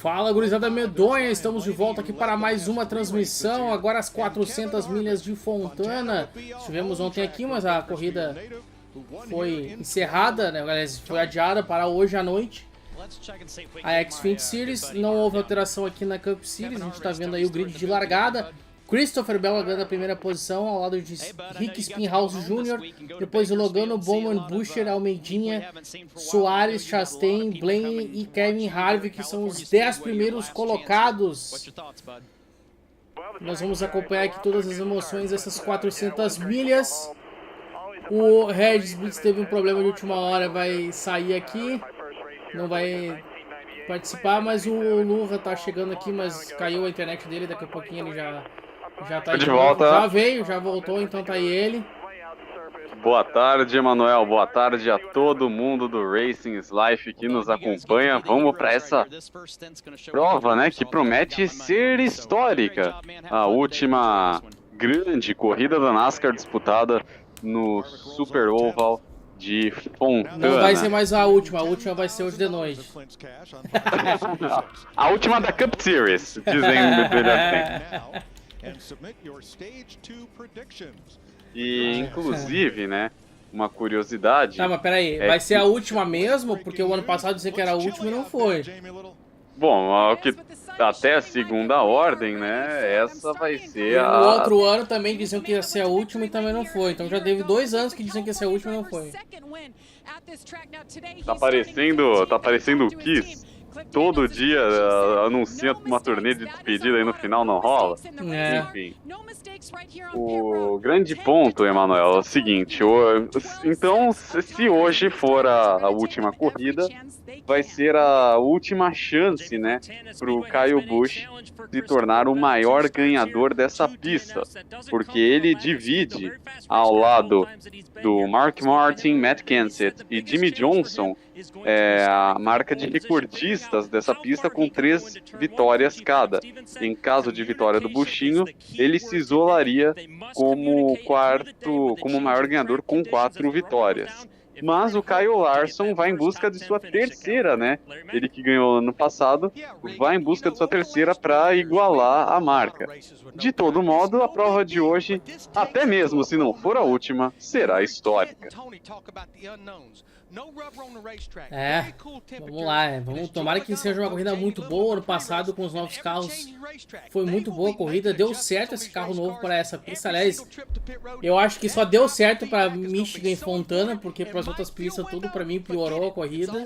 Fala, gurizada medonha, estamos de volta aqui para mais uma transmissão, agora as 400 milhas de Fontana. Estivemos ontem aqui, mas a corrida foi encerrada, né? Aliás, foi adiada para hoje à noite. A Xfinity Series, não houve alteração aqui na Cup Series, a gente está vendo aí o grid de largada. Christopher Bell ganhando a primeira posição, ao lado de Rick Spinhouse Jr., depois o Logano, Bowman, Buescher, Almeidinha, Soares, Chastain, Blaney e Kevin Harvick, que são os 10 primeiros colocados. Nós vamos acompanhar aqui todas as emoções dessas 400 milhas. O Regis Blitz teve um problema de última hora, vai sair aqui, não vai participar, mas o Lurra tá chegando aqui, mas caiu a internet dele, daqui a pouquinho ele já tá de volta. Já veio, já voltou, então tá aí ele. Boa tarde, Emanuel. Boa tarde a todo mundo do Racing Life que nos acompanha. Vamos para essa prova, né, que promete ser histórica. A última grande corrida da NASCAR disputada no Super Oval de Fontana. Não vai ser mais a última vai ser hoje de noite. A última da Cup Series, dizendo brilhante. E, inclusive, né, uma curiosidade... Tá, mas peraí, vai ser a última mesmo? Porque o ano passado dizia que era a última e não foi. Bom, até a segunda ordem, né, essa vai ser a... No outro ano também diziam que ia ser a última e também não foi. Então já teve 2 anos que diziam que ia ser a última e não foi. Tá parecendo o Kiss. Todo dia anuncia uma turnê de despedida e no final não rola. Enfim. O grande ponto, Emanuel, é o seguinte. Então, se hoje for a última corrida, vai ser a última chance, né, pro Kyle Busch se tornar o maior ganhador dessa pista. Porque ele divide ao lado do Mark Martin, Matt Kenseth e Jimmy Johnson a marca de recordistas dessa pista com 3 vitórias cada. Em caso de vitória do Buschinho, ele se isolaria como o maior ganhador com 4 vitórias. Mas o Kyle Larson vai em busca de sua terceira, né? Ele que ganhou ano passado, vai em busca de sua terceira para igualar a marca. De todo modo, a prova de hoje, até mesmo se não for a última, será histórica. Vamos lá, tomara que seja uma corrida muito boa. Ano passado com os novos carros foi muito boa a corrida, deu certo esse carro novo para essa pista. Aliás, eu acho que só deu certo para Michigan e Fontana, porque para as outras pistas tudo para mim piorou a corrida.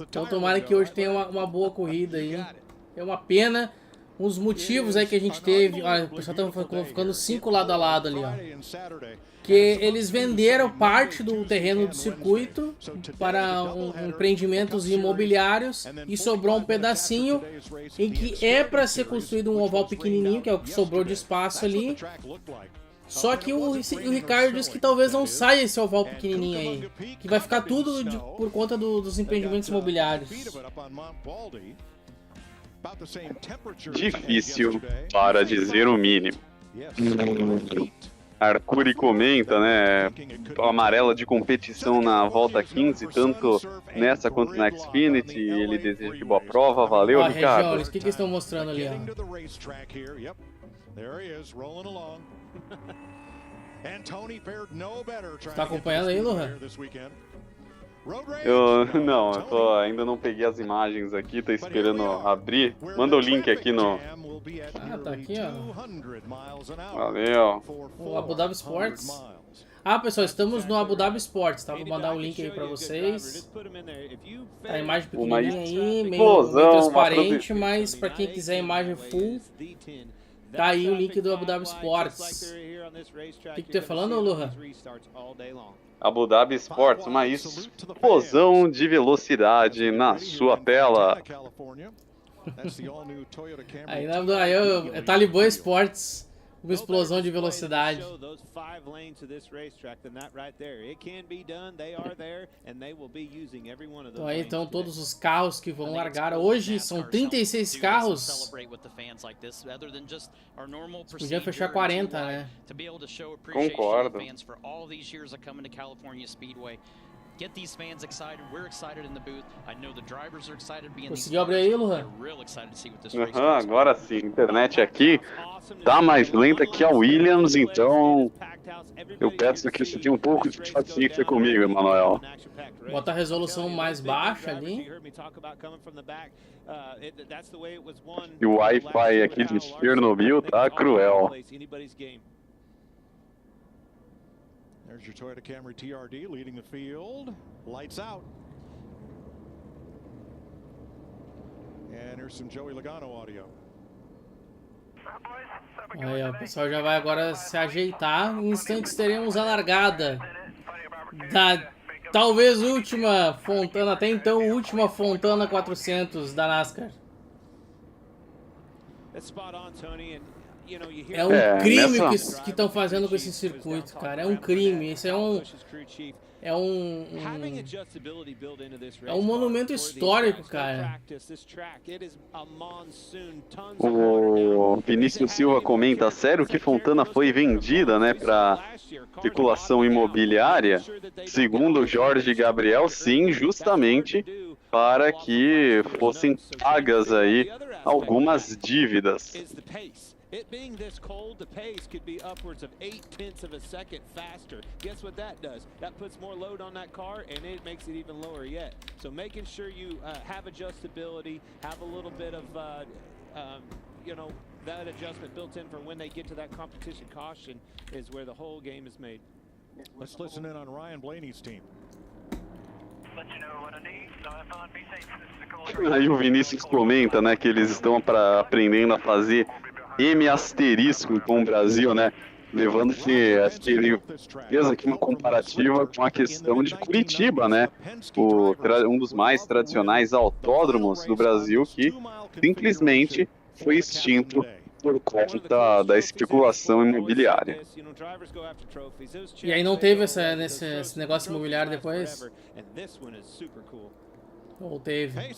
Então tomara que hoje tenha uma boa corrida aí. É uma pena os motivos aí que a gente teve. Olha, o pessoal tá colocando 5 lado a lado ali, ó. Que eles venderam parte do terreno do circuito para empreendimentos imobiliários e sobrou um pedacinho em que é para ser construído um oval pequenininho, que é o que sobrou de espaço ali. Só que o Ricardo disse que talvez não saia esse oval pequenininho aí, que vai ficar tudo por conta dos empreendimentos imobiliários. Difícil, para dizer o mínimo. Arcuri comenta, né, amarela de competição na volta 15, tanto nessa quanto na Xfinity. Ele deseja que boa prova, valeu, Ricardo. Regiones, o que eles estão mostrando ali, ó? Você tá acompanhando aí, Lohan? Ainda não peguei as imagens aqui, tô esperando abrir. Manda o link aqui no... Ah, tá aqui, ó. Valeu. O Abu Dhabi Sports. Ah, pessoal, estamos no Abu Dhabi Sports, tá? Vou mandar o link aí pra vocês. Tá a imagem pequenininha aí, meio transparente, mas pra quem quiser a imagem full, tá aí o link do Abu Dhabi Sports. O que tu tá falando, Lohan? Abu Dhabi Sports, uma explosão de velocidade na sua tela. Aí é Talibã Sports, uma explosão de velocidade. Então aí estão todos os carros que vão largar hoje, são 36 carros. Podia fechar 40, né? Concordo. Conseguiu abrir aí, Luan? Agora sim, a internet aqui tá mais lenta que a Williams, então eu peço que você tenha um pouco de paciência comigo, Emanuel. Bota a resolução mais baixa ali. E o Wi-Fi aqui de Chernobyl tá cruel. There's your Toyota Camry TRD leading the field. Lights out. And here's some Joey Logano audio. Aí, ó, o pessoal já vai agora se ajeitar. Em instantes teremos a largada da talvez última Fontana, até então última Fontana 400 da NASCAR. É um crime que estão fazendo com esse circuito, cara. É um crime. Isso é um monumento histórico, cara. O Vinícius Silva comenta: sério que Fontana foi vendida, né, para especulação imobiliária? Segundo Jorge Gabriel, sim, justamente para que fossem pagas aí algumas dívidas. It being this cold, the pace could be upwards of 8/10 of a second faster. Guess what that does? That puts more load on that car, and it makes it even lower yet. So making sure you have adjustability, have a little bit of, you know, that adjustment built in for when they get to that competition caution is where the whole game is made. Let's listen in on Ryan Blaney's team. Aí o Vinícius comenta, né, que eles estão aprendendo a fazer M asterisco com o Brasil, né? Levando-se, acho que ele fez aqui uma comparativa com a questão de Curitiba, né? Um dos mais tradicionais autódromos do Brasil que simplesmente foi extinto por conta da especulação imobiliária. E aí não teve esse negócio imobiliário depois? Ou teve? Aqui...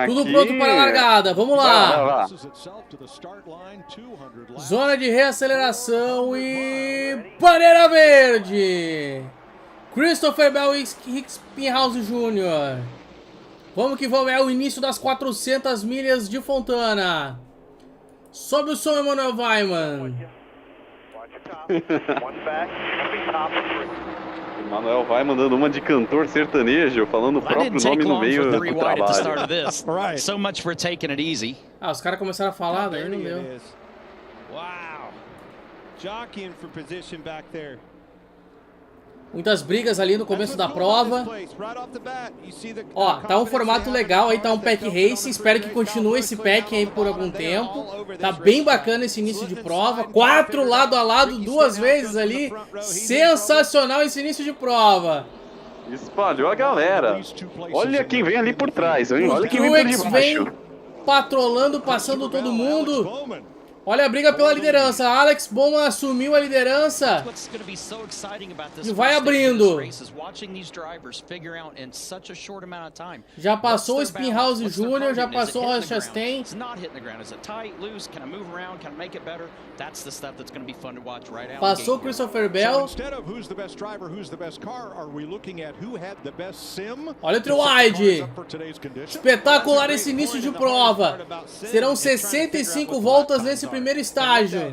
Tudo pronto para a largada, vamos lá! Vai. Zona de reaceleração e... bandeira verde! Christopher Bell e Rick Spinhouse Jr. Vamos que vamos, é o início das 400 milhas de Fontana. Sobe o som, Emanuel Weimann. Manuel vai mandando uma de cantor sertanejo, falando o próprio nome no meio do trabalho. Ah, os caras começaram a falar, daí não deu. Wow. Jockeying for position back there. Muitas brigas ali no começo da prova. Ó, tá um formato legal aí, tá um pack racing. Espero que continue esse pack aí por algum tempo. Tá bem bacana esse início de prova. 4 lado a lado, 2 vezes ali. Sensacional esse início de prova. Espalhou a galera. Olha quem vem ali por trás, hein? Olha quem vem por debaixo. Vem patrolando, passando todo mundo. Olha a briga pela liderança. Alex Bowman assumiu a liderança. E vai abrindo. Já passou o Spinhouse Jr., já passou o Ross Chastain. Passou o Christopher Bell. Olha o trio wide. Espetacular esse início de prova. Serão 65 voltas nesse primeiro estágio.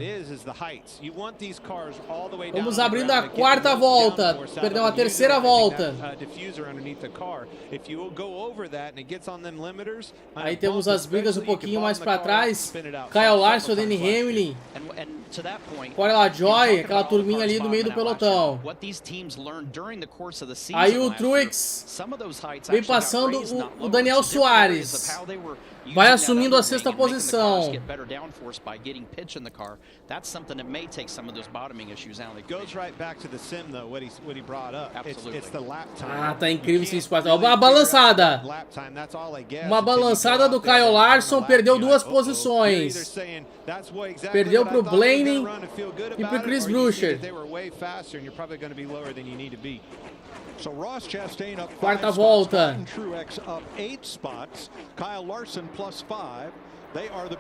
Vamos abrindo a quarta volta. Perdão, a terceira volta. Aí temos as brigas um pouquinho mais para trás. Kyle Larson, Denny Hamlin. Olha lá, Joy, aquela turminha ali do meio do pelotão. Aí o Truex vem passando o Daniel Suarez. Vai assumindo a sexta posição. Ah, tá incrível esse espaço. Uma balançada. Uma balançada do Kyle Larson. Perdeu 2 posições. Perdeu pro Blaney e pro Chris Buescher. Quarta volta.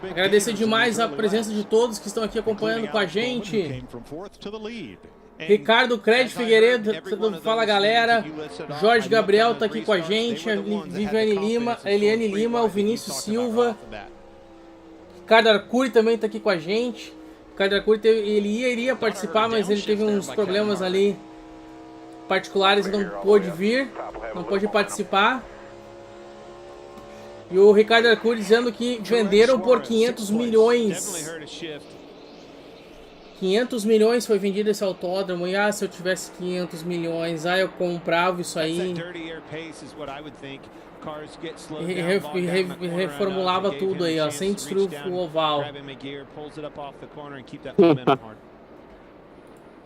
Agradecer demais a presença de todos que estão aqui acompanhando com a gente. Ricardo Crédito Figueiredo, fala galera. Jorge Gabriel tá aqui com a gente. Viviane Lima, Eliane Lima, o Vinícius Silva. Ricardo Arcuri também tá aqui com a gente. Ricardo Arcuri ele iria participar, mas ele teve uns problemas ali particulares e não pôde vir, não pôde participar. E o Ricardo Arcuri dizendo que venderam por 500 milhões. 500 milhões foi vendido esse autódromo. E se eu tivesse 500 milhões, eu comprava isso aí. E reformulava tudo aí, ó, sem destruir o oval.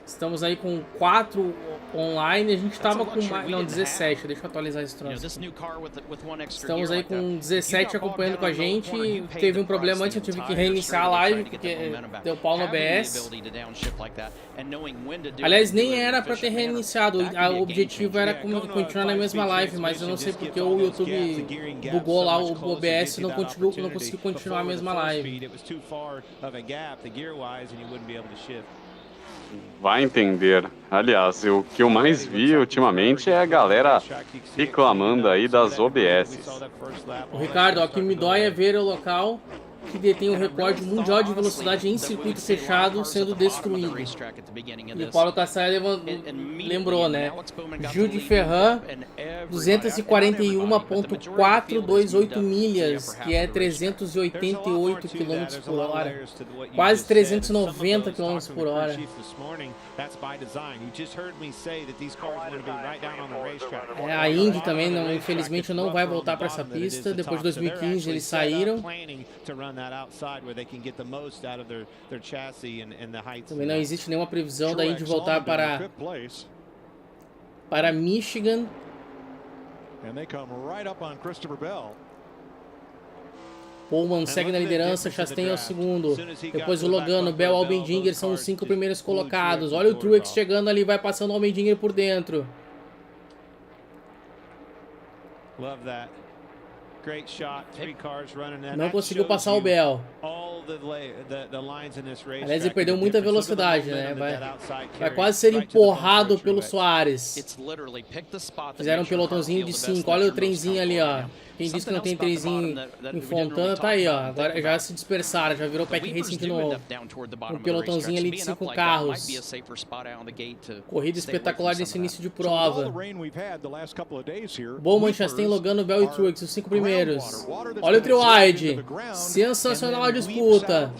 Estamos aí com 4 online, a gente tava com mais, não, 17, deixa eu atualizar esse troço. Estamos aí com 17 acompanhando com a gente. Teve um problema antes, eu tive que reiniciar a live porque deu pau no OBS. Aliás, nem era pra ter reiniciado, o objetivo era continuar na mesma live, mas eu não sei porque o YouTube bugou lá o OBS e não conseguiu continuar a mesma live. Vai entender. Aliás, o que eu mais vi ultimamente é a galera reclamando aí das OBS. O Ricardo, o que me dói é ver o local que detém o recorde mundial de velocidade em circuito fechado sendo destruído. E o Paulo Cassai lembrou, né? Gil de Ferran, 241,428 milhas, que é 388 km por hora. Quase 390 km por hora. A Indy também, infelizmente, não vai voltar para essa pista. Depois de 2015 eles saíram. Também não existe nenhuma previsão da Indy voltar para Michigan. Pullman segue na liderança, Chastain é o segundo. Depois o Logano, Bell, Allmendinger são os 5 primeiros colocados. Olha o Truex chegando ali, vai passando o Allmendinger por dentro. Não conseguiu passar o Bell. Aliás, ele perdeu muita velocidade, né? Vai quase ser empurrado pelo Soares. Fizeram um pelotãozinho de 5. Olha o trenzinho ali, ó. Quem disse que não tem trenzinho em Fontana, tá aí, ó. Agora já se dispersaram, já virou Pack Racing de novo. Um pelotãozinho ali de 5 carros. Corrida espetacular nesse início de prova. Bowman, Chastain, Logano, Bell e Truex, os 5 primeiros. Olha o trio wide. Sensacional a disputa.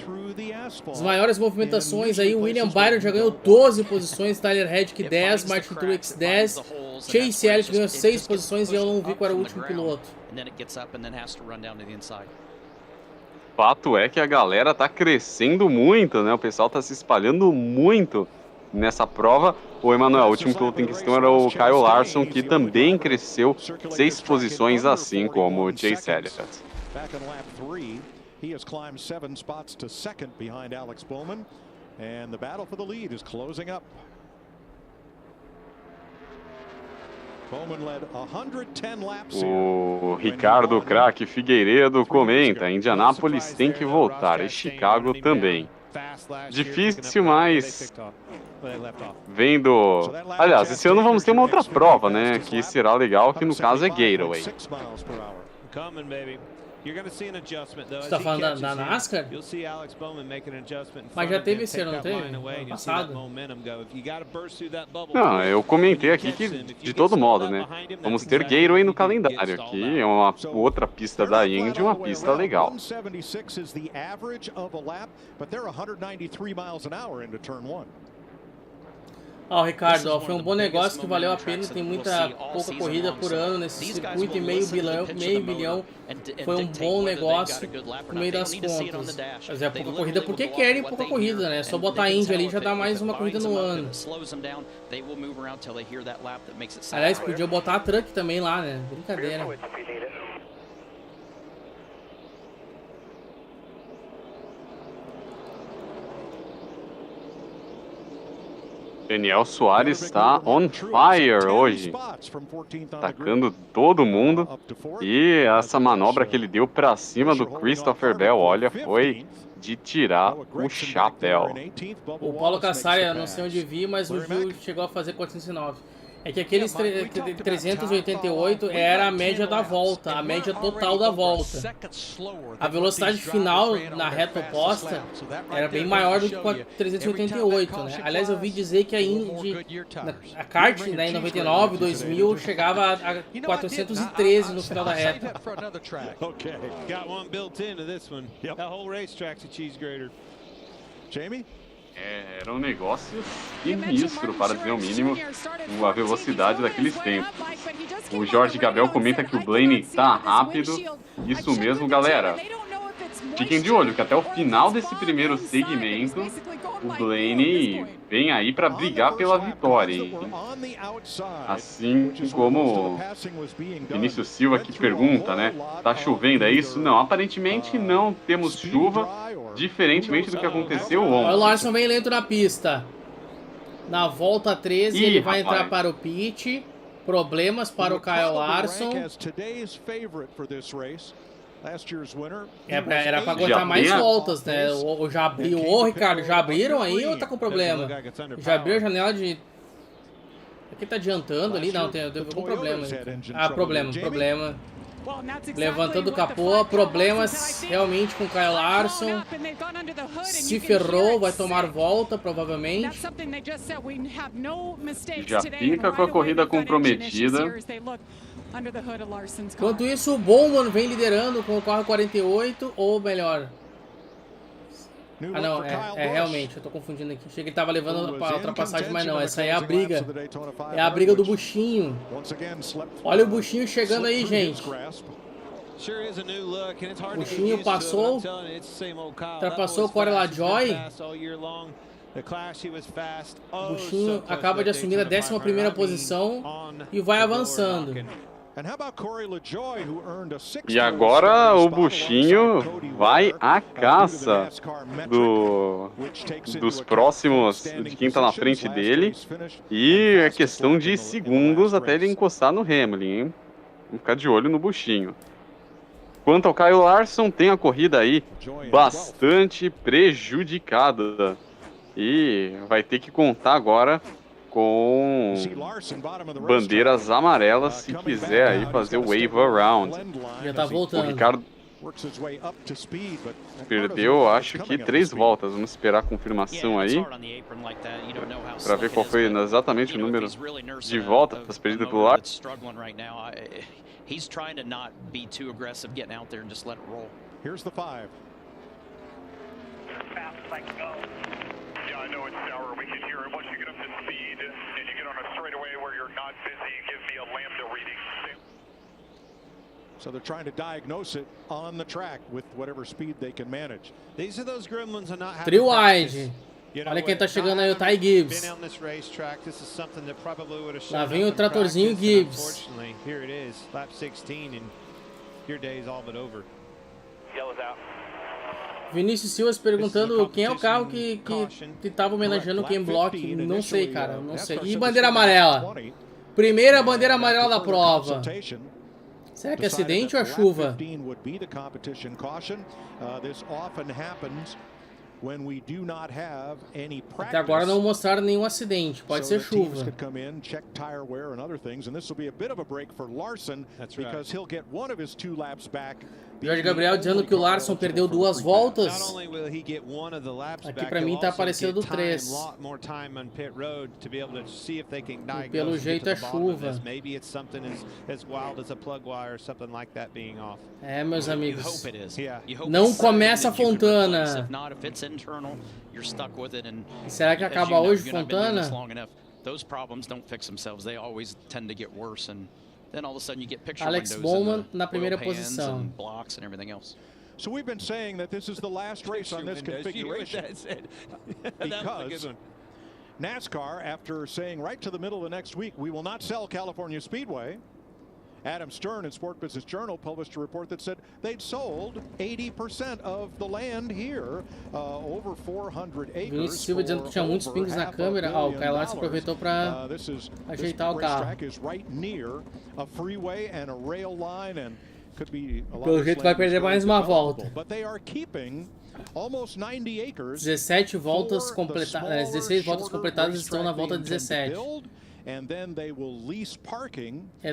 As maiores movimentações aí, o William Byron já ganhou 12 posições, Tyler Reddick 10, Martin Truex 10, Chase Elliott ganhou 6 posições e eu não vi qual era o último piloto. Fato é que a galera tá crescendo muito, né? O pessoal tá se espalhando muito nessa prova. O Emanuel, o último piloto em questão era o Kyle Larson, que também cresceu 6 posições, assim como o Chase Elliott. He has climbed 7 spots to second behind Alex Bowman, and the battle for the lead is closing up. Bowman led 110 laps. O Ricardo Craque Figueiredo comenta: Indianápolis tem que voltar e Chicago também. Difícil, mas vendo. Aliás, esse ano vamos ter uma outra prova, né? Que será legal, que no caso é Gateway. Você tá falando da NASCAR? Mas já teve esse ano, não teve? Ano passado. Não, eu comentei aqui que, de todo modo, né? Vamos ter Gateway no calendário, que é uma outra pista da Indy, uma pista legal. Ó, Ricardo, ó, foi um bom negócio que valeu a pena, tem pouca corrida por ano nesse circuito e meio bilhão, foi um bom negócio no meio das contas. Mas é pouca corrida porque querem pouca corrida, né? Só botar a Indy ali já dá mais uma corrida no ano. Aliás, podia botar a Truck também lá, né? Brincadeira. Daniel Soares está on fire hoje, atacando todo mundo. E essa manobra que ele deu para cima do Christopher Bell, olha, foi de tirar o chapéu. O Paulo Cassari, eu não sei onde vi, mas o Gil chegou a fazer 409. É que aqueles 388 era a média da volta, a média total da volta. A velocidade final na reta oposta era bem maior do que 388, né? Aliás, eu ouvi dizer que a Indy, a kart, né, em 99, 2000, chegava a 413 no final da reta. Jamie? Era um negócio sinistro, para dizer o mínimo, a velocidade daqueles tempos. O Jorge Gabriel comenta que o Blaney tá rápido. Isso mesmo, galera. Fiquem de olho que até o final desse primeiro segmento, o Blaney vem aí para brigar pela vitória, hein? Assim como Vinícius Silva que pergunta, né? Tá chovendo, é isso? Não, aparentemente não temos chuva, diferentemente do que aconteceu ontem. O Larson vem lento na pista. Na volta 13 ele vai entrar para o pit. Problemas para o Kyle Larson. Era pra aguentar mais voltas, né? Já abriu. Ô, Ricardo, já abriram aí ou tá com problema? Já abriu a janela de... Aqui tá adiantando ali? Não, tem algum problema. Ah, problema. Levantando o capô, problemas realmente com o Kyle Larson. Se ferrou, vai tomar volta provavelmente. Já fica com a corrida comprometida. Enquanto isso, o Bowman vem liderando com o carro 48, ou melhor... Ah não, realmente, eu tô confundindo aqui. Achei que ele tava levando pra ultrapassagem, mas não, essa aí é a briga. É a briga do buchinho. Olha o buchinho chegando aí, gente. O buchinho passou, ultrapassou o Corey LaJoie. O buchinho acaba de assumir a 11ª posição e vai avançando. E agora o buchinho vai à caça dos próximos, de quem tá na frente dele. E é questão de segundos até ele encostar no Hamlin, hein? Vamos ficar de olho no buchinho. Quanto ao Kyle Larson, tem a corrida aí bastante prejudicada. E vai ter que contar agora com bandeiras amarelas se quiser aí fazer o wave around. Já tá voltando. O Ricardo perdeu, acho que 3 voltas. Vamos esperar a confirmação aí para ver qual foi exatamente o número de voltas perdidas pelo Larson. Here's the 5. I know it's sour, we can hear it. Once you get up to speed and you get on a straightaway where you're not busy, give me a lambda reading. So they're trying to diagnose it on the track with whatever speed they can manage. These are those gremlins are not having Trio wide. Olha quem tá chegando aí, o Ty Gibbs. Lá vem o tratorzinho Gibbs. Here it is, lap 16 and your day is all but over. Yellow's out. Vinícius Silva perguntando quem é o carro que tava homenageando o Ken Block. Não sei, cara, não sei. E bandeira amarela? Primeira bandeira amarela da prova. Será que é acidente ou é chuva? Até agora não mostraram nenhum acidente, pode ser chuva. Jorge Gabriel dizendo que o Larson perdeu 2 voltas. Aqui pra mim tá aparecendo 3. E pelo jeito é chuva. É, meus amigos. Não começa a Fontana. Será que acaba hoje, Fontana? Alex Bowman na primeira posição. So we've been saying that this is the last race on this configuration. Because NASCAR, after saying right to the middle of the next week, we will not sell California Speedway, Adam Stern in Sport Business Journal published a report that said they'd sold 80% of the land here, over 400 acres. Vinícius Silva dizendo que tinha muitos pingos na câmera. Ó, o Kyle Larson aproveitou para ajeitar o carro. Pelo jeito vai perder mais uma volta. 17 voltas completadas, 16 voltas completadas, estão na volta 17.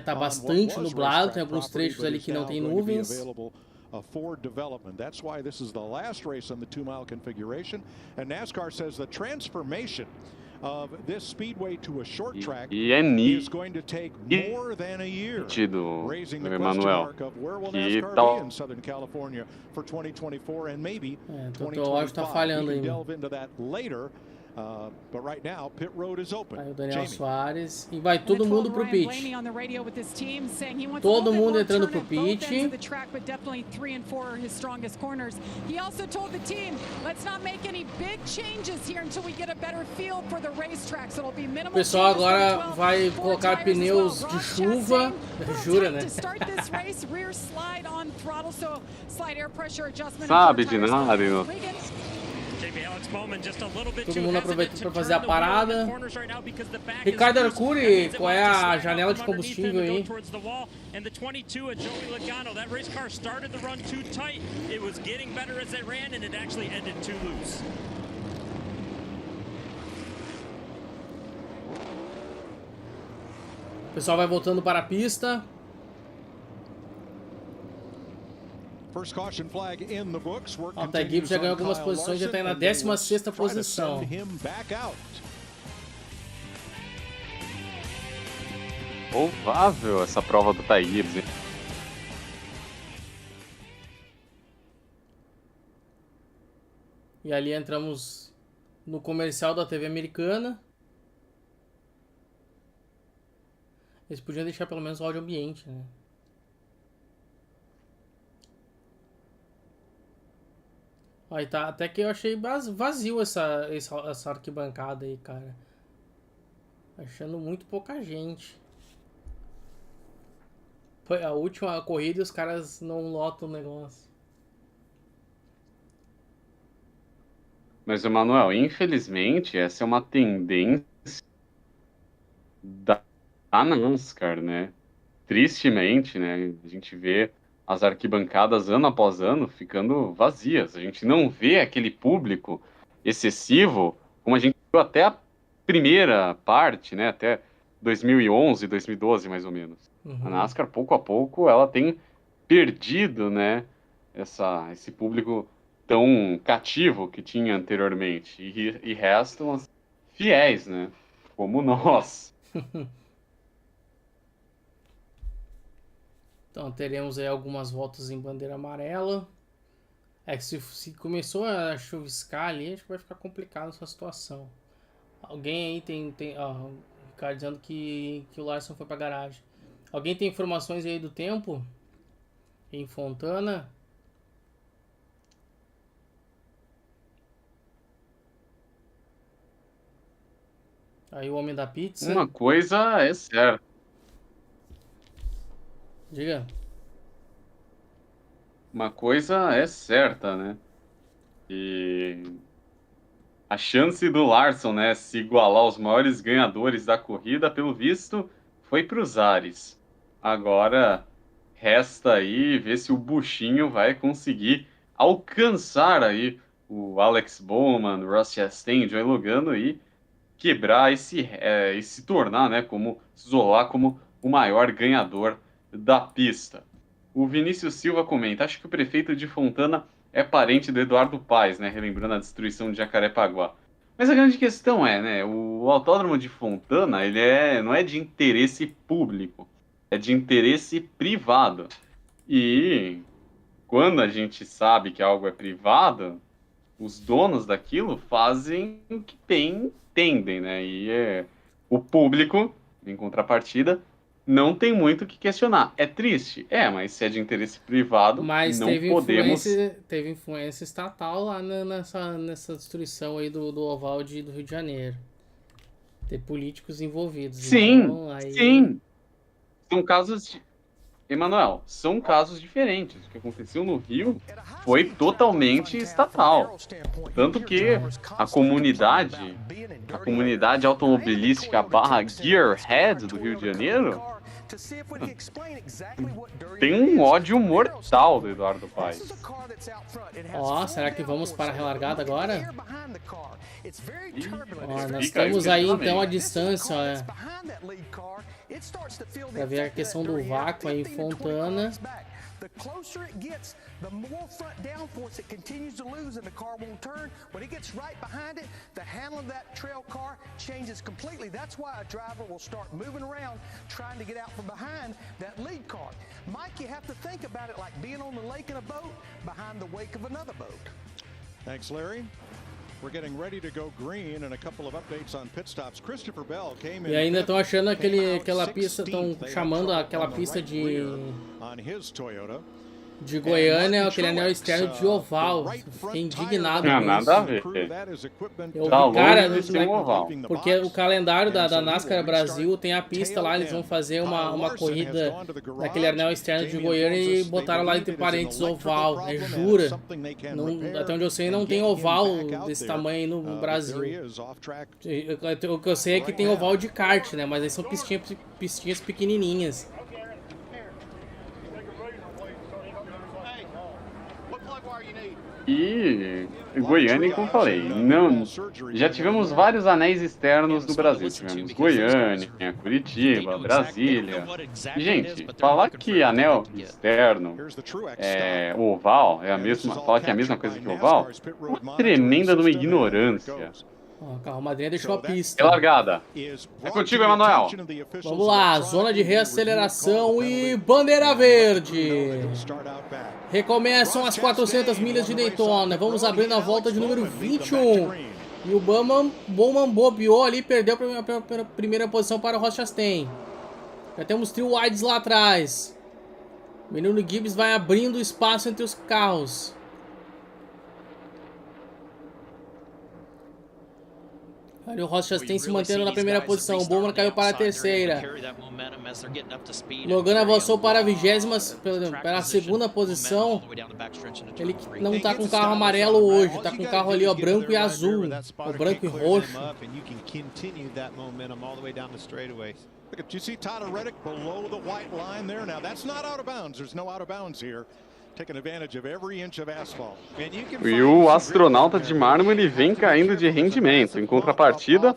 Tá bastante nublado, tem alguns trechos ali que não tem nuvens. For development. That's why this is the last race on the 2-mile configuration. And NASCAR says the transformation of this speedway to a short track is going to take more than a year, raising the question mark of where will NASCAR be in Southern California for 2024 and maybe 2025. We can delve into that later. But right now, pit road is open. Aí o Daniel Soares e vai todo mundo pro pit. Todo mundo entrando pro pit. O pessoal agora vai colocar pneus de chuva, jura, né? Sabe de nada, Todo mundo aproveitou para fazer a parada. Ricardo Arcuri, qual é a janela de combustível aí? O pessoal vai voltando para a pista. O Ty Gibbs já ganhou algumas posições, já está na 16ª posição. Provável essa prova do Ty Gibbs, hein? E ali entramos no comercial da TV americana. Eles podiam deixar pelo menos o áudio ambiente, né? Aí tá, até que eu achei vazio essa arquibancada aí, cara. Achando muito pouca gente. Foi a última corrida e os caras não lotam o negócio. Mas, Emanuel, infelizmente, essa é uma tendência da NASCAR, né? Tristemente, né? A gente vê as arquibancadas ano após ano ficando vazias. A gente não vê aquele público excessivo como a gente viu até a primeira parte, né? Até 2011, 2012 mais ou menos. A NASCAR, pouco a pouco, ela tem perdido, né? Esse público tão cativo que tinha anteriormente. E restam as fiéis, né? Como nós. Então teremos aí algumas voltas em bandeira amarela. É que se começou a chuviscar ali, acho que vai ficar complicado essa situação. Alguém aí tem ó, o Ricardo dizendo que o Larson foi pra garagem. Alguém tem informações aí do tempo? Em Fontana? Aí o homem da pizza. Uma coisa é certa. Diga. Uma coisa é certa, né? E a chance do Larson, né, se igualar aos maiores ganhadores da corrida, pelo visto, foi para os ares. Agora resta aí ver se o buchinho vai conseguir alcançar aí o Alex Bowman, o Ross Chastain, Joey Logano e quebrar e se tornar, né, se isolar como o maior ganhador da pista. O Vinícius Silva comenta: acho que o prefeito de Fontana é parente do Eduardo Paes, né, relembrando a destruição de Jacarepaguá. Mas a grande questão é, né, o autódromo de Fontana, ele não é de interesse público, é de interesse privado. E quando a gente sabe que algo é privado, os donos daquilo fazem o que entendem, né? E o público, em contrapartida, não tem muito o que questionar. É triste? Mas se é de interesse privado, mas não podemos... Teve influência estatal lá nessa destruição aí do oval do Rio de Janeiro. Ter políticos envolvidos. Sim, então, aí... sim. São casos Emanuel, são casos diferentes. O que aconteceu no Rio foi totalmente estatal. Tanto que a comunidade automobilística / Gearhead do Rio de Janeiro tem um ódio mortal do Eduardo Paes. Ó, será que vamos para a relargada agora? Ó, nós estamos aí então à distância, ó, para ver a questão do vácuo aí em Fontana. The closer it gets, the more front downforce it continues to lose and the car won't turn. When it gets right behind it, the handle of that trail car changes completely. That's why a driver will start moving around trying to get out from behind that lead car. Mike, you have to think about it like being on the lake in a boat behind the wake of another boat. Thanks, Larry. We're getting ready to go green and a couple of updates on pit stops. Christopher Bell came in. E ainda estão achando aquela pista, estão chamando aquela pista de Goiânia, aquele anel externo de oval. Fiquei indignado Não, com nada isso. a ver. Eu Tá vi, cara, longe de ser um oval. porque o calendário da NASCAR Brasil tem a pista lá, eles vão fazer uma corrida daquele anel externo de Goiânia e botaram lá entre parênteses oval, jura. Não, até onde eu sei não tem oval desse tamanho aí no Brasil. O que eu sei é que tem oval de kart, né, mas aí são pistinhas pequenininhas. E Goiânia, como eu falei, não, já tivemos vários anéis externos no Brasil. Tivemos Goiânia, Curitiba, Brasília. E, gente, falar que anel externo é oval, falar que é a mesma coisa que oval, é uma tremenda de uma ignorância. Ó, a carro madrinha deixou a pista. É largada. É contigo, Emanuel. Vamos lá, zona de reaceleração e bandeira verde. Recomeçam as 400 milhas de Daytona. Vamos abrindo a volta de número 21. E o Bowman bobeou ali, perdeu a primeira posição para o Ross Chastain. Já temos trio wides lá atrás. O menino Gibbs vai abrindo espaço entre os carros. Olha o Ross Chastain se mantendo na primeira posição. O Bowman caiu para a terceira. Logan avançou para a 20ª, pela segunda posição. Ele não está com carro amarelo hoje, está com carro ali, ó, branco e azul, ou branco e roxo. You see Tyler Reddick below the white line there. Now that's not out of bounds. There's no out of bounds here. Taking advantage of every inch of asphalt. E o astronauta de mármore vem caindo de rendimento. Em contrapartida,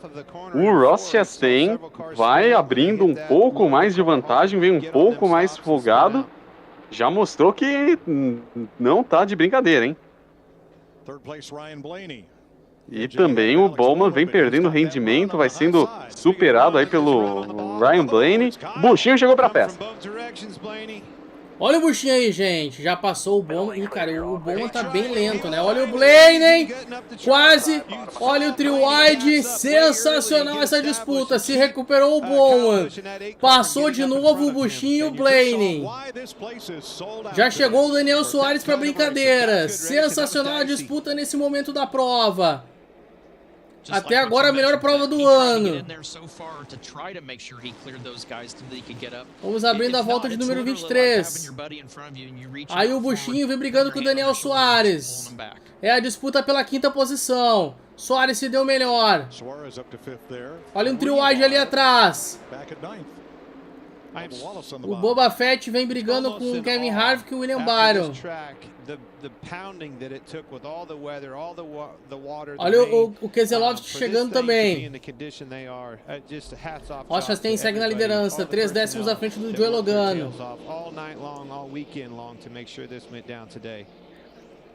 o Ross Chastain vai abrindo um pouco mais de vantagem, vem um pouco mais folgado. Já mostrou que não tá de brincadeira, hein? E também o Bowman vem perdendo rendimento, vai sendo superado aí pelo Ryan Blaney. O Buchinho chegou pra peça. Olha o buchinho aí, gente. Já passou o Bowman. Ih, cara, o Bowman tá bem lento, né? Olha o Blaney. Quase. Olha o trio wide. Sensacional essa disputa. Se recuperou o Bowman. Passou de novo o buchinho e o Blaney. Já chegou o Daniel Soares pra brincadeira. Sensacional a disputa nesse momento da prova. Até agora a melhor prova do ano. Vamos abrindo a volta de número 23. Aí o buchinho vem brigando com o Daniel Soares. É a disputa pela 5ª posição. Soares se deu melhor. Olha um trio wide ali atrás. O Boba Fett vem brigando com o Kevin Harvick e o William Byron. Olha o Keselowski chegando também. Ross Chastain segue na liderança, 3 décimos à frente do Joey Logano.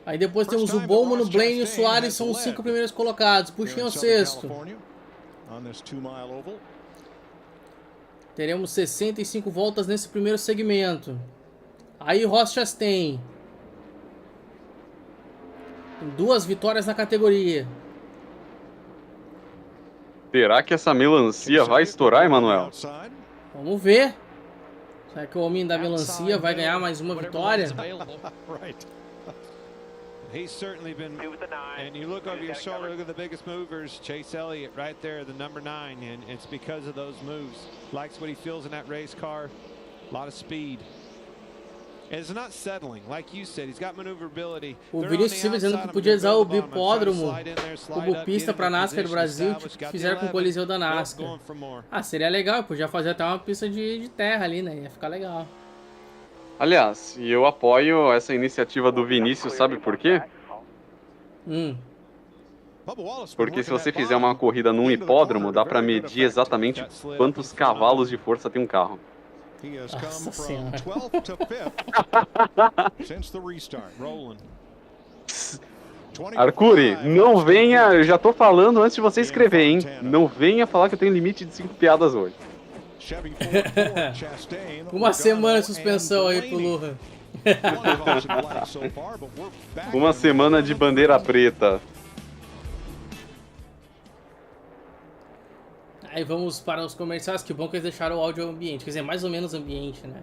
Aí depois temos o Bowman, o Blaney e o Soares, são os 5 primeiros colocados. Puxem o 6º. Teremos 65 voltas nesse primeiro segmento. Aí Ross Chastain. 2 vitórias na categoria. Será que essa melancia vai estourar, Emanuel? Vamos ver. Será que o homem da melancia vai ganhar mais uma vitória? He's certainly been, and you look over your shoulder, look at the biggest movers, Chase Elliott right there, the number 9, and it's because of those moves. Likes what he feels in that race car, a lot of speed. O Vinícius Silva dizendo que podia usar o bipódromo como pista para NASCAR do Brasil, tipo que fizeram com o Coliseu da NASCAR. Ah, seria legal, podia fazer até uma pista de terra ali, né? Ia ficar legal. Aliás, e eu apoio essa iniciativa do Vinícius, sabe por quê? Porque se você fizer uma corrida num hipódromo, dá pra medir exatamente quantos cavalos de força tem um carro. Nossa senhora. Arcuri, não venha, eu já tô falando antes de você escrever, hein? Não venha falar que eu tenho limite de 5 piadas hoje. Uma semana de suspensão aí pro Lohan. Uma semana de bandeira preta. Aí vamos para os comerciais, que bom que eles deixaram o áudio ambiente, quer dizer, mais ou menos ambiente, né?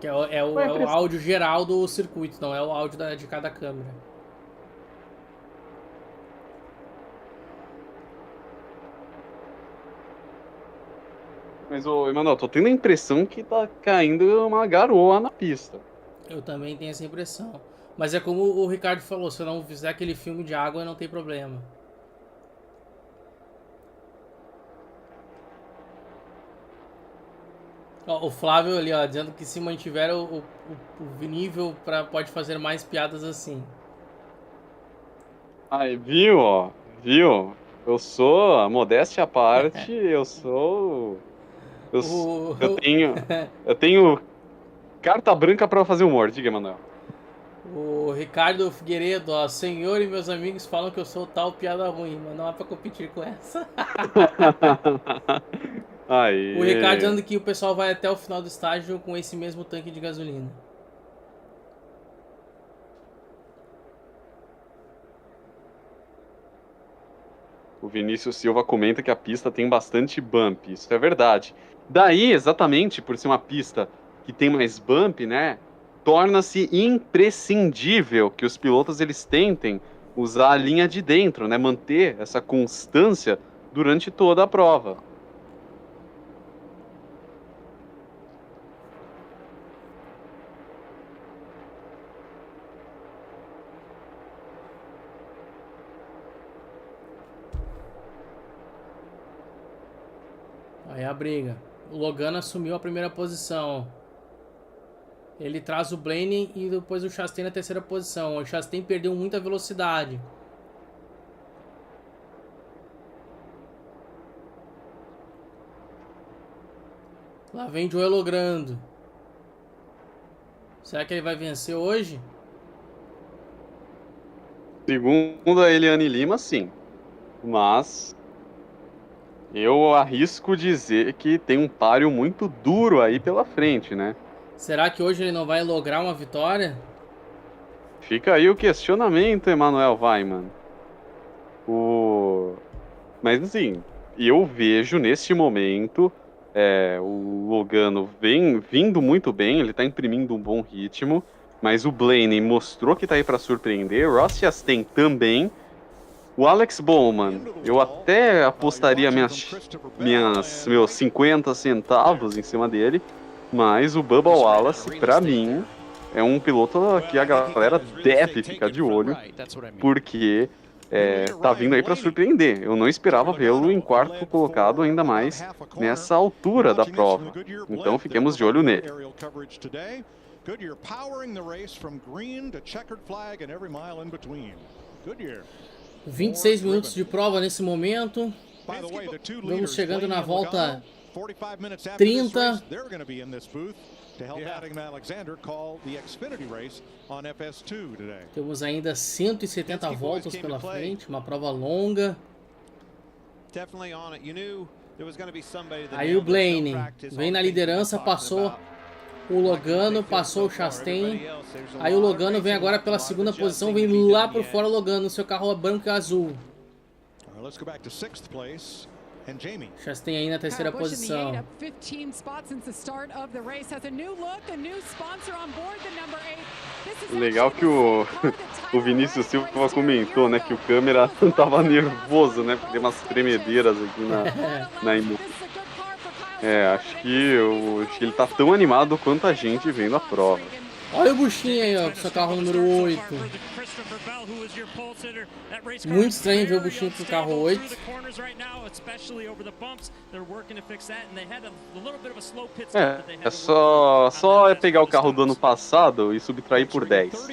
Que é o áudio geral do circuito, não é o áudio de cada câmera. Mas, Emanuel, tô tendo a impressão que tá caindo uma garoa na pista. Eu também tenho essa impressão. Mas é como o Ricardo falou, se eu não fizer aquele filme de água, não tem problema. Ó, o Flávio ali, ó, dizendo que se mantiver o nível, pode fazer mais piadas assim. Aí, viu, ó? Viu? Eu sou, a modéstia à parte, eu tenho carta branca pra fazer humor, diga, Emanuel. O Ricardo Figueiredo, ó, senhor e meus amigos falam que eu sou tal piada ruim, mas não há pra competir com essa. Aí. O Ricardo dizendo que o pessoal vai até o final do estágio com esse mesmo tanque de gasolina. O Vinícius Silva comenta que a pista tem bastante bump, isso é verdade. Daí, exatamente, por ser uma pista que tem mais bump, né, torna-se imprescindível que os pilotos eles tentem usar a linha de dentro, né, manter essa constância durante toda a prova. Aí a briga. O Logan assumiu a primeira posição. Ele traz o Blaney e depois o Chastain na terceira posição. O Chastain perdeu muita velocidade. Lá vem Joey Logrando. Será que ele vai vencer hoje? Segundo a Eliane Lima, sim. Mas eu arrisco dizer que tem um páreo muito duro aí pela frente, né? Será que hoje ele não vai lograr uma vitória? Fica aí o questionamento, Emanuel Weimann. Mas assim, eu vejo neste momento o Logano vindo muito bem, ele tá imprimindo um bom ritmo, mas o Blaney mostrou que tá aí para surpreender, o Ross Chastain também. O Alex Bowman, eu até apostaria meus 50 centavos em cima dele, mas o Bubba Wallace, pra mim, é um piloto que a galera deve ficar de olho, porque tá vindo aí para surpreender. Eu não esperava vê-lo em quarto colocado, ainda mais nessa altura da prova. Então fiquemos de olho nele. 26 minutos de prova nesse momento. Vamos chegando na volta 30. Temos ainda 170 voltas pela frente, uma prova longa. Aí o Blaney vem na liderança, passou o Logano, passou o Chastain. Aí o Logano vem agora pela segunda posição, vem lá por fora o Logano, seu carro é branco e azul. Chastain aí na terceira posição. Legal que o Vinícius Silva comentou, né, que o câmera tava nervoso, né, porque tem umas tremedeiras aqui na imagem. Acho que ele tá tão animado quanto a gente vendo a prova. Olha o buchinho aí, ó, com seu carro número 8. Muito estranho ver o buchinho com o carro 8. É só pegar o carro do ano passado e subtrair por 10.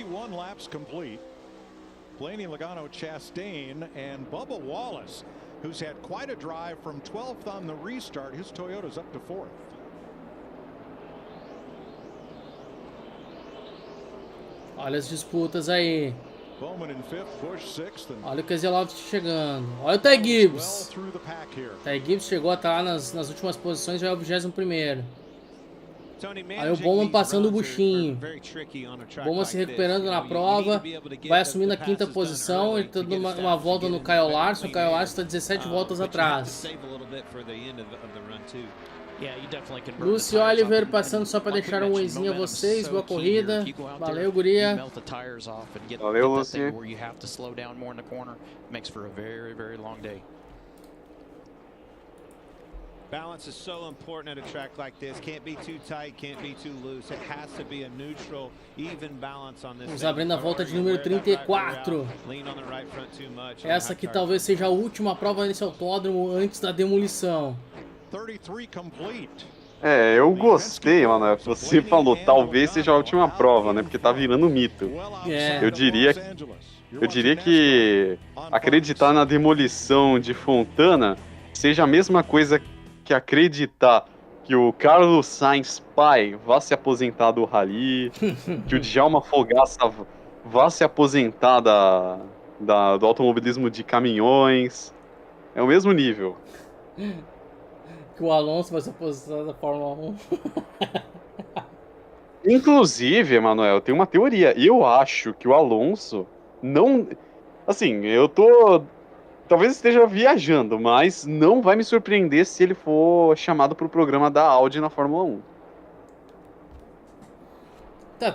Blaney Logano Chastain and Bubba Wallace, who's had quite a drive from 12th on the restart. His Toyota's up to 4th. Olha as disputas aí. Olha o Keselowski chegando. Olha o Ty Gibbs. Ty Gibbs chegou a estar nas últimas posições, já é o 21º. Olha o Bowman passando o buchinho. Bowman se recuperando na prova. Vai assumindo a 5ª posição. Ele tá dando uma volta no Kyle Larson. O Kyle Larson está 17 voltas atrás. Lucy Oliver passando só para deixar um oizinho a vocês. Boa corrida. Valeu, guria. Valeu, Lucy. Balance is so important at a track like this. Can't be too tight, can't be too loose. It has to be a neutral, even balance on this. Vamos abrindo a volta de número 34. Essa aqui talvez seja a última prova nesse autódromo antes da demolição. Eu gostei, mano. Você falou, talvez seja a última prova, né? Porque tá virando mito. Eu diria que acreditar na demolição de Fontana seja a mesma coisa que acreditar que o Carlos Sainz pai vá se aposentar do Rally, que o Djalma Fogaça vá se aposentar do automobilismo de caminhões. É o mesmo nível. Que o Alonso vai se aposentar da Fórmula 1. Inclusive, Emanuel, tem uma teoria. Eu acho que o Alonso não... Assim, talvez esteja viajando, mas não vai me surpreender se ele for chamado para o programa da Audi na Fórmula 1.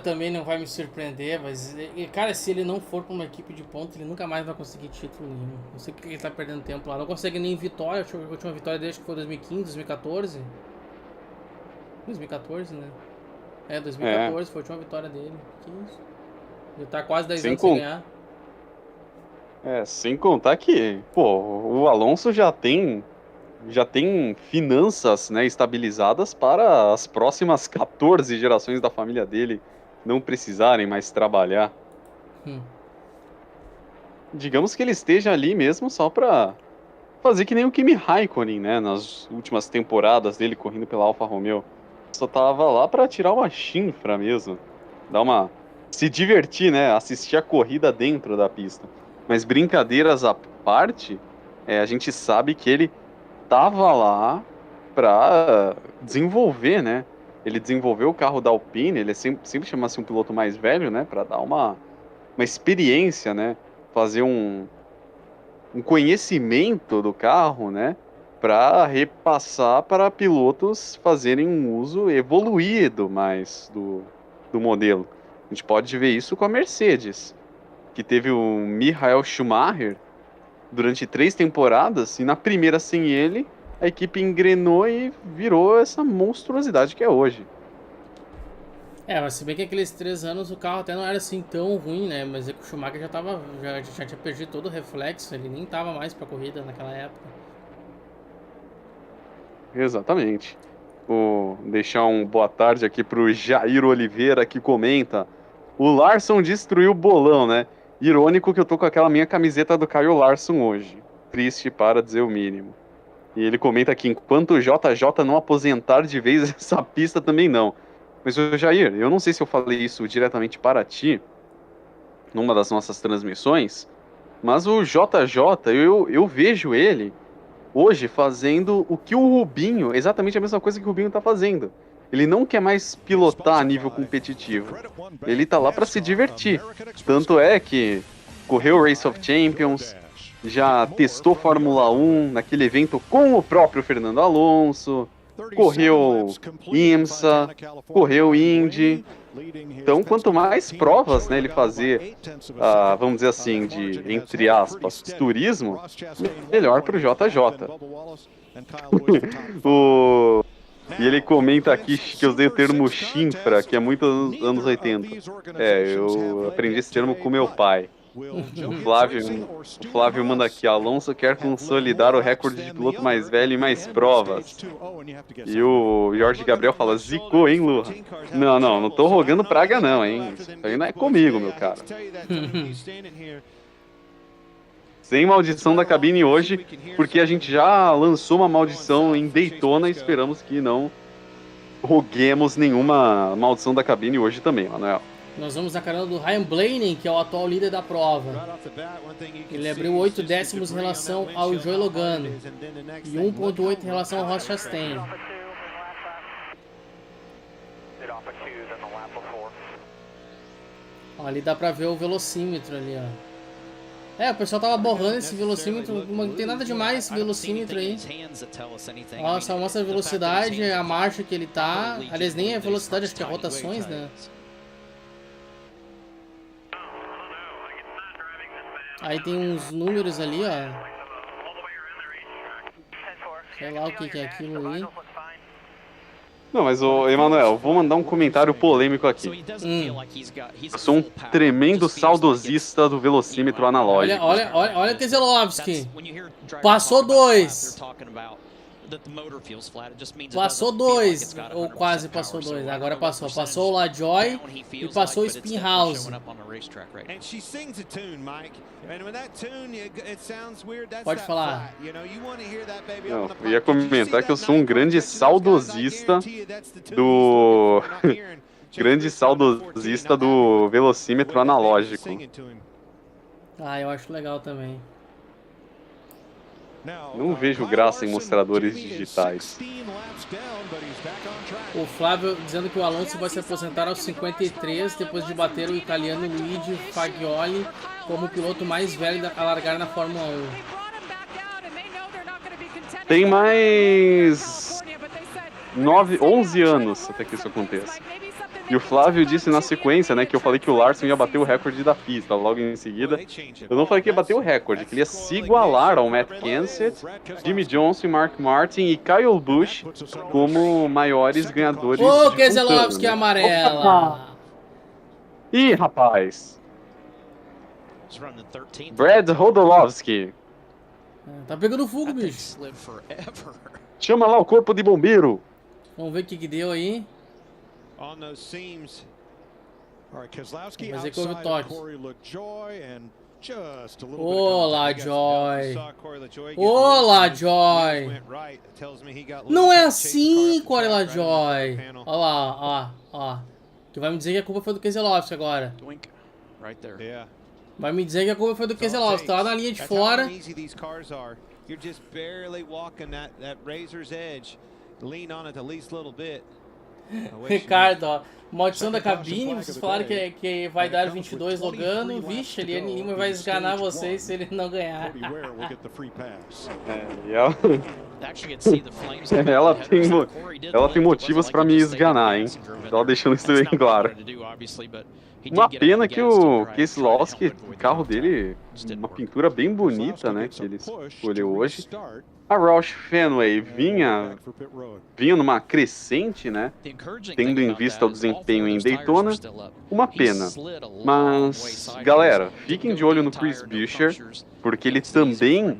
Também não vai me surpreender, mas, cara, se ele não for para uma equipe de ponta, ele nunca mais vai conseguir título nenhum. Não sei porque ele tá perdendo tempo lá. Não consegue nem vitória. A última vitória dele acho que foi 2015, 2014. 2014, né? 2014 foi a última vitória dele. Que isso? Ele tá quase 10 anos sem ganhar. Sem contar que, o Alonso já tem finanças, né, estabilizadas para as próximas 14 gerações da família dele não precisarem mais trabalhar. Digamos que ele esteja ali mesmo só para fazer que nem o Kimi Raikkonen, né, nas últimas temporadas dele correndo pela Alfa Romeo. Só tava lá para tirar uma chinfra mesmo, se divertir, né, assistir a corrida dentro da pista. Mas brincadeiras à parte, a gente sabe que ele tava lá para desenvolver, né? Ele desenvolveu o carro da Alpine, ele sempre chama-se um piloto mais velho, né? Para dar uma experiência, né? Fazer um conhecimento do carro, né? Para repassar para pilotos fazerem um uso evoluído mais do modelo. A gente pode ver isso com a Mercedes, que teve o Michael Schumacher durante 3 temporadas, e na primeira sem ele, a equipe engrenou e virou essa monstruosidade que é hoje. Mas se bem que aqueles 3 anos o carro até não era assim tão ruim, né? Mas é que o Schumacher já tinha perdido todo o reflexo, ele nem tava mais pra corrida naquela época. Exatamente. Vou deixar um boa tarde aqui pro Jair Oliveira, que comenta: o Larson destruiu o bolão, né? Irônico que eu tô com aquela minha camiseta do Kyle Larson hoje. Triste para dizer o mínimo. E ele comenta aqui: enquanto o JJ não aposentar de vez, essa pista também não. Mas, Jair, eu não sei se eu falei isso diretamente para ti, numa das nossas transmissões, mas o JJ, eu vejo ele hoje fazendo o que o Rubinho, exatamente a mesma coisa que o Rubinho tá fazendo. Ele não quer mais pilotar a nível competitivo. Ele tá lá para se divertir. Tanto é que correu o Race of Champions, já testou Fórmula 1 naquele evento com o próprio Fernando Alonso, correu IMSA, correu Indy. Então, quanto mais provas, né, ele fazer, vamos dizer assim, de, entre aspas, turismo, melhor para o JJ. E ele comenta aqui que eu usei o termo chinfra, que é muito anos 80. Eu aprendi esse termo com meu pai. O Flávio manda aqui, Alonso quer consolidar o recorde de piloto mais velho em mais provas. E o Jorge Gabriel fala, zicou, hein, Lu? Não tô rogando praga não, hein? Isso aí não é comigo, meu cara. Sem maldição da cabine hoje, porque a gente já lançou uma maldição em Daytona e esperamos que não roguemos nenhuma maldição da cabine hoje também, Manuel. Nós vamos na carona do Ryan Blaney, que é o atual líder da prova. Ele abriu 8 décimos em relação ao Joey Logano e 1.8 em relação ao Ross Chastain. Ó, ali dá pra ver o velocímetro ali, ó. O pessoal tava borrando esse velocímetro, não tem nada demais esse velocímetro aí. Ó, só mostra a velocidade, a marcha que ele tá. Aliás, nem a velocidade, acho que é rotações, né? Aí tem uns números ali, ó. Sei lá o que é aquilo ali. Não, mas, Emanuel, vou mandar um comentário polêmico aqui. Eu sou um tremendo saudosista do velocímetro analógico. Olha o Keselowski. Passou 2. Passou 2, ou quase passou 2. Agora passou. Passou o LaJoy e passou o Spinhouse. Pode falar. Não, eu ia comentar que eu sou um grande saudosista do... grande saudosista do velocímetro analógico. Ah, eu acho legal também. Não vejo graça em mostradores digitais. O Flávio dizendo que o Alonso vai se aposentar aos 53 depois de bater o italiano Luigi Fagioli como o piloto mais velho a largar na Fórmula 1. Tem mais 11 anos até que isso aconteça. E o Flávio disse na sequência, né, que eu falei que o Larson ia bater o recorde da pista logo em seguida. Eu não falei que ia bater o recorde, que ele ia se igualar ao Matt Kenseth, Jimmy Johnson, Mark Martin e Kyle Busch como maiores ganhadores. Ô, Keselowski amarela! Ih, rapaz! Brad Rodolowski. Tá pegando fogo, bicho. Chama lá o corpo de bombeiro. Vamos ver o que deu aí. Mas é que houve o toque. Olá, Joy. Olá, Joy. Não é assim, Corey LaJoy. Olha lá, ó. Que vai me dizer que a culpa foi do Keselowski agora. Vai me dizer que a culpa foi do Keselowski. Tá lá na linha de fora. Ricardo, ó. Maldição da cabine, vocês falaram que vai dar 22 Logano. Vixe, ele Lima vai esganar vocês se ele não ganhar. Ela tem motivos pra me esganar, hein? Ela deixando isso bem claro. Uma pena que o Keselowski, o carro dele, uma pintura bem bonita, né? Que ele escolheu hoje. A Roush Fenway vinha numa crescente, né? Tendo em vista o desempenho em Daytona, uma pena. Mas, galera, fiquem de olho no Chris Buescher, porque ele também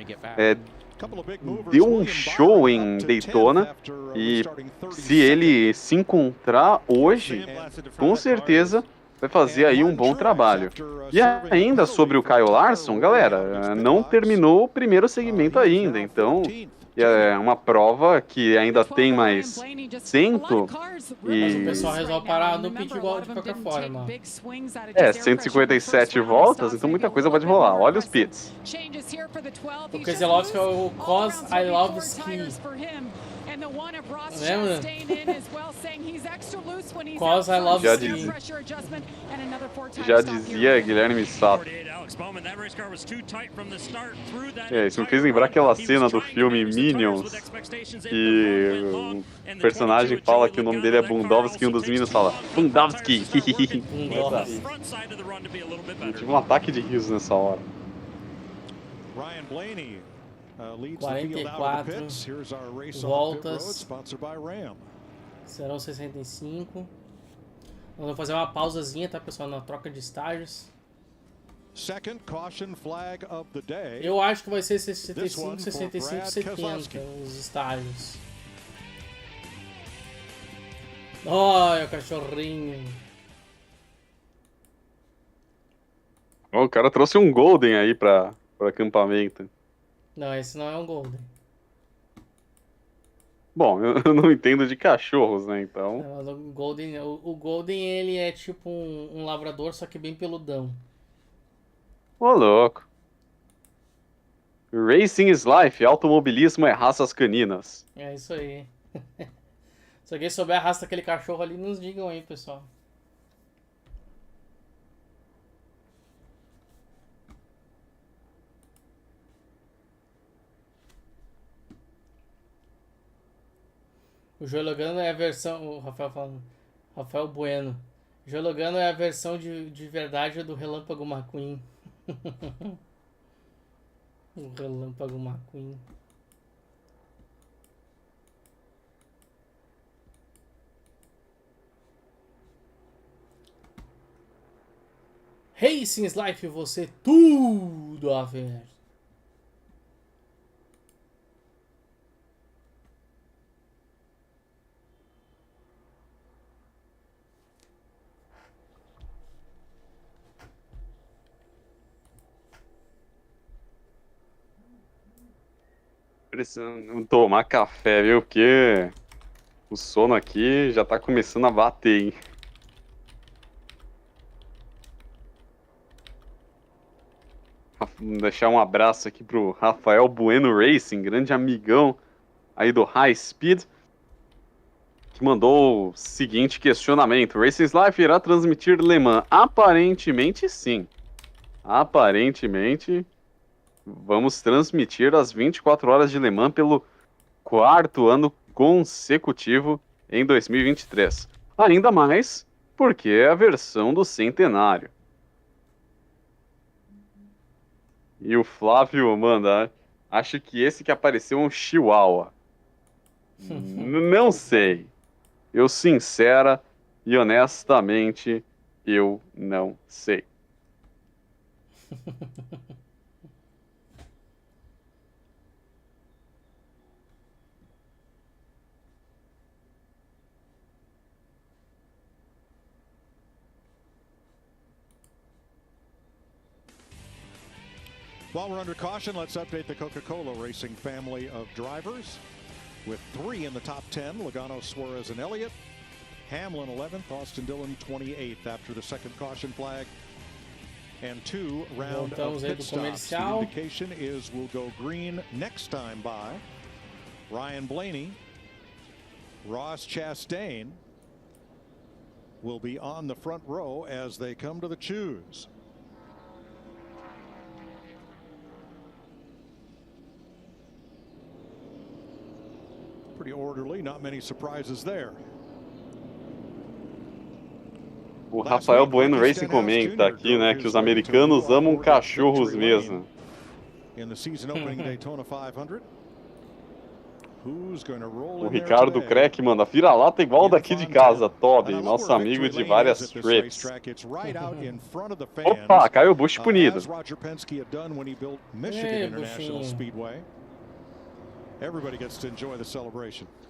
deu um show em Daytona. E se ele se encontrar hoje, com certeza vai fazer aí um bom trabalho. E ainda sobre o Kyle Larson, galera, não terminou o primeiro segmento ainda, então é uma prova que ainda tem mais 100 Mas o pessoal resolve parar no pit igual de qualquer forma. 157 voltas, então muita coisa pode rolar. Olha os pits. O Keselowski é o Cause I Love Ski. Lembra? Cause I Love Ski. Já dizia Guilherme Sato. Isso me fez lembrar aquela cena do filme Minions, que o personagem fala que o nome dele é Bundowski e um dos meninos fala Bundowski. Eu tive um ataque de riso nessa hora. 44 voltas. Serão 65. Nós vamos fazer uma pausazinha, tá, pessoal? Na troca de estágios. Second caution flag of the day. Eu acho que vai ser 65, 65, 70 os estágios. Olha o cachorrinho. Oh, o cara trouxe um Golden aí pra acampamento. Não, esse não é um Golden. Bom, eu não entendo de cachorros, né, então... O Golden, ele é tipo um labrador, só que bem peludão. Ô, louco. Racing is life, automobilismo é raças caninas. É isso aí. Se alguém souber a raça daquele cachorro ali, nos digam aí, pessoal. O Joey Logano é a versão... O Rafael falando... Rafael Bueno. O Joey Logano é a versão de verdade do Relâmpago McQueen. O Relâmpago McQueen. Racing Life, você tudo a ver. Precisando tomar café, viu? Porque o sono aqui já tá começando a bater, hein? Vamos deixar um abraço aqui pro Rafael Bueno Racing, grande amigão aí do High Speed, que mandou o seguinte questionamento: Racing Life irá transmitir Le Mans? Aparentemente sim. Aparentemente vamos transmitir as 24 horas de Le Mans pelo 4º ano consecutivo em 2023. Ainda mais porque é a versão do centenário. E o Flávio manda, acho que esse que apareceu é um chihuahua. Não sei. Eu sincera e honestamente, eu não sei. While we're under caution, let's update the Coca-Cola Racing family of drivers. With 3 in the top 10, Logano, Suarez, and Elliott. Hamlin 11th, Austin Dillon 28th after the second caution flag. And 2 round of pit stops. The indication is we'll go green next time by. Ryan Blaney, Ross Chastain will be on the front row as they come to the choose. Pretty orderly, not many surprises there. O Rafael Bueno Racing comenta aqui, né, que os americanos amam cachorros mesmo. O Ricardo Crack manda, vira-lata igual daqui de casa, Toby, nosso amigo de várias trips. Opa, caiu o Bush punido.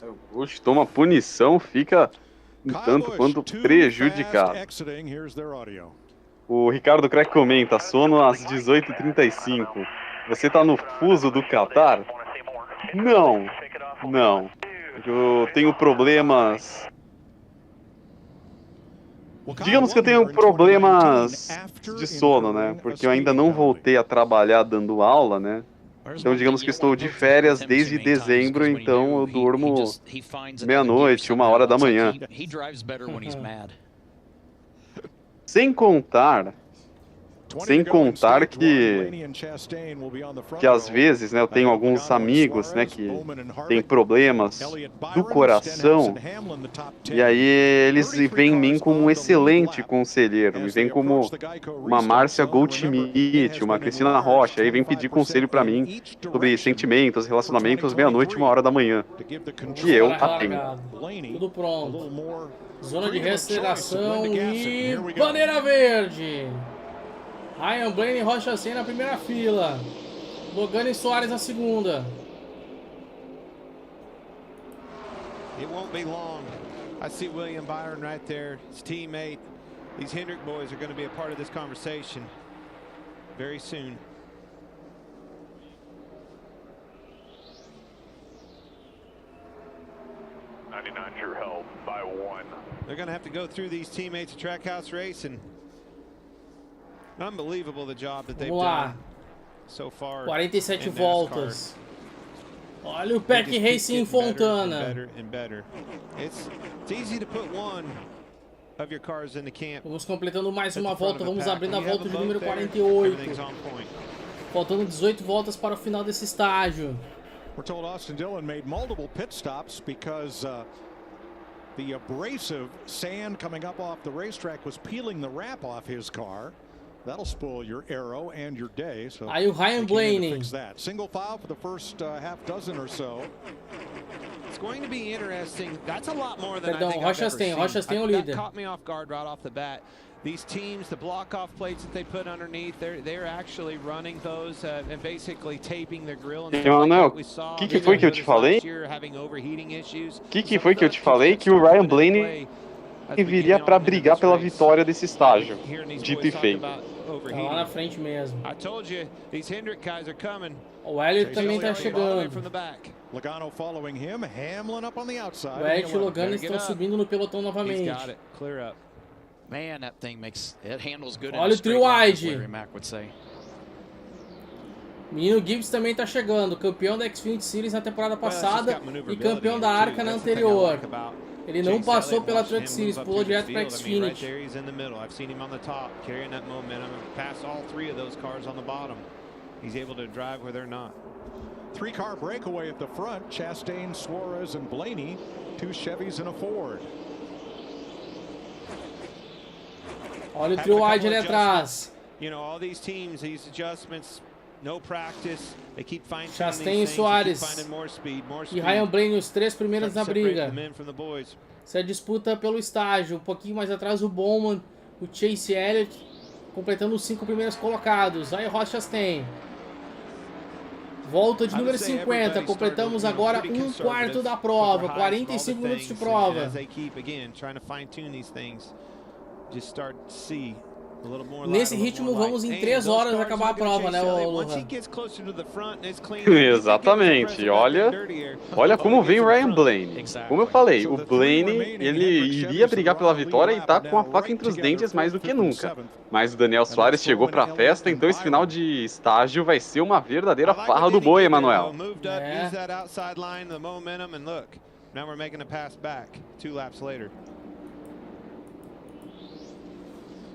O Bush toma punição, fica um tanto quanto prejudicado. O Ricardo Crack comenta, sono às 18h35. Você tá no fuso do Catar? Não, não. Eu tenho problemas... Digamos que eu tenho problemas de sono, né? Porque eu ainda não voltei a trabalhar dando aula, né? Então, digamos que estou de férias desde dezembro, então eu durmo meia-noite, 1h da manhã. Sem contar Sem contar que às vezes, né, eu tenho alguns amigos, né, que têm problemas do coração, e aí eles veem em mim como um excelente conselheiro, me veem como uma Márcia Goldschmidt, uma Cristina Rocha, aí vem pedir conselho para mim sobre sentimentos, relacionamentos, meia-noite, 1h da manhã. E eu atendo. Tudo pronto. Zona de reaceleração e bandeira verde. Ryan Blaney e Rocha Sen na primeira fila. Logano e Soares na segunda. It won't be long. I see William Byron right there, his teammate. These Hendrick boys are going to be a part of this conversation very soon. Your help by 1. They're going to have to go through these teammates at Trackhouse Race, and unbelievable the job that they've done so far. 47 voltas. Olha o Peck Racing em Fontana. It's easy to put one of your cars in the camp. Vamos completando mais uma volta, vamos abrindo a volta de número 48. Faltando 18 voltas para o final desse estágio. We're told Austin Dillon made multiple pit stops because the abrasive sand coming up off the racetrack was peeling the wrap off his car. That'll spoil your aero and your day. So aí o Ryan Blaney. Fix that. Single file for the first half dozen or so. It's going to be interesting. That's a lot more than Perdão, I think I've ever seen. Rocha Sen é o líder. That caught me off guard right off the bat. These teams, the block-off plates that they put underneath, they're actually running those and basically taping their grill. Emanuel, o que foi que eu te falei? Que foi que eu te falei? Que o Ryan Blaney viria para brigar pela vitória desse estágio. Dito e feito. Tá lá na frente mesmo. O Elliott também tá chegando. O Elliott e o Logano estão subindo no pelotão novamente. Man, that thing makes it handles good. Olha o trio wide. Menino Gibbs também tá chegando, campeão da Xfinity Series na temporada passada e campeão da Arca na anterior. Ele não passou pela Truck Series, pulou direto para Xfinity. Three-car breakaway at the front. Chastain, Suarez, and Blaney. 2 Chevys and a Ford. Olha o trio wide ali atrás. Chastain e Soares. E Ryan Blaney, os 3 primeiros na briga. Essa disputa pelo estágio. Um pouquinho mais atrás o Bowman, o Chase Elliott, completando os 5 primeiros colocados. Aí o Ross Chastain. Volta de número 50. Completamos agora 1/4 da prova. 45 minutos de prova. Nesse ritmo vamos em 3 horas acabar a prova, né, Lohan? Exatamente. Olha como vem o Ryan Blaney. Como eu falei, o Blaney ele iria brigar pela vitória e tá com a faca entre os dentes mais do que nunca. Mas o Daniel Suarez chegou pra festa, então esse final de estágio vai ser uma verdadeira farra do boi, Emanuel.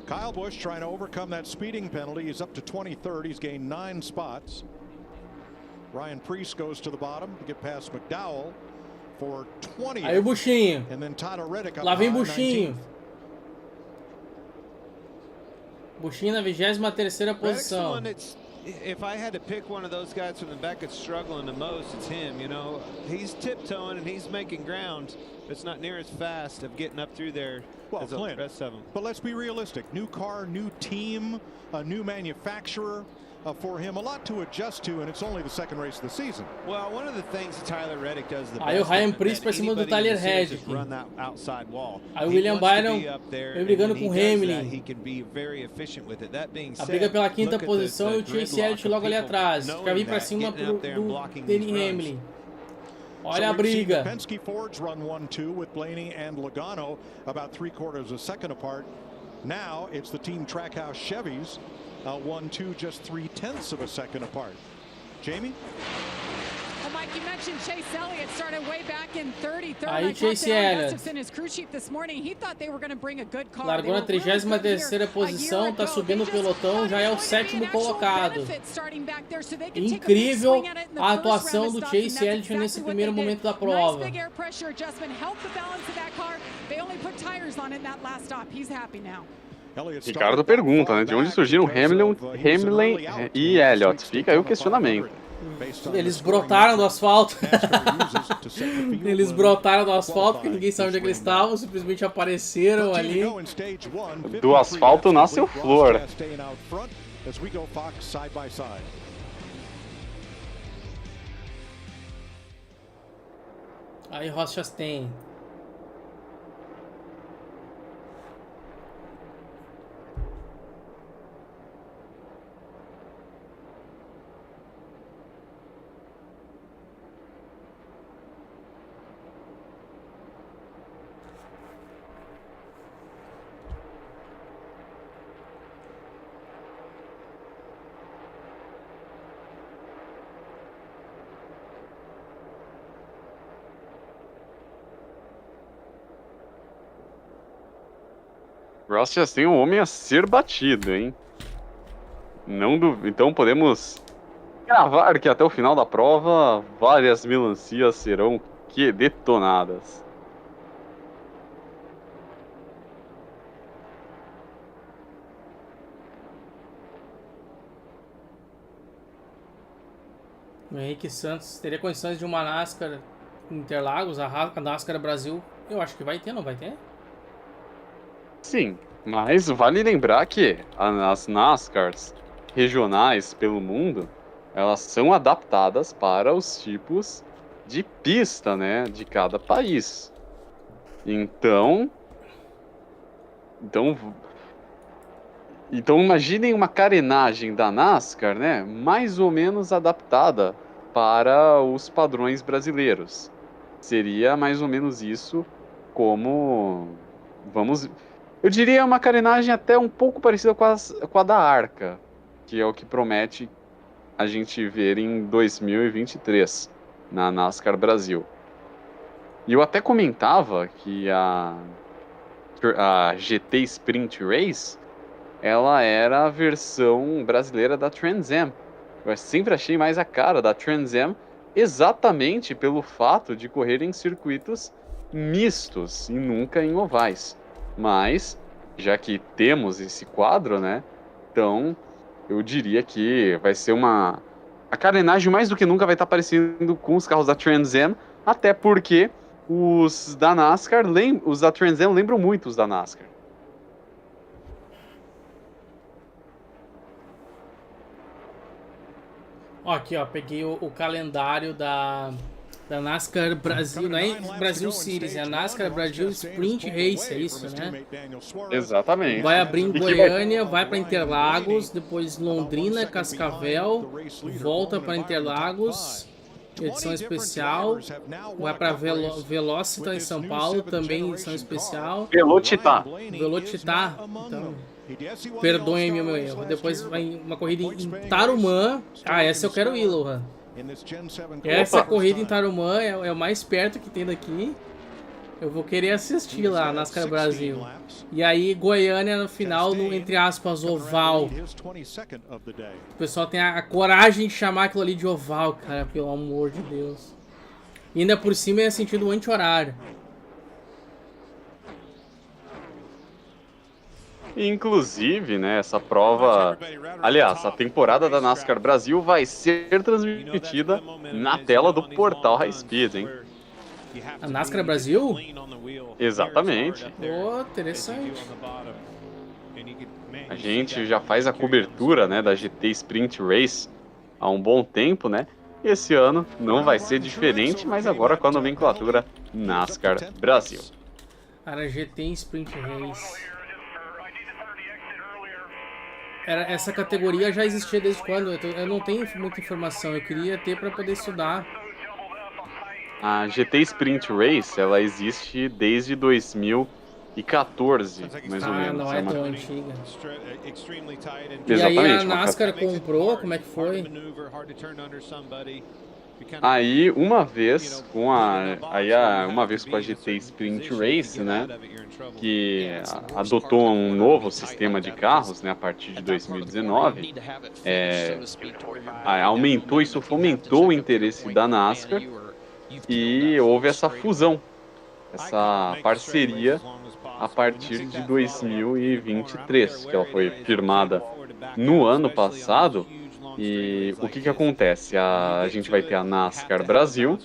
Kyle Busch trying to overcome that speeding penalty. He's up to 23rd. He's gained 9 spots. Ryan Preece goes to the bottom to get past McDowell for 20th. Aí o Buchinho. And then Tyler Reddick up lá vem high, Buchinho. 19th. Buchinho na 23ª posição. If I had to pick one of those guys from the back that's struggling the most, it's him. You know, he's tiptoeing and he's making ground, but it's not near as fast of getting up through there as the rest of them. But let's be realistic. New car, new team, a new manufacturer. For him, a lot to adjust to, and it's only the 2nd race of the season. Well, one of the things that Tyler Reddick does the best. Aí o Ryan Preece pra cima do Tyler Reddick. Aí o William Byron vem brigando com o Hamlin. A briga pela 5ª posição e o Chase Elliott logo ali atrás. Quer vir pra cima do Denny Hamlin. Olha a briga. Penske Fords run 1-2 with Blaney and Logano about 3/4 of a second apart. Now it's the Team Trackhouse Chevys. 1-2, just 0.3 of a second apart. Jamie? Oh my Aí Chase Elliott largou na 33ª posição, tá subindo o pelotão, já é o 7º colocado. Incrível a atuação do Chase Elliott nesse primeiro momento da prova. Ricardo pergunta, né, de onde surgiram Hamlin e Elliott? Fica aí o questionamento. Eles brotaram do asfalto. Eles brotaram do asfalto, porque ninguém sabe onde é que eles estavam, simplesmente apareceram ali. Do asfalto nasceu flor. Aí Ross Chastain. Ross Chastain é um homem a ser batido, hein? Então podemos gravar que até o final da prova várias melancias serão detonadas. O Henrique Santos teria condições de uma NASCAR em Interlagos, a NASCAR Brasil, eu acho que vai ter, não vai ter? Sim, mas vale lembrar que as NASCARs regionais pelo mundo, elas são adaptadas para os tipos de pista, né, de cada país. Então imaginem uma carenagem da NASCAR, né, mais ou menos adaptada para os padrões brasileiros. Seria mais ou menos isso, eu diria uma carenagem até um pouco parecida com a da Arca, que é o que promete a gente ver em 2023 na NASCAR Brasil. E eu até comentava que a GT Sprint Race, ela era a versão brasileira da Trans Am. Eu sempre achei mais a cara da Trans Am, exatamente pelo fato de correr em circuitos mistos e nunca em ovais. Mas, já que temos esse quadro, né, então eu diria que vai ser a carenagem mais do que nunca vai estar parecendo com os carros da Trans Am, até porque os da NASCAR, os da Trans Am lembram muito os da NASCAR. Ó, aqui, ó, peguei o calendário da NASCAR Brasil, não é Brasil Series, é a NASCAR Brasil Sprint Race, é isso, né? Exatamente. Vai abrir em Goiânia, vai para Interlagos, depois Londrina, Cascavel, volta para Interlagos, edição especial, vai para Velocita em São Paulo, também edição especial. Velocitar. Então, perdoem meu erro. Depois vai uma corrida em Tarumã. Ah, essa eu quero ir, Lohan. Essa corrida em Tarumã é o mais perto que tem daqui. Eu vou querer assistir lá, NASCAR Brasil. E aí, Goiânia no final, no, entre aspas, oval. O pessoal tem a coragem de chamar aquilo ali de oval, cara, pelo amor de Deus. E ainda por cima é sentido anti-horário. Inclusive, né, essa prova... Aliás, a temporada da NASCAR Brasil vai ser transmitida na tela do portal High Speed, hein? A NASCAR Brasil? Exatamente. Oh, interessante. A gente já faz a cobertura, né, da GT Sprint Race há um bom tempo, né? E esse ano não vai ser diferente, mas agora com a nomenclatura NASCAR Brasil. Cara, GT Sprint Race. Essa categoria já existia desde quando? Eu não tenho muita informação, eu queria ter para poder estudar. A GT Sprint Race, ela existe desde 2014, mais ou menos. Não é tão antiga. Exatamente. E aí a NASCAR comprou, como é que foi? Aí, uma vez com a GT Sprint Race, né, que adotou um novo sistema de carros, né, a partir de 2019, isso fomentou o interesse da NASCAR e houve essa fusão, essa parceria a partir de 2023, que ela foi firmada no ano passado. E o que acontece? A gente vai ter a NASCAR Brasil,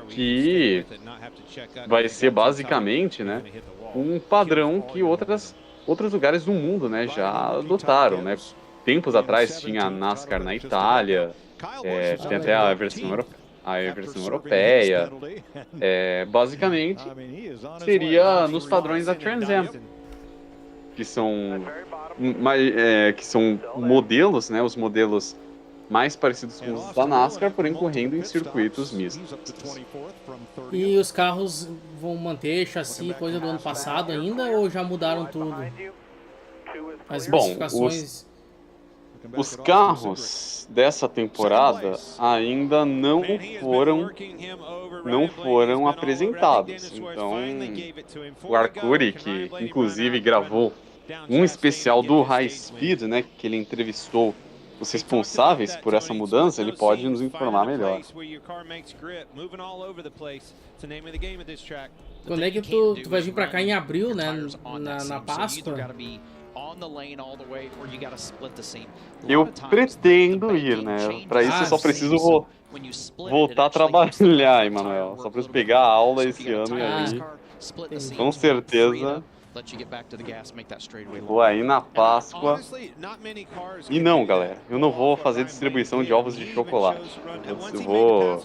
que vai ser basicamente, né, um padrão que outros lugares do mundo, né, já adotaram, né? Tempos atrás tinha a NASCAR na Itália, tem até a versão europeia. Basicamente, seria nos padrões da Trans Am, que são modelos, né, os modelos mais parecidos com os da NASCAR, porém correndo em circuitos mistos. E os carros vão manter chassi, coisa do ano passado ainda, ou já mudaram tudo? As especificações... Os carros dessa temporada ainda não foram apresentados. Então, o Arcuri, que inclusive gravou um especial do High Speed, né, que ele entrevistou os responsáveis por essa mudança, ele pode nos informar melhor. Quando é que tu vai vir pra cá em abril, né, na Páscoa? Eu pretendo ir, né? Pra isso eu só preciso voltar a trabalhar, Emanuel. Só preciso pegar a aula esse ano e aí, com certeza, vou aí na Páscoa. E não, galera, eu não vou fazer distribuição de ovos de chocolate. Eu vou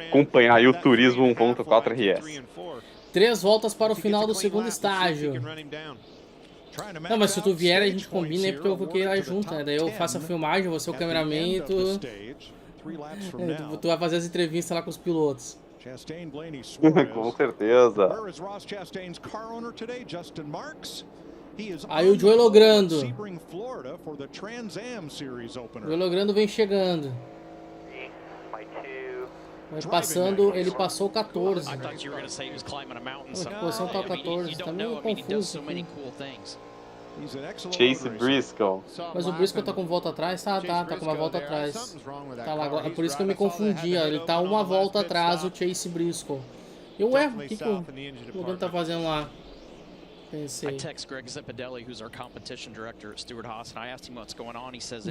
acompanhar aí o Turismo 1.4 RS. 3 voltas para o final do segundo estágio. Não, mas se tu vier, a gente combina aí, porque eu vou querer junto, né? Daí eu faço a filmagem, você é o cameraman e tu vai fazer as entrevistas lá com os pilotos. Com certeza. Aí o Joey Logrando. O Joey Logrando vem chegando. Vai passando, ele passou 14. A posição tá 14, tá meio confuso aqui. Chase Briscoe. Mas o Briscoe tá com volta atrás? Tá com uma volta atrás. Tá lá, é por isso que eu me confundi, ó. Ele tá uma volta atrás, o Chase Briscoe. O que o Logan tá fazendo lá? Pensei.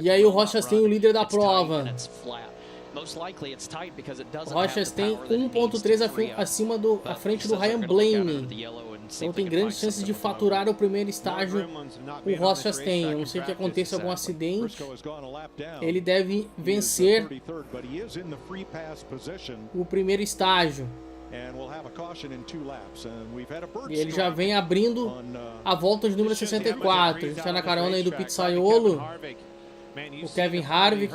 E aí o Rochas tem o líder da prova. O Rochas tem 1.3 acima à frente do Ryan Blaney. Então tem grandes chances de faturar o primeiro estágio. O Rochas tem. Eu não sei que aconteça algum acidente. Ele deve vencer o primeiro estágio. E ele já vem abrindo a volta de número 64. A gente tá na carona aí do Pizzaiolo. O Kevin Harvick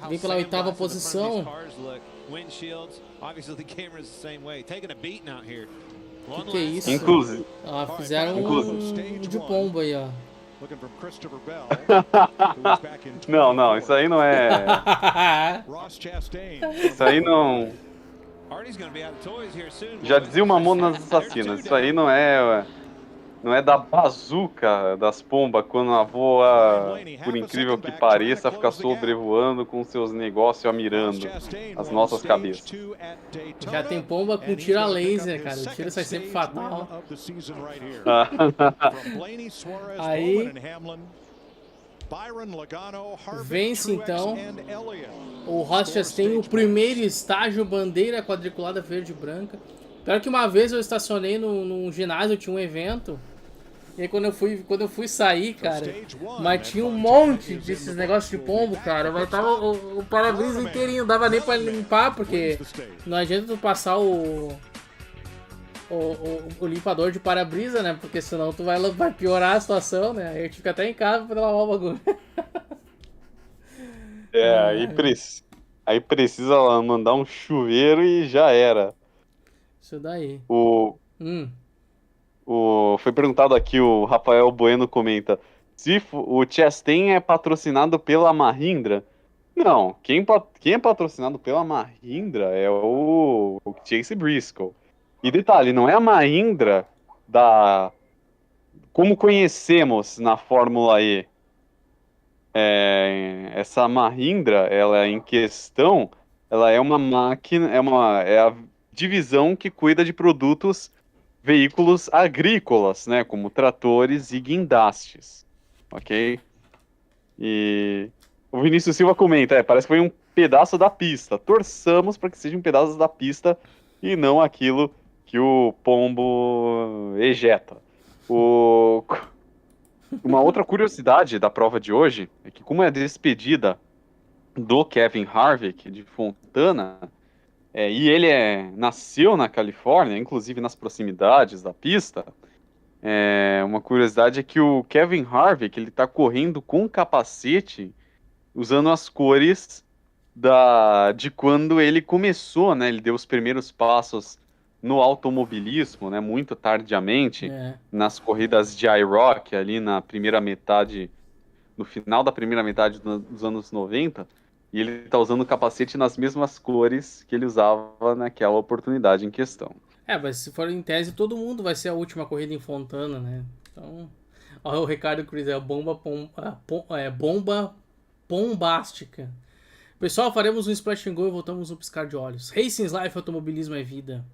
vem pela 8ª posição. Que é isso? Inclusive. Fizeram um de pombo aí, ó. Não, isso aí não é. Isso aí não. Já dizia uma Mamonas Assassinas, isso aí não é da bazuca das pombas quando ela voa, por incrível que pareça, fica sobrevoando com seus negócios mirando as nossas cabeças. Já tem pomba com tiro a laser, cara. O tiro sai sempre fatal. Aí vence então. O Rochas tem o primeiro estágio, bandeira quadriculada verde e branca. Pior que uma vez eu estacionei num ginásio, tinha um evento. E aí quando eu fui sair, cara, mas tinha um monte desses negócios de pombo, cara. Mas tava o para-brisa inteirinho, não dava nem pra limpar, porque não adianta tu passar o limpador de para-brisa, né? Porque senão tu vai piorar a situação, né? Aí eu tive que até em casa pra lavar o bagulho. Aí precisa mandar um chuveiro e já era. Isso daí. Foi perguntado aqui, o Rafael Bueno comenta: se o Chastain é patrocinado pela Mahindra, Não, quem é patrocinado pela Mahindra é o Chase Briscoe. E detalhe, não é a Mahindra da como conhecemos na Fórmula E. Essa Mahindra, ela em questão, ela é uma máquina, é a divisão que cuida de produtos, veículos agrícolas, né, como tratores e guindastes, ok? E o Vinícius Silva comenta, parece que foi um pedaço da pista. Torçamos para que seja um pedaço da pista e não aquilo que o pombo ejeta. O... Uma outra curiosidade da prova de hoje é que, como é a despedida do Kevin Harvick de Fontana, e ele nasceu na Califórnia, inclusive nas proximidades da pista, uma curiosidade é que o Kevin Harvick ele está correndo com capacete usando as cores de quando ele começou, né? Ele deu os primeiros passos no automobilismo, né? Muito tardiamente, É. nas corridas de iRock, ali na primeira metade, no final da primeira metade dos anos 90, e ele está usando o capacete nas mesmas cores que ele usava naquela oportunidade em questão. Mas se for em tese, todo mundo vai ser a última corrida em Fontana, né? Então, ó, o Ricardo Cruz é bomba bombástica. Pessoal, faremos um Splash and Go e voltamos no piscar de olhos. Racing Life, automobilismo é vida.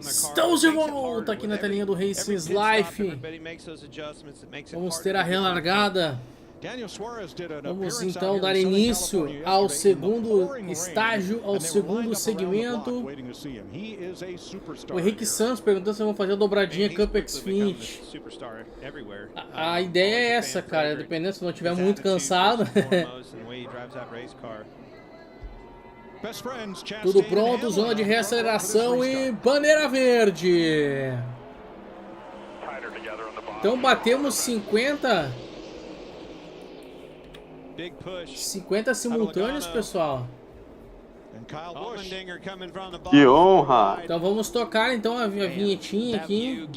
Estamos de volta aqui na telinha do Racing's Life. Vamos ter a relargada. Vamos então dar início ao segundo estágio, ao segundo segmento. O Henrique Santos perguntando se vão fazer a dobradinha Cup Xfinity. A ideia é essa, cara, dependendo se não estiver muito cansado. Tudo pronto, zona de reaceleração e bandeira verde. Então batemos 50 simultâneos, pessoal. Que honra! Então vamos tocar então a vinhetinha aqui.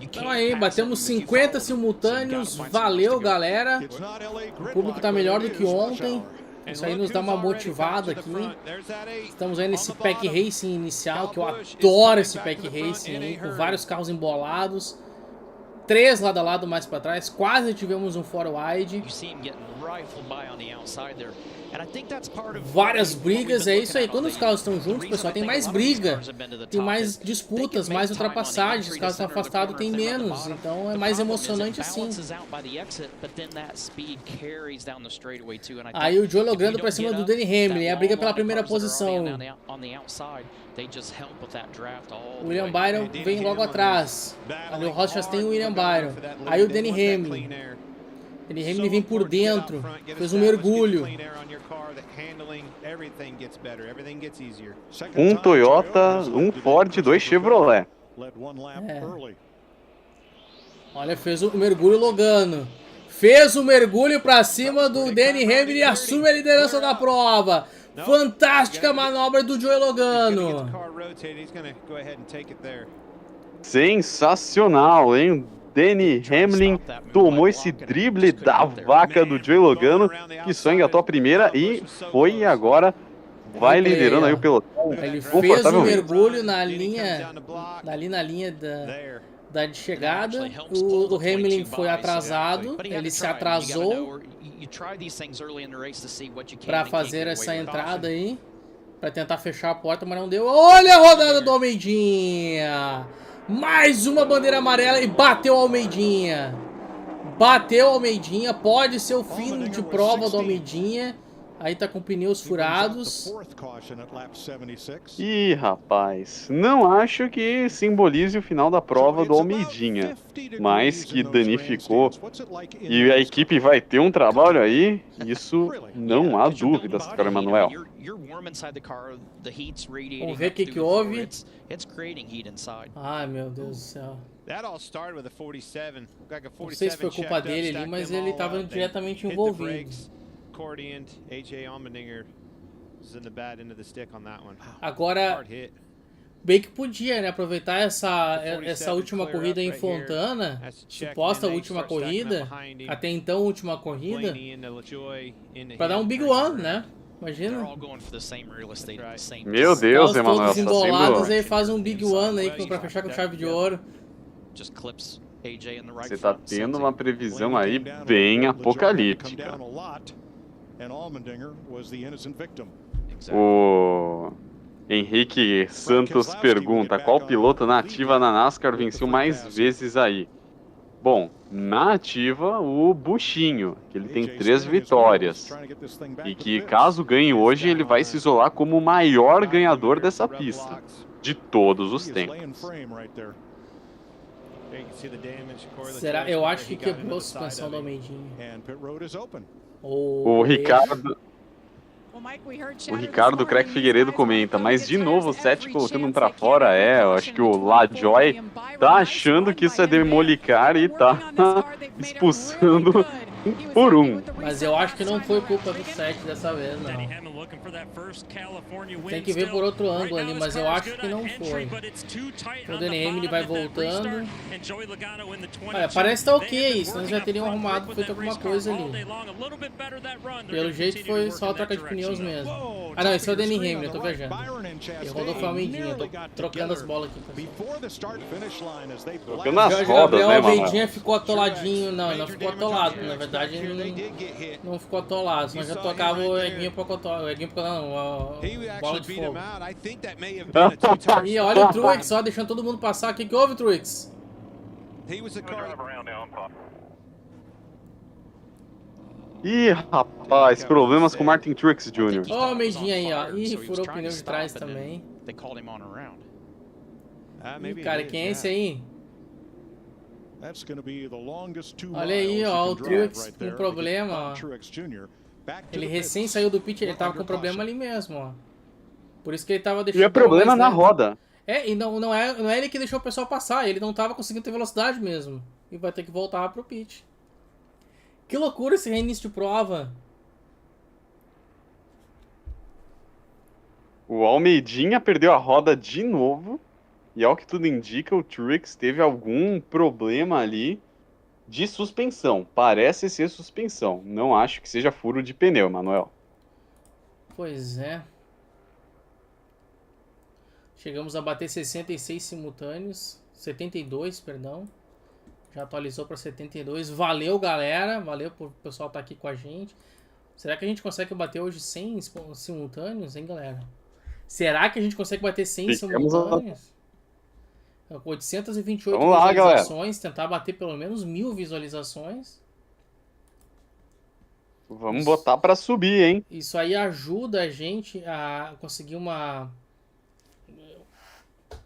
Então aí, batemos 50 simultâneos, valeu galera, o público tá melhor do que ontem, isso aí nos dá uma motivada aqui. Estamos aí nesse pack racing inicial, que eu adoro esse pack racing aí, com vários carros embolados, 3 lado a lado mais para trás, quase tivemos um 4-wide. Várias brigas, é isso aí. Quando os carros estão juntos, pessoal, tem mais briga, tem mais disputas, mais ultrapassagens. Os carros estão afastados, tem menos, então é mais emocionante assim. Aí o Joe logrando pra cima do Denny Hamlin, é a briga pela primeira posição. O William Byron vem logo atrás. Ali o Rochas tem o William Byron. Aí o Denny Hamlin. Denny Hamlin vem por dentro, fez um mergulho. Um Toyota, um Ford, 2 Chevrolet. É. Olha, fez o mergulho Logano. Fez o mergulho pra cima do Denny Hamlin e assume a liderança da prova. Fantástica manobra do Joey Logano. Sensacional, hein? Denny Hamlin tomou esse drible da vaca do Joey Logano, que só engatou a primeira e foi agora, vai liderando aí o pelotão. Ele fez o mergulho na linha, na linha da de chegada. O Hamlin foi atrasado, ele se atrasou para fazer essa entrada aí, para tentar fechar a porta, mas não deu. Olha a rodada do Almeidinha! Mais uma bandeira amarela e bateu o Almeidinha. Bateu o Almeidinha, pode ser o fim de prova do Almeidinha. Aí tá com pneus furados. Ih, rapaz, não acho que simbolize o final da prova do Almeidinha, mas que danificou. E a equipe vai ter um trabalho aí, isso não há dúvidas, cara Emanuel. Vamos ver o que houve. Ai, meu Deus do céu. Não sei se foi culpa dele ali, mas ele estava diretamente envolvido. Agora, bem que podia, né, aproveitar essa última corrida em Fontana, suposta última corrida, até então última corrida, para dar um big one, né? Imagina. Meu Deus, Emanuel, todos embolados aí, faz um big one aí para fechar com chave de ouro. Você tá tendo uma previsão aí bem apocalíptica. O Henrique Santos pergunta: qual piloto na ativa na NASCAR venceu mais vezes aí? Bom, na ativa o Buchinho, que ele tem 3 vitórias. E que caso ganhe hoje, ele vai se isolar como o maior ganhador dessa pista, de todos os tempos. Será? Eu acho que quebrou a suspensão do Almeidinha. O Ricardo do Crack Figueiredo comenta, mas de novo o Seth colocando um pra fora, eu acho que o LaJoy tá achando que isso é demolicar e tá expulsando por 1. Mas eu acho que não foi culpa do 7 dessa vez, não. Tem que ver por outro ângulo ali, mas eu acho que não foi. O Danny Hamlin vai voltando. Olha, parece que tá ok, senão eles já teriam arrumado, feito alguma coisa ali. Pelo jeito foi só a troca de pneus mesmo. Ah não, esse é o Danny Hamlin, eu tô viajando. Ele rodou foi a Almeidinha, eu tô trocando as bolas aqui. Trocando as Jorge rodas, Gabriel né, Almeidinha mano? ficou atoladinho, não, ele não ficou atolado, na verdade ele não ficou atolado, senão já tocava o Eguinho Pocotó, não, a bola de fogo. E olha o Truex, só deixando todo mundo passar, o que houve, Truex? Ih, rapaz, problemas com Martin Truex Jr. Ó, o Almeidinha aí, ó. Ih, furou o pneu de trás também. Ih, cara, quem é esse aí? Olha aí, ó, o Truex com problema, ó. Ele recém saiu do pit, ele tava com problema ali mesmo, ó. Por isso que ele tava deixando... E é problema na roda. É, e não é ele que deixou o pessoal passar, ele não tava conseguindo ter velocidade mesmo. E vai ter que voltar pro pit. Que loucura esse reinício de prova. O Almeidinha perdeu a roda de novo. E ao que tudo indica, o Truex teve algum problema ali de suspensão. Parece ser suspensão. Não acho que seja furo de pneu, Manuel. Pois é. Chegamos a bater 66 simultâneos. 72, perdão. Já atualizou para 72. Valeu, galera. Valeu por o pessoal estar aqui com a gente. Será que a gente consegue bater hoje 100 simultâneos, hein, galera? Será que a gente consegue bater 100 simultâneos? 828 Vamos lá, visualizações. galera. Tentar bater pelo menos 1000 visualizações. Vamos botar para subir, hein? Isso aí ajuda a gente a conseguir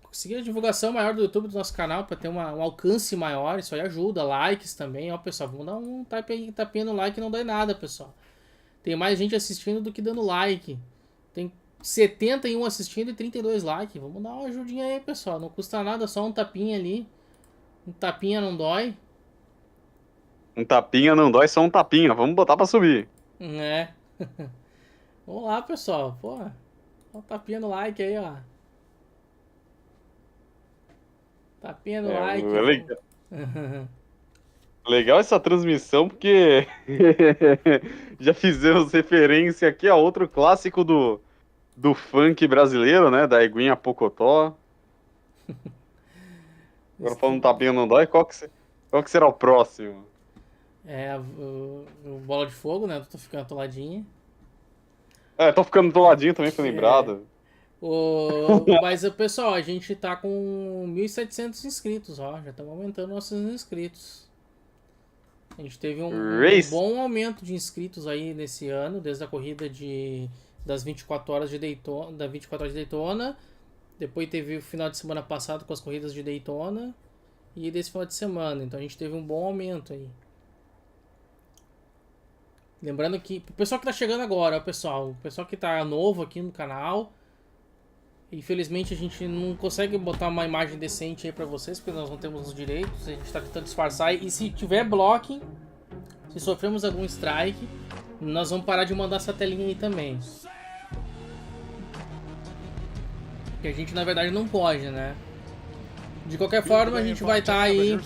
conseguir a divulgação maior do YouTube do nosso canal, para ter um alcance maior. Isso aí ajuda, likes também, ó, pessoal, vamos dar um tapinha no like, não dá nada, pessoal. Tem mais gente assistindo do que dando like. Tem 71 assistindo e 32 likes. Vamos dar uma ajudinha aí, pessoal, não custa nada, só um tapinha ali. Um tapinha não dói. Um tapinha não dói, só um tapinha. Vamos botar para subir. É. Vamos lá, pessoal, pô. Dá um tapinha no like aí, ó. Tapinha no like. É legal. Legal essa transmissão, porque já fizemos referência aqui a outro clássico do funk brasileiro, né? Da Eguinha Pocotó. Agora falando tapinha não dói, qual que será o próximo? É, o Bola de Fogo, né? Tô ficando atoladinho. É, tô ficando atoladinho também, foi lembrado. Mas, pessoal, a gente tá com 1.700 inscritos, ó. Já estamos aumentando nossos inscritos. A gente teve um bom aumento de inscritos aí nesse ano, desde a corrida das 24 horas de Daytona. Depois teve o final de semana passado com as corridas de Daytona. E desse final de semana. Então a gente teve um bom aumento aí. Lembrando que, o pessoal que tá chegando agora, o pessoal que tá novo aqui no canal... Infelizmente a gente não consegue botar uma imagem decente aí pra vocês, porque nós não temos os direitos, a gente tá tentando disfarçar. E se tiver blocking, se sofremos algum strike, nós vamos parar de mandar essa telinha aí também. Porque a gente na verdade não pode, né? De qualquer forma, a gente vai estar aí,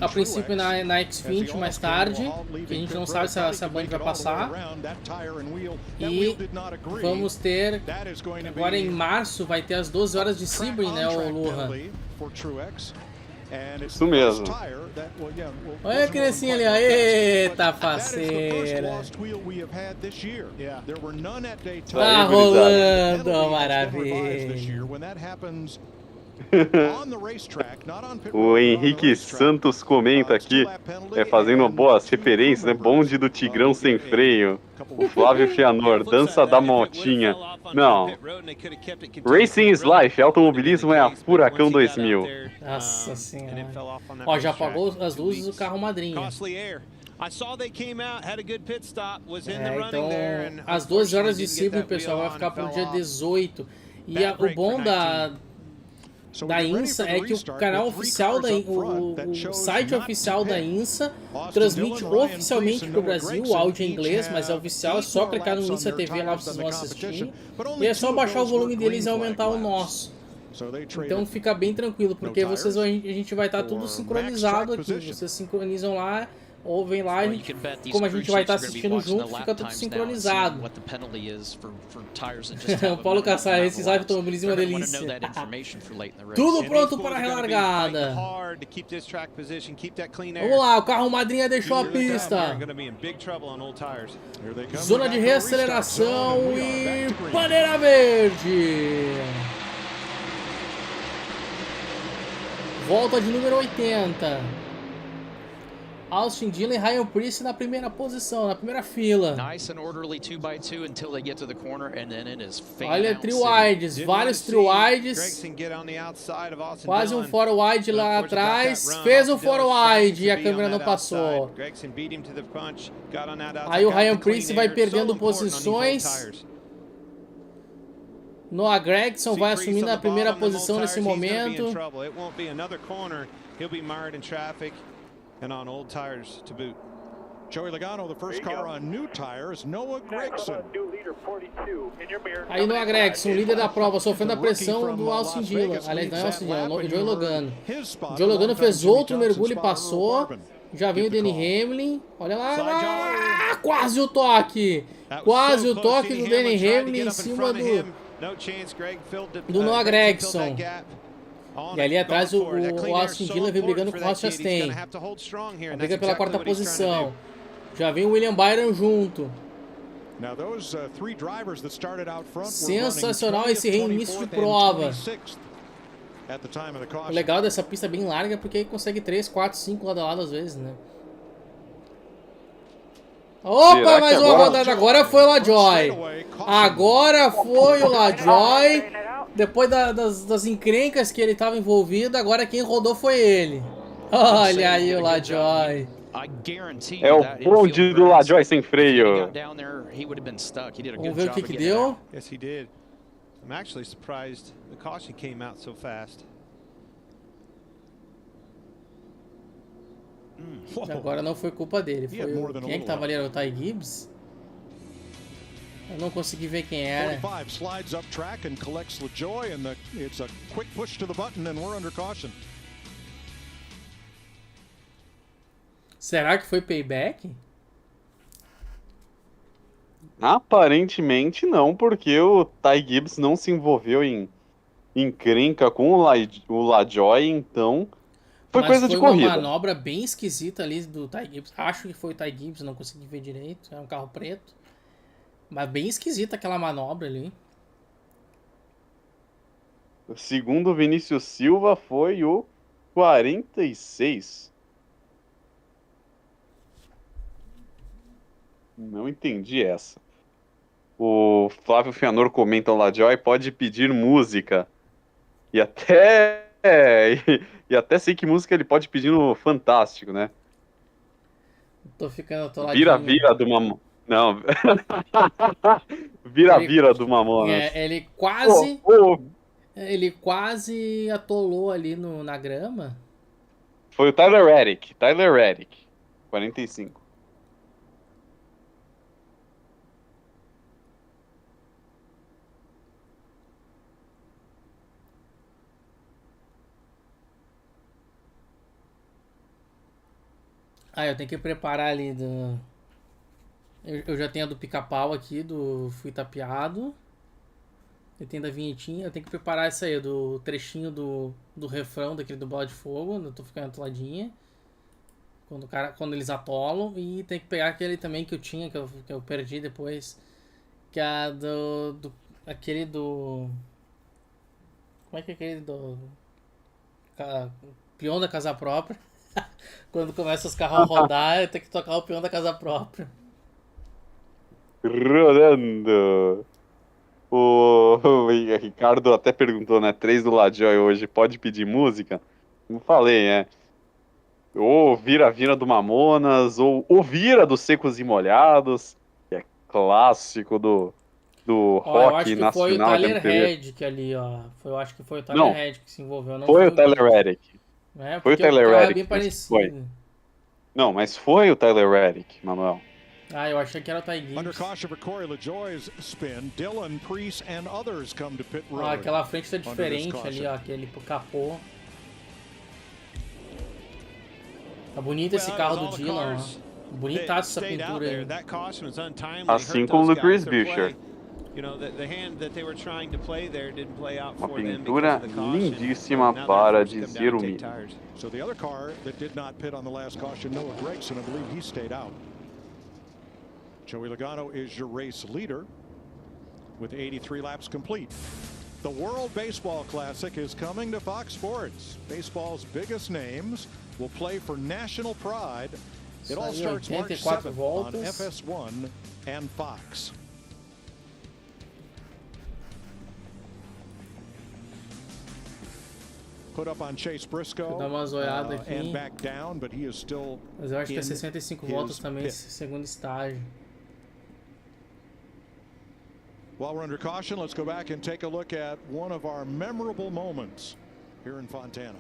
a princípio na Xfinity mais tarde, que a gente não sabe se a Band vai passar. E vamos ter, agora em março, vai ter as 12 horas de Sebring, né, o Luhan? Isso mesmo. Olha a criancinha ali, ó. Eita faceira. Tá rolando, maravilha. O Henrique Santos comenta aqui, fazendo boas referências, né? Bonde do Tigrão sem freio. O Flávio Fianor, dança da motinha. Não. Racing is life, automobilismo é a Furacão 2000. Nossa senhora. Ó, já apagou as luzes do carro madrinha. Então, às 12 horas de Sebring, pessoal, vai ficar pro dia 18. E o bom da INSA é que o canal oficial o site oficial da INSA transmite oficialmente para o Brasil, o áudio em inglês, mas é oficial, é só clicar no INSA TV lá vocês vão assistir. E é só baixar o volume deles e aumentar o nosso. Então fica bem tranquilo, porque a gente vai estar tudo sincronizado aqui. Vocês sincronizam lá, ouvem lá, como a gente vai estar assistindo junto, fica tudo sincronizado. O Paulo Cassar, esses automobilismo é uma delícia. Tudo pronto para a relargada. Vamos lá, o carro madrinha deixou a pista. Zona de reaceleração e bandeira verde. Volta de número 80. Austin Dillon e Ryan Preece na primeira posição, na primeira fila. Olha, trio wides, vários trio wides. Quase um four wide lá atrás. Fez um four wide e a câmera não passou. Aí o Ryan Preece vai perdendo posições. Noah Gragson vai assumindo a primeira posição nesse momento. And on old tires to boot. Joey Logano, the first car on new tires, Noah Gragson. Aí Noah Gragson, líder da prova, sofrendo a pressão do Austin Dillon. Aliás, não é Austin Dillon, é o Joey Logano. O Joey Logano fez outro mergulho e passou. Já vem o Denny Hamlin. Olha lá, quase o toque. Quase o toque do Denny Hamlin em cima do Noah Gragson. E ali atrás o Austin Dillon vem brigando com o Ross Chastain. Briga pela quarta posição. Já vem o William Byron junto. Sensacional esse reinício de prova. O legal dessa pista é bem larga porque aí consegue 3, 4, 5 lado a lado às vezes, né? Opa, mais uma rodada. Agora foi o LaJoy. Agora foi o LaJoy. Depois das encrencas que ele estava envolvido, agora quem rodou foi ele. Olha aí o LaJoy. É o bonde do LaJoy sem freio. Vamos ver o que deu. I'm actually surprised the caution came out so fast. Agora não foi culpa dele. Foi quem é que tava ali? Era o Ty Gibbs? Eu não consegui ver quem era. Será que foi payback? Aparentemente não, porque o Ty Gibbs não se envolveu em encrenca com o LaJoy, então foi coisa de corrida. Foi uma manobra bem esquisita ali do Ty Gibbs. Acho que foi o Ty Gibbs, não consegui ver direito. É um carro preto. Mas bem esquisita aquela manobra ali. Segundo o Vinícius Silva, foi o 46. Não entendi essa. O Flávio Fianor comenta: o LaJoy pode pedir música. E até sei que música ele pode pedir no Fantástico, né? Tô ficando atoladinho. Vira do Mamão. Não. Vira do Mamonas. Ele quase atolou ali na grama. Foi o Tyler Reddick. 45. Eu tenho que preparar ali eu já tenho a do pica-pau aqui, do Fui Tapeado. Eu tenho da vinhetinha, eu tenho que preparar essa aí, do trechinho do refrão daquele do Bola de Fogo, eu tô ficando atoladinha. Quando eles atolam, e tem que pegar aquele também que eu tinha, que eu perdi depois, que é aquele do... Como é que é aquele do... Peão da Casa Própria. Quando começa os carros a rodar, eu tenho que tocar o peão da casa própria. Rodando. O Ricardo até perguntou, né? 3 do LaJoy hoje, pode pedir música? Como falei, né? Ou Vira do Mamonas, ou O Vira dos Secos e Molhados, que é clássico do do Ó, eu acho rock que nacional. foi o da Tyler MTV. Reddick ali, ó. Eu acho que foi o Tyler Não. Reddick que se envolveu. Não Foi o Gui. Tyler Reddick. É, Foi o porque Tyler carro é Reddick. bem Foi. parecido. Não, mas foi o Tyler Reddick, Manuel. Ah, eu achei que era o Ty Under Gibbs. caution for Corey LaJoie's spin, Dylan, Priest, and others come to pit road. Ah, aquela frente tá Under this diferente caution. ali, ó. Aquele pro capô. Tá bonito esse carro do Dylan, ó. Bonitaço essa pintura aí. Assim como o do Chris Buescher. Uma pintura lindíssima para dizer o mínimo. So the other car that did not pit on the last caution, Noah Gragson, I believe he stayed out. Joey Logano is your race leader with 83 laps complete. The World Baseball Classic is coming to Fox Sports. Baseball's biggest names will play for national pride. It all starts March 7th on FS1 and Fox. Put up on Chase Briscoe Dá uma zoiada aqui. and back down, but he is still Mas eu acho que é in 65 his voltas também pit. esse segundo estágio. While we're under caution, let's go back and take a look at one of our memorable moments here in Fontana.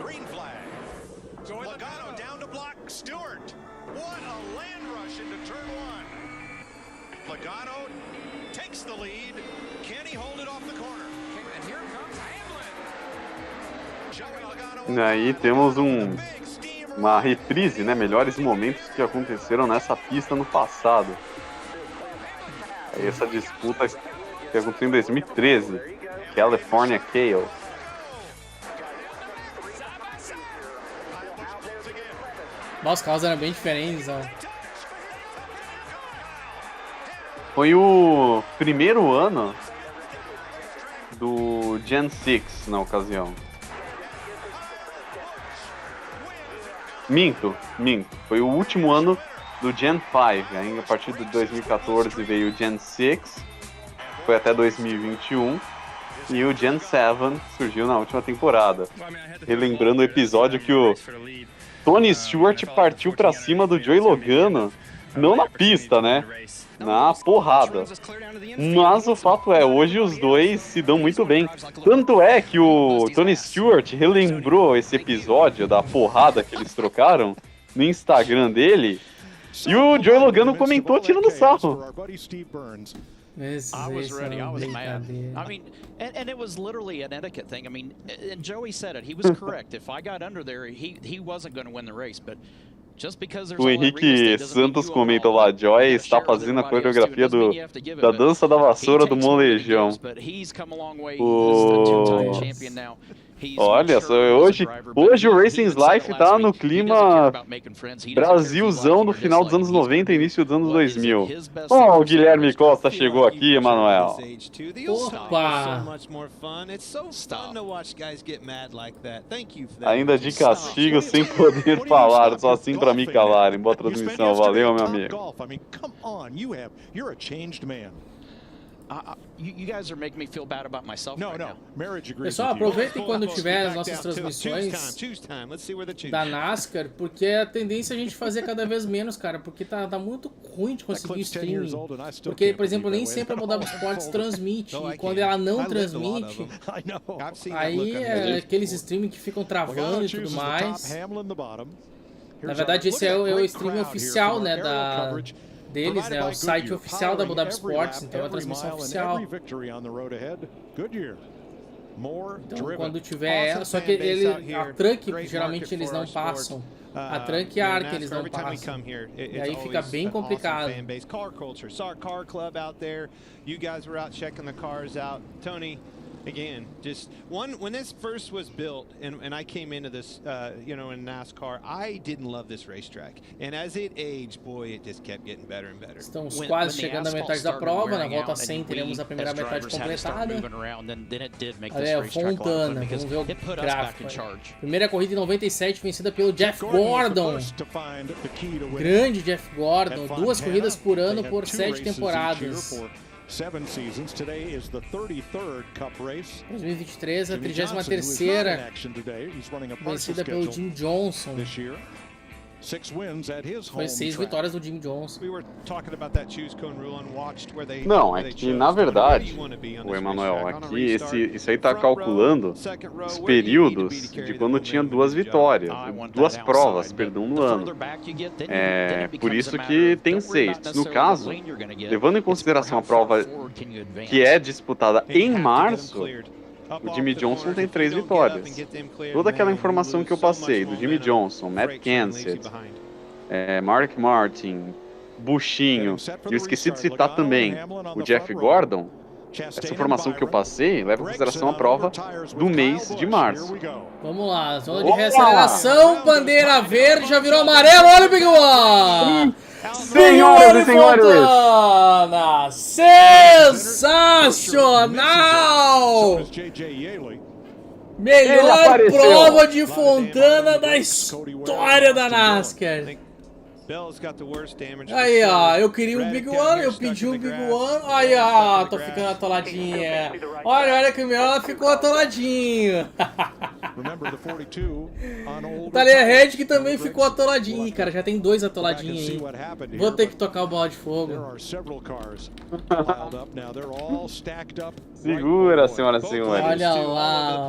Green flag. Logano down to block Stewart. What a land rush into turn one. Logano takes the lead. Can he hold it off the corner? And here comes Hamlin. E aí temos uma reprise, né? Melhores momentos que aconteceram nessa pista no passado. Aí essa disputa que aconteceu em 2013, California Chaos. Os carros eram bem diferentes, ó. Foi o primeiro ano do Gen 6 na ocasião. Minto. Foi o último ano do Gen 5. Aí, a partir de 2014 veio o Gen 6, foi até 2021. E o Gen 7 surgiu na última temporada. Relembrando o episódio que o Tony Stewart partiu pra cima do Joey Logano, não na pista, né? Na porrada. Mas o fato é, hoje os dois se dão muito bem. Tanto é que o Tony Stewart relembrou esse episódio da porrada que eles trocaram no Instagram dele. E o Joey Logano comentou tirando sarro. I was ready. I was mad. I mean, and it was literally an etiquette thing. I mean, and Joey said it. He was correct. If I got under there, he wasn't going to win the race. But just because there's O Henrique Santos comentou lá, Joy está fazendo a coreografia da dança da vassoura do molejão. Olha só, hoje o Racing's Life tá no clima Brasilzão do final dos anos 90 e início dos anos 2000. Ó, o Guilherme Costa chegou aqui, Emanuel. Opa! Ainda de castigo, sem poder falar, só assim pra me calarem. Boa transmissão, valeu, meu amigo. You guys are making me feel bad about myself right now. Pessoal, aproveitem quando tiver as nossas transmissões da NASCAR, porque a tendência é a gente fazer cada vez menos, cara, porque tá muito ruim de conseguir streaming. Porque, por exemplo, nem sempre a BW Sports transmite, e quando ela não transmite, aí é aqueles streaming que ficam travando e tudo mais. Na verdade, esse é o streaming oficial, né, deles, né, o site oficial da BW Sports, então é a transmissão oficial. Então, quando tiver ela, só que a Truck, geralmente eles não passam. A Truck e a Arc eles não passam. E aí fica bem complicado. Again, just when this first was built, and I came into this, in NASCAR, I didn't love this racetrack, and as it aged, boy, it just kept getting better and better. Estamos quase chegando à metade da prova, na volta 100 teremos a primeira metade completada. Olha, Fontana, vamos ver o gráfico. Primeira corrida em 97, vencida pelo Jeff Gordon. Grande Jeff Gordon, 2 corridas por ano por 7 temporadas. 2023, a 33ª, vencida pelo Jim Johnson. Foi 6 vitórias do Jimmy Johnson. Não, é que na verdade, o Emanuel, aqui isso aí tá calculando os períodos de quando tinha 2 vitórias, 2 provas, perdão, no ano. É por isso que tem 6. No caso, levando em consideração a prova que é disputada em março, o Jimmy Johnson tem 3 vitórias. Toda aquela informação que eu passei do Jimmy Johnson, Matt Kenseth, Mark Martin, Buchinho, e eu esqueci de citar também o Jeff Gordon. Essa informação que eu passei leva em consideração a prova do mês de março. Vamos lá, zona de reaceleração, bandeira verde, já virou amarelo, olha o Big One! Senhoras e senhores! Fontana! Sensacional! Melhor prova de Fontana da história da NASCAR. Aí, ó, eu queria um Big One, eu pedi um Big One. Aí, ó, tô ficando atoladinha. Olha que o meu ela ficou atoladinho. Talia Red que também ficou atoladinho. Cara, já tem 2 atoladinhos aí. Vou ter que tocar o bola de fogo. Segura, senhoras e senhores. Olha lá.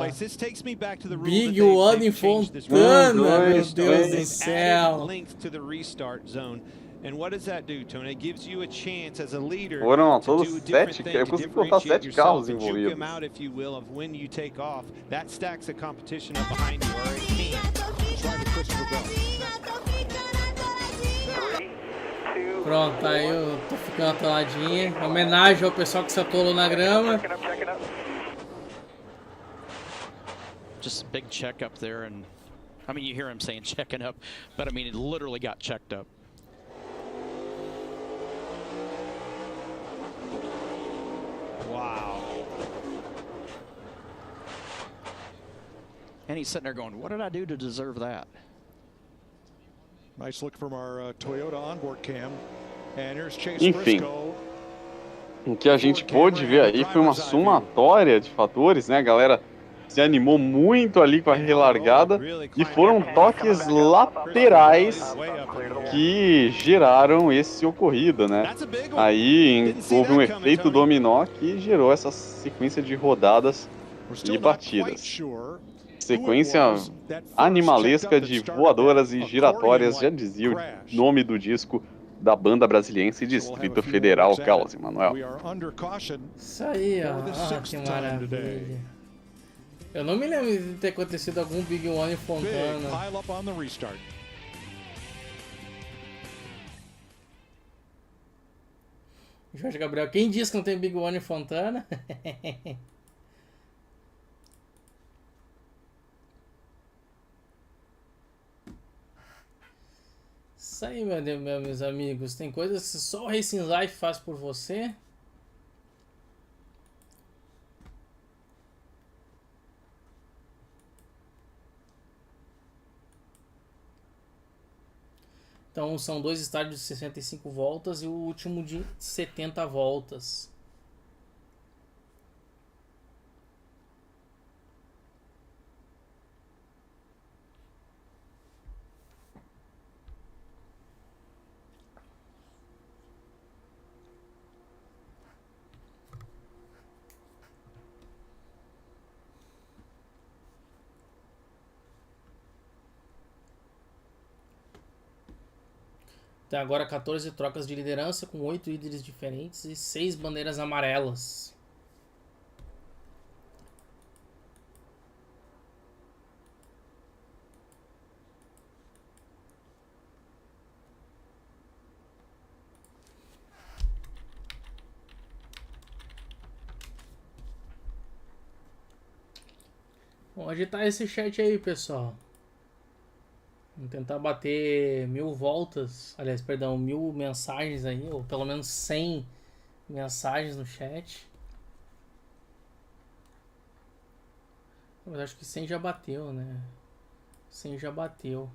Big One em Fontana, meu Deus do céu. Foram todos 7, eu consegui colocar 7 carros envolvidos. Pronto, aí eu tô ficando atoladinha. Homenagem ao pessoal que se atolou na grama. Just a big check up there, and I mean, you hear him saying checking up, but I mean, it literally got checked up. Wow. And he's sitting there going, what did I do to deserve that? Nice look from our Toyota onboard cam. And here's Chase Enfim, Briscoe. o que a gente pôde ver aí foi uma somatória de fatores, né? A galera se animou muito ali com a relargada e foram toques laterais que geraram esse ocorrido, né? Aí houve um efeito dominó que gerou essa sequência de rodadas e batidas. Sequência animalesca de voadoras e giratórias, já dizia o nome do disco da banda brasiliense Distrito Federal, Carlos Emanuel. Isso aí, ó. Ah, que maravilha. Eu não me lembro de ter acontecido algum Big One em Fontana. Jorge Gabriel, quem disse que não tem Big One em Fontana? Isso aí, meus amigos. Tem coisas que só o Racing Life faz por você. Então são 2 estádios de 65 voltas e o último de 70 voltas. Tem agora 14 trocas de liderança com 8 líderes diferentes e 6 bandeiras amarelas. Vamos agitar esse chat aí, pessoal. Vamos tentar bater 1000 voltas, aliás, perdão, 1000 mensagens aí, ou pelo menos 100 mensagens no chat. Mas acho que 100 já bateu, né? 100 já bateu.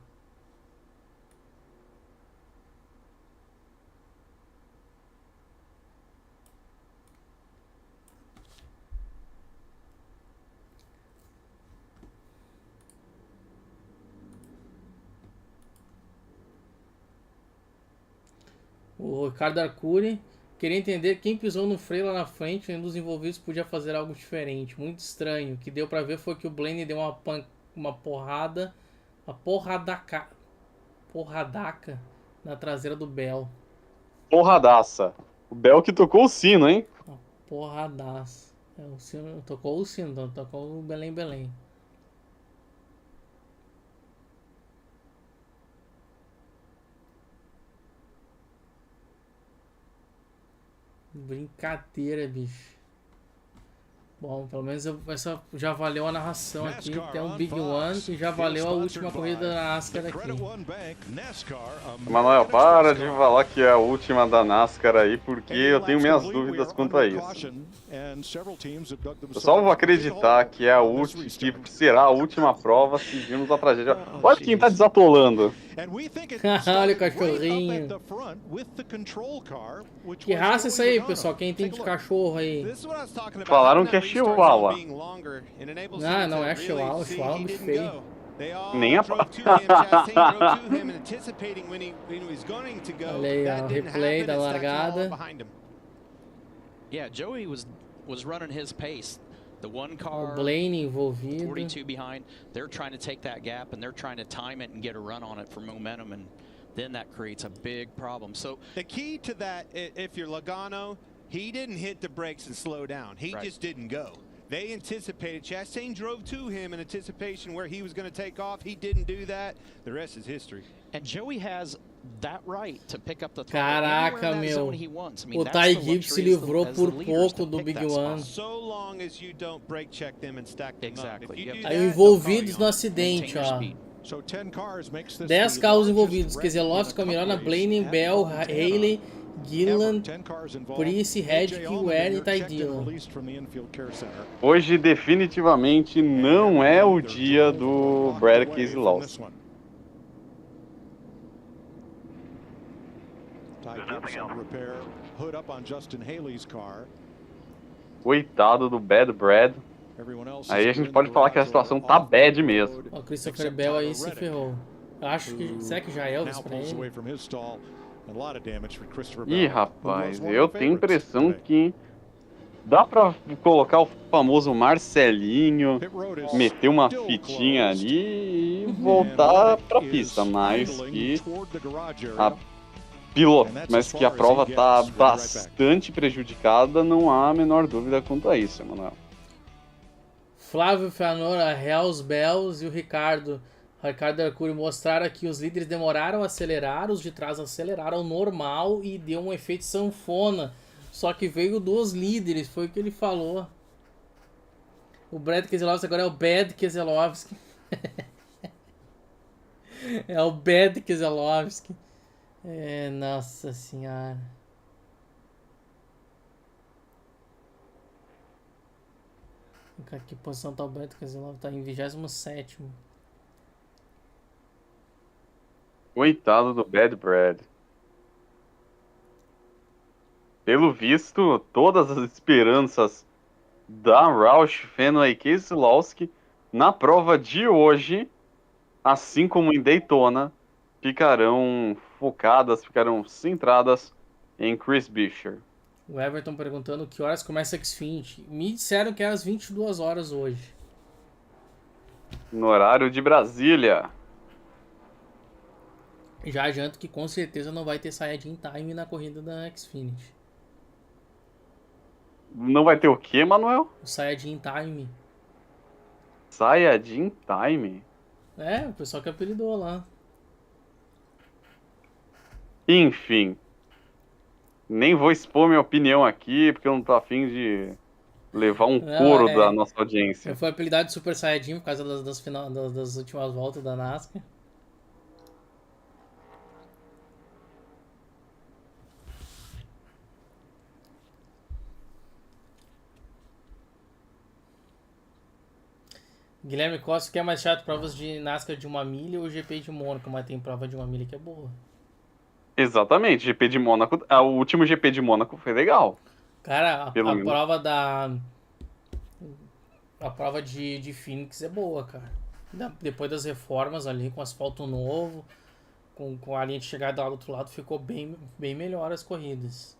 O Ricardo Arcuri queria entender quem pisou no freio lá na frente, um dos envolvidos podia fazer algo diferente. Muito estranho. O que deu pra ver foi que o Blaney deu uma porrada, uma porradaca na traseira do Bell. Porradaça. O Bell que tocou o sino, hein? Uma porradaça. O sino, tocou o sino, então tocou o Belém. Brincadeira, bicho. Bom, pelo menos essa já valeu a narração aqui. Tem um Big One e já valeu a última corrida da NASCAR aqui. Manuel, para de falar que é a última da NASCAR aí, porque eu tenho minhas dúvidas quanto a isso. Eu só vou acreditar que é a última, que será a última prova se virmos a tragédia. Olha quem tá desatolando. Olha o cachorrinho. Que raça é isso aí, pessoal? Quem tem de cachorro aí? Falaram que é Chihuahua. Ah, não é Chihuahua. Chihuahua é muito feio. Nem a... Olha aí, ó, o replay da largada. Yeah, Joey was running his pace. The one O car, Blaney envolvido. 42 behind. They're trying to take that gap and they're trying to time it and get a run on it for momentum, and then that creates a big problem. So the key to that, if you're Logano, he didn't hit the brakes and slow down. He just didn't go. They anticipated. Chastain drove to him in anticipation where he was going to take off. He didn't do that. The rest is history. And Joey has that right to pick up the Caraca, meu. O Ty Gibbs se livrou por pouco do Big One. So long as you don't brake check them and stack them up. Aí envolvidos no acidente, ó. 10 carros envolvidos. Keselowski, Camirona, Blaney, Bell, Haley, Gillan, Price, Reddick, Ware e Ty Dillon. Hoje definitivamente não é o dia do Brad Keselowski. Coitado do Bad Brad. Aí a gente pode falar que a situação tá bad mesmo. O Christopher Bell aí se ferrou. Eu acho que... Será que já é Elvis pra ele? Ih, rapaz, eu tenho a impressão que dá pra colocar o famoso Marcelinho, meter uma fitinha ali e voltar pra pista, mas que a prova tá bastante prejudicada, não há a menor dúvida quanto a isso, Emanuel. Flávio Fianora, Hells Bells e o Ricardo Arcuri mostraram que os líderes demoraram a acelerar, os de trás aceleraram normal e deu um efeito sanfona. Só que veio dos líderes, foi o que ele falou. O Brad Keselowski agora é o Bad Keselowski. É o Bad Keselowski. Nossa senhora. Que posição tá o Bad Keselowski? Tá em 27º. Coitado do Bad Brad. Pelo visto, todas as esperanças da Roush, Fenway e Keselowski na prova de hoje, assim como em Daytona, ficarão focadas, ficarão centradas em Chris Buescher. O Everton perguntando que horas começa a Xfinity. Me disseram que é às 22 horas hoje. No horário de Brasília. Já adianto que com certeza não vai ter Saiyajin Time na corrida da Xfinity. Não vai ter o quê, Manuel? O Saiyajin Time. Saiyajin Time? É, o pessoal que apelidou lá. Enfim. Nem vou expor minha opinião aqui, porque eu não tô afim de levar um couro da nossa audiência. Foi apelidado de Super Saiyajin por causa das últimas voltas da NASCAR. Guilherme Costa, o que é mais chato? Provas de NASCAR de 1 milha ou GP de Mônaco? Mas tem prova de 1 milha que é boa. Exatamente, GP de Mônaco. O último GP de Mônaco foi legal. Cara, a prova a prova de Phoenix é boa, cara. Depois das reformas ali, com asfalto novo. Com a linha de chegada lá do outro lado, ficou bem melhor as corridas.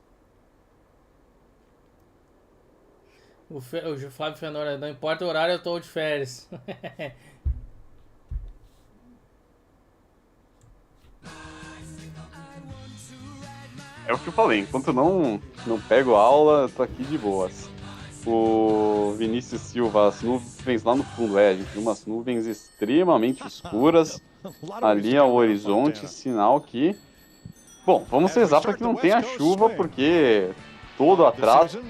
O Flávio Fenora, não importa o horário, eu tô de férias. É o que eu falei, enquanto não pego aula, eu tô aqui de boas. O Vinícius Silva, as nuvens lá no fundo, a gente viu umas nuvens extremamente escuras ali ao horizonte, sinal que... Bom, vamos rezar para que não tenha chuva, porque todo atraso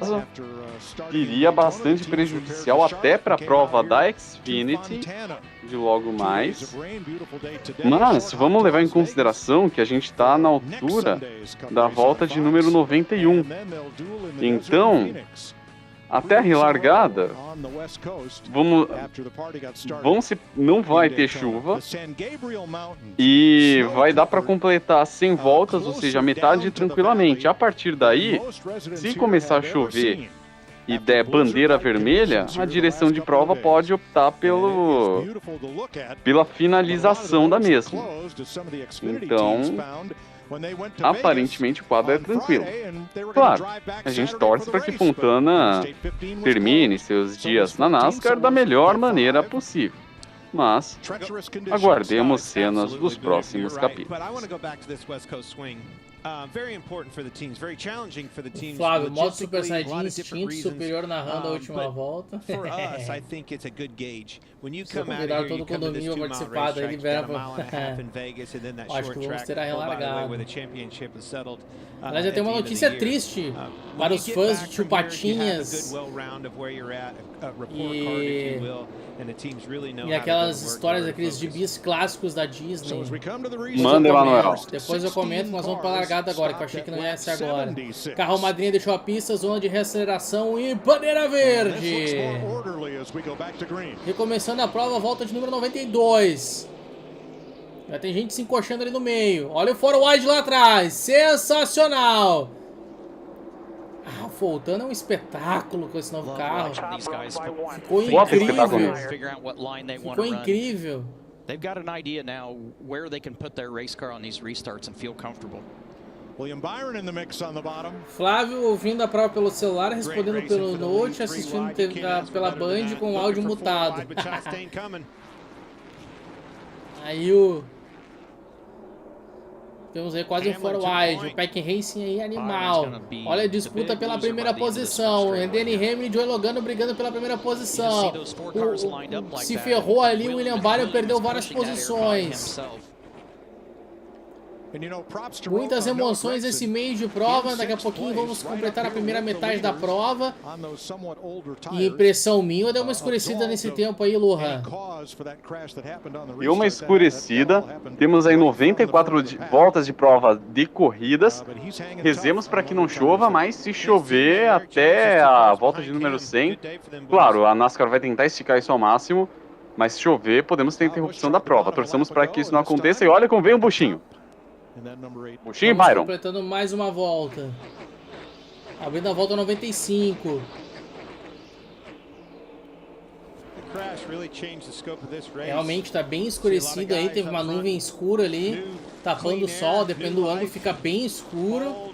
seria bastante prejudicial até para a prova da Xfinity de logo mais. Mas vamos levar em consideração que a gente está na altura da volta de número 91. Então, a terra e largada, não vai ter chuva e vai dar para completar 100 voltas, ou seja, metade tranquilamente. A partir daí, se começar a chover e der bandeira vermelha, a direção de prova pode optar pela finalização da mesma. Então, aparentemente o quadro é tranquilo. Claro, a gente torce para que Fontana termine seus dias na NASCAR da melhor maneira possível. Mas aguardemos cenas dos próximos capítulos. Flávio, modo Super Saiyajin, instinto superior narrando a última volta. Se eu convidar todo o condomínio a participar, daí libera pra... Acho que vamos ter a relargada. Aliás, já tem uma notícia triste para os fãs de Tio Patinhas e aquelas histórias, aqueles gibis clássicos da Disney. Manda, Emanuel. Depois eu comento, nós vamos para a largada agora, que eu achei que não ia ser agora. Carro madrinha deixou a pista, zona de reaceleração e bandeira verde. Recomeçando a prova, volta de número 92. Já tem gente se encoxando ali no meio. Olha o forward lá atrás. Sensacional. Ah, o Fontana é um espetáculo com esse novo carro. Ficou incrível. Ficou incrível. They've got an idea now where they can put their race car on these restarts and feel comfortable. Flávio ouvindo a prova pelo celular, respondendo pelo Note, assistindo pela Band com o áudio mutado. Aí temos aí quase um forward, o Pack Racing aí animal. Olha a disputa pela primeira posição. Danny Hamlin e Joey Logano brigando pela primeira posição. Se ferrou ali, o William Byron perdeu várias posições. Muitas emoções nesse meio de prova. Daqui a pouquinho vamos completar a primeira metade da prova. E impressão minha, deu uma escurecida nesse tempo aí, Lohan. E uma escurecida. Temos aí 94 voltas de prova de corridas. Rezemos para que não chova, mas se chover até a volta de número 100, claro, a NASCAR vai tentar esticar isso ao máximo, mas se chover, podemos ter interrupção da prova. Torçamos para que isso não aconteça e olha como vem o buchinho. Buchinho e Byron. Completando mais uma volta. Abrindo a volta 95. Realmente está bem escurecido aí. Teve uma nuvem escura ali, tapando o sol. Dependendo do ângulo, fica bem escuro.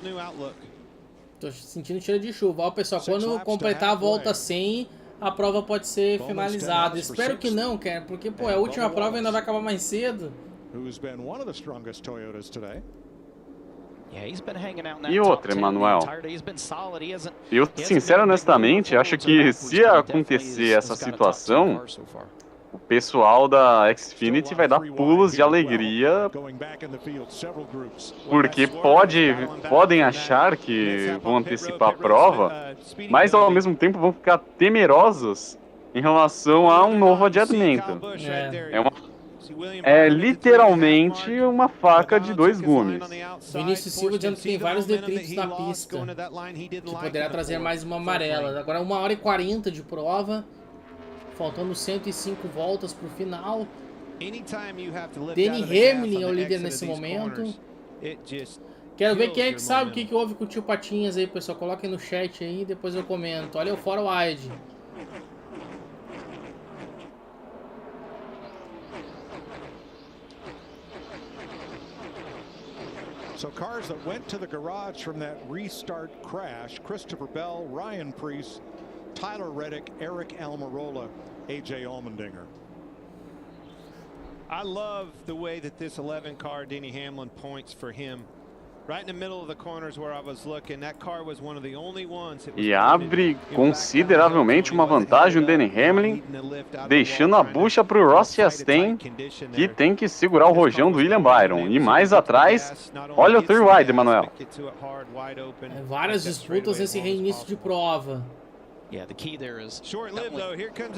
Tô sentindo cheiro de chuva. Ó, pessoal, quando completar a volta 100, a prova pode ser finalizada. Espero que não, cara, porque pô, a última prova ainda vai acabar mais cedo. E outra, Emanuel, eu, sincero, honestamente, acho que se acontecer essa situação, o pessoal da Xfinity vai dar pulos de alegria, porque podem achar que vão antecipar a prova, mas ao mesmo tempo vão ficar temerosos em relação a um novo adiamento. É literalmente uma faca de dois gumes. Vinícius Silva dizendo que tem vários detritos na pista, que poderá trazer mais uma amarela. Agora 1h40 de prova, faltando 105 voltas para o final. Danny Hamlin é o líder nesse momento. Quero ver quem é que sabe o que houve com o tio Patinhas aí, pessoal. Coloquem no chat aí, depois eu comento. Olha o forward. So cars that went to the garage from that restart crash: Christopher Bell, Ryan Preece, Tyler Reddick, Eric Almirola, AJ Allmendinger. I love the way that this 11 car, Denny Hamlin, points for him. Right in the middle of the corners where I was looking, that car was one of the only ones that was E abre consideravelmente uma vantagem o Denny Hamlin, deixando a bucha para o Ross Chastain, que tem que segurar o rojão do William Byron. E mais atrás, olha o three wide, Emanuel. Várias disputas nesse reinício de prova.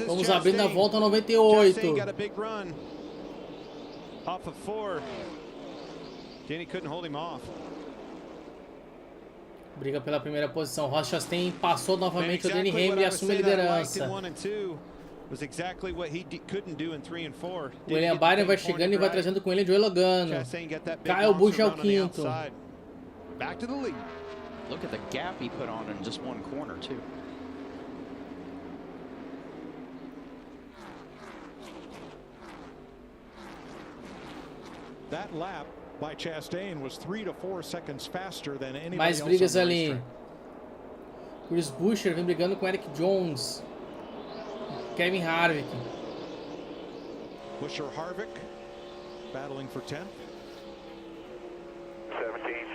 Vamos abrindo a volta 98. Off of 4. Denny couldn't hold him off. Briga pela primeira posição. Ross Chastain passou novamente o Denny Hamlin e assume a liderança. O William Byron vai chegando e vai trazendo com ele Joey Logano. Kyle Busch é o quinto. Look at the gap he put on in just one corner too. That lap by Chastain was 3 to 4 seconds faster than anybody Mais else brigas on the ali. racetrack. Chris Buescher vem brigando com Eric Jones. Kevin Harvick. Buescher, Harvick battling for 10th. 17.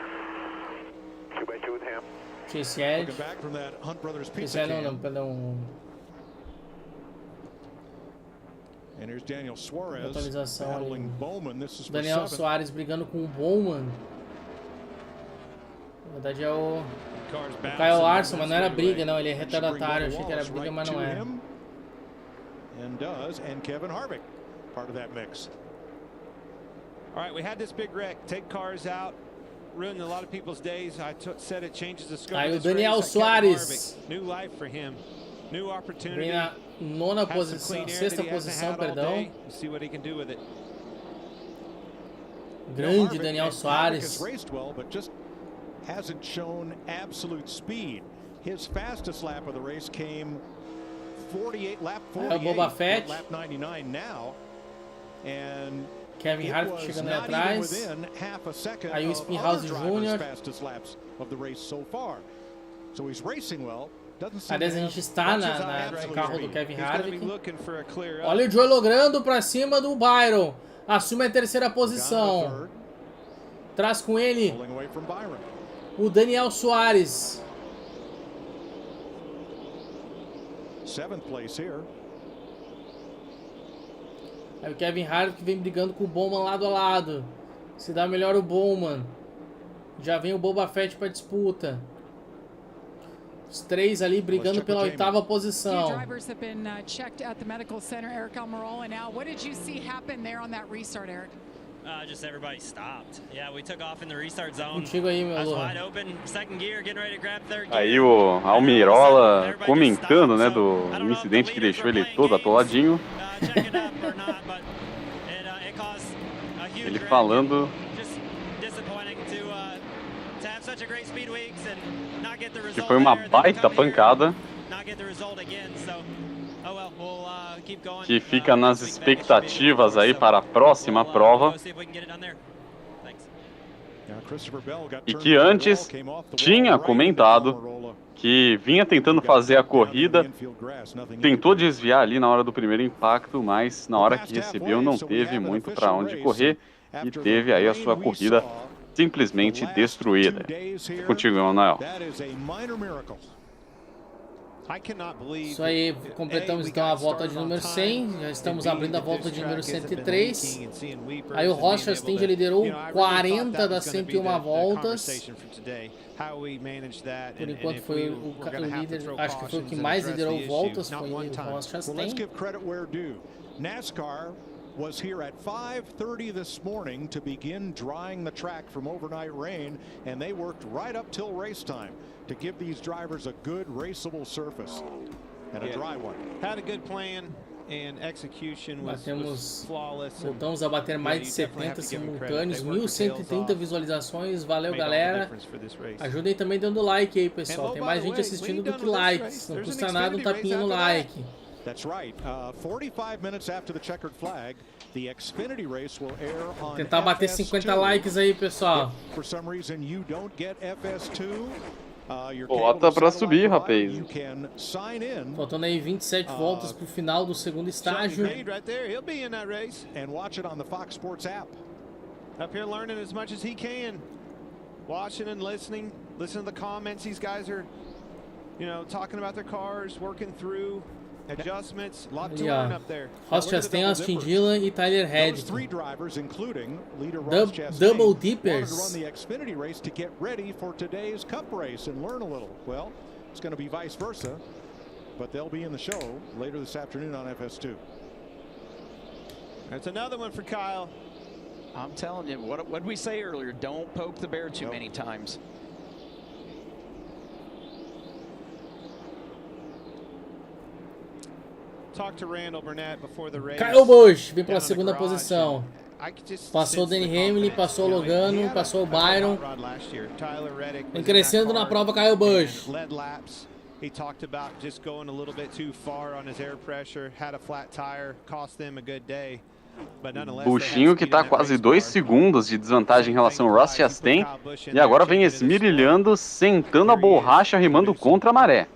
2x2 with him. Chase Edge. Looking back from that Hunt Brothers Chase pizza Edge, não, can. perdão. And here's Daniel Suarez Atualização battling ali. Bowman. This is for Daniel 7th. Soares brigando com o Bowman. Na verdade é o Kyle Larson, mas não era briga, não. Ele é retardatário. Achei que era briga, mas não é. And Kevin Harvick, part of that mix. All right, we had this big wreck. Take cars out, ruined a lot of people's days. I said it changes the scope. Aí o of this Daniel race. Soares. New life for him. New opportunity. Vem na nona posição, sexta posição, perdão. See what he can do with it. Grande Daniel Soares. Raced well, but just hasn't shown absolute speed. His fastest lap of the race came 48 lap 48. Boba Fett. Lap 99 now. And Kevin Harvick chegando aí atrás. Aí o Spinhouse Jr. Aliás, a gente está no carro do Kevin Harvick. Olha o Joey Logano para cima do Byron. Assume a terceira posição. Traz com ele o Daniel Soares. 7th place here. Aí o Kevin Harvick vem brigando com o Bowman lado a lado. Se dá melhor o Bowman. Já vem o Boba Fett para disputa. Os três ali brigando pela oitava posição. Just everybody stopped. Yeah, we took off in the restart zone. Contigo aí, meu I was Lohan. wide open, second gear, getting ready to grab third gear. Aí o Almirola comentando, né, do incidente que deixou ele todo atoladinho. Ele falando que foi uma baita pancada, que fica nas expectativas aí para a próxima prova, e que antes tinha comentado que vinha tentando fazer a corrida, tentou desviar ali na hora do primeiro impacto, mas na hora que recebeu não teve muito para onde correr e teve aí a sua corrida simplesmente destruída. Contigo, Emanuel. Isso aí, completamos então a volta de número 100, já estamos abrindo a volta de número 103. Aí o Ross Chastain já liderou 40 das 101 voltas. Por enquanto foi o líder, acho que foi o que mais liderou voltas, foi o Ross Chastain. NASCAR was here at 5:30 this morning to begin drying the track from overnight rain, and they worked right up till race time to give these drivers a good raceable surface and a dry one. Had a good plan and execution was flawless. Voltamos a bater mais de 70 simultâneos, 1130 visualizações. Valeu, galera. Ajudem também dando like aí, pessoal. Tem mais gente assistindo do que likes. Não custa nada um tapinha no like. That's right. 45 minutes after the checkered flag, the Xfinity race will air on Tentar bater 50 likes aí, pessoal. For some reason you don't get FS2. Bota pra subir, rapaz. Faltando aí 27 voltas pro final do segundo estágio. Right there. He'll be in that race. And watch it on the Fox Sports app. Up here learning as much as he can. Watching and listening. Listen to the comments. These guys are, talking about their cars, working through adjustments. A lot to learn up there. Ross Chastain, Austin Dillon e Tyler Reddick. Double dippers. Run the Xfinity race to get ready for today's Cup race and learn a little. Well, it's going to be vice versa, but they'll be in the show later this afternoon on FS2. That's another one for Kyle. I'm telling you, what did we say earlier? Don't poke the bear too many times. Kyle Busch vem pela segunda posição. Passou o Danny Hamlin, passou o Logano, passou o Byron. Vem crescendo na prova Kyle Busch. He talked about just going a little bit too far on his air pressure, had a flat tire, cost them a good day. Buchinho que está quase 2 segundos de desvantagem em relação ao Ross Chastain e agora vem esmirilhando, sentando a borracha, remando contra a maré.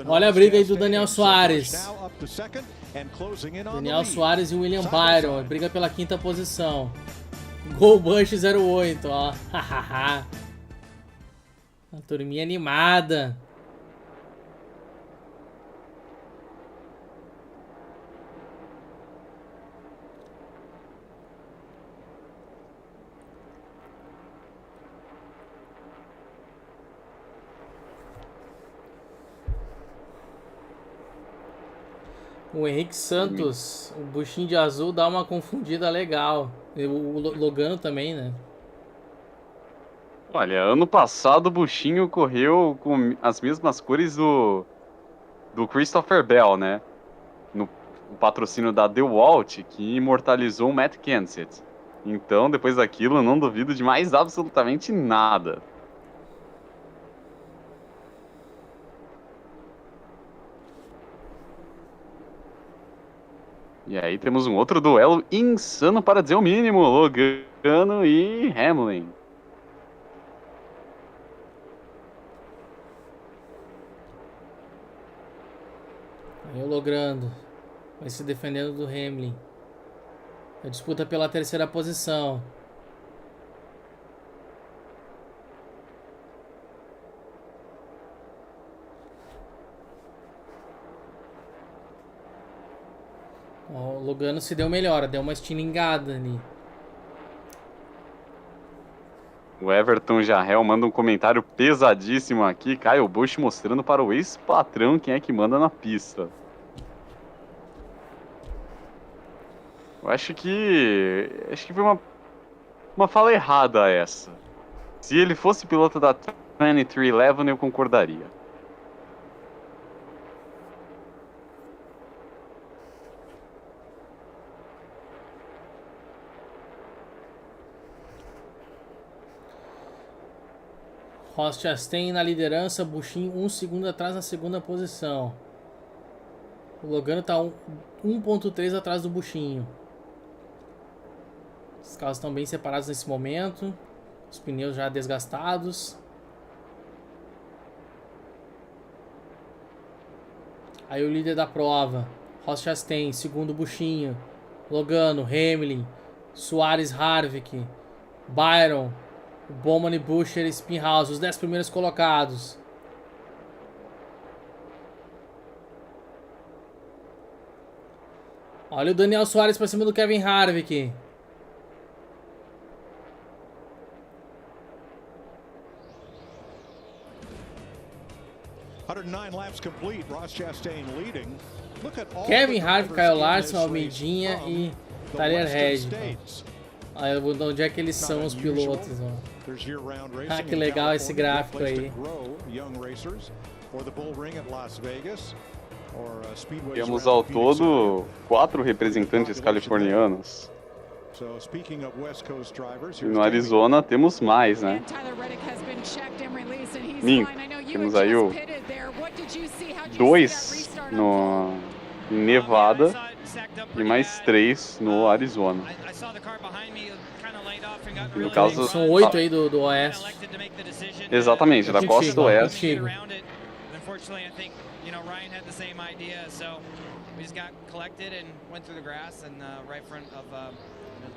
Olha a briga aí do Daniel Suárez. Daniel Suárez e William Byron. Briga pela 5ª posição. Gol Busch 08, ó. Uma turminha animada. O Henrique Santos, o buchinho de azul dá uma confundida legal. O Logano também, né? Olha, ano passado o buchinho correu com as mesmas cores do Christopher Bell, né? No patrocínio da DeWalt, que imortalizou o Matt Kenseth. Então, depois daquilo, eu não duvido de mais absolutamente nada. E aí temos um outro duelo insano para dizer o mínimo, Logano e Hamlin. Aí o Logano vai se defendendo do Hamlin. A disputa pela 3ª posição. O Logano se deu melhor, deu uma estilingada ali. O Everton Jarrell manda um comentário pesadíssimo aqui. Kyle Busch mostrando para o ex-patrão quem é que manda na pista. Eu acho que foi uma fala errada essa. Se ele fosse piloto da 2311, eu concordaria. Ross Chastain na liderança, Buchinho 1 segundo atrás na 2ª posição. O Logano tá 1.3 atrás do Buchinho. Os carros estão bem separados nesse momento. Os pneus já desgastados. Aí o líder da prova, Ross Chastain, segundo Buchinho. Logano, Hamlin, Suárez, Harvick, Byron, Bowman, Buescher e Spinhouse, os 10 primeiros colocados. Olha o Daniel Suárez para cima do Kevin Harvick. Kevin Harvick, Kyle Larson, Almeidinha e Tyler Reddick. Aí eu vou dar onde é que eles são os pilotos, ó. Ah, que legal esse gráfico aí. Temos ao todo 4 representantes californianos. E no Arizona temos mais, né? Minto, temos aí o 2 em Nevada e mais 3 no Arizona. No caso, são 8 aí do Oeste. Exatamente, da costa oeste. We just got collected and went through the grass, and right front of the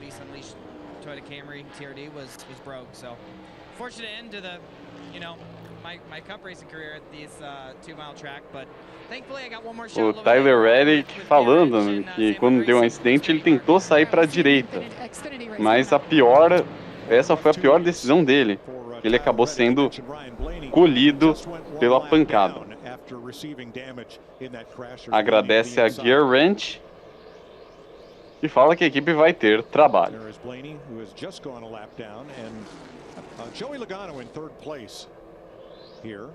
Beast Unleashed Toyota Camry TRD was broke. So, fortunate end to the, my Cup racing career at this 2-mile track, but thankfully I got one more shot. O Tyler Reddick falando que quando deu um acidente ele tentou sair para a direita, mas essa foi a pior decisão dele. Ele acabou sendo colhido pela pancada. Agradece a Gear Ranch e fala que a equipe vai ter trabalho. Joey Logano in third place here. I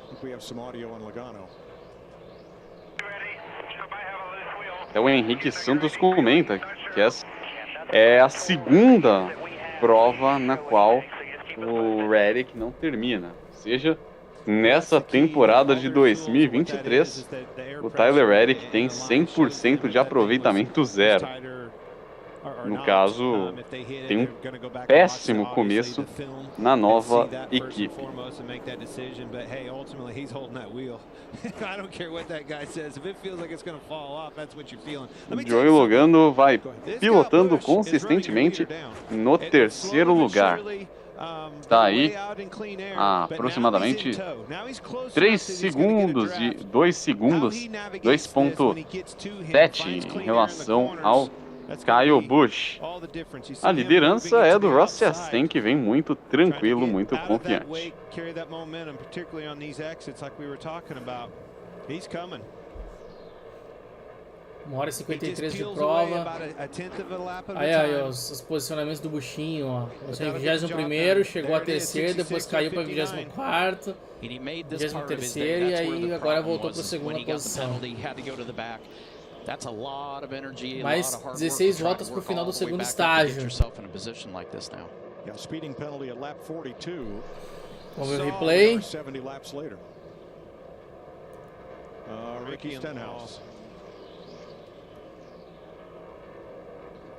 think we have some audio on Logano. O Henrique Santos comenta que essa é a segunda prova na qual o Reddick não termina. Ou seja, nessa temporada de 2023, o Tyler Reddick tem 100% de aproveitamento zero. No caso, tem um péssimo começo na nova equipe. Joey Logano vai pilotando consistentemente no terceiro lugar. Está aí a aproximadamente 2.7 em relação ao Kyle Busch. A liderança é do Ross Chastain, que vem muito tranquilo, muito confiante. 1h53 de prova. Aí os posicionamentos do Buchinho, ó. Começou em 21º, chegou a terceiro, depois caiu para 24º, 23º e aí agora voltou para a segunda posição. Mais 16 voltas para o final do segundo estágio. Vamos ver o replay. Ricky Stenhouse.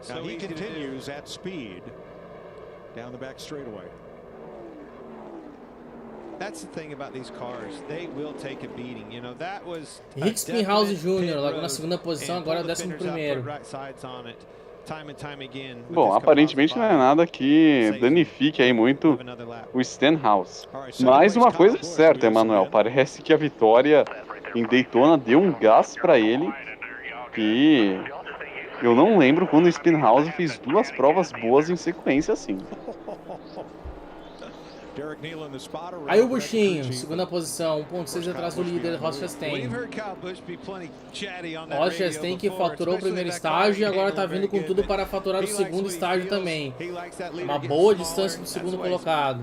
Now he continues at speed down the back straightaway. That's the thing about these cars. They will take a beating. That was Rick Stenhouse Jr. logo na segunda posição, agora é o 11º. Bom, aparentemente não é nada que danifique aí muito o Stenhouse. Mas uma coisa é certa, Emanuel, parece que a vitória em Daytona deu um gás para ele que eu não lembro quando o Stenhouse fez 2 provas boas em sequência assim. Aí o Buchinho, segunda posição, 1.6 atrás do líder, Ross Chastain. Ross Chastain que faturou o primeiro estágio e agora está vindo com tudo para faturar o segundo estágio também. Uma boa distância do segundo colocado.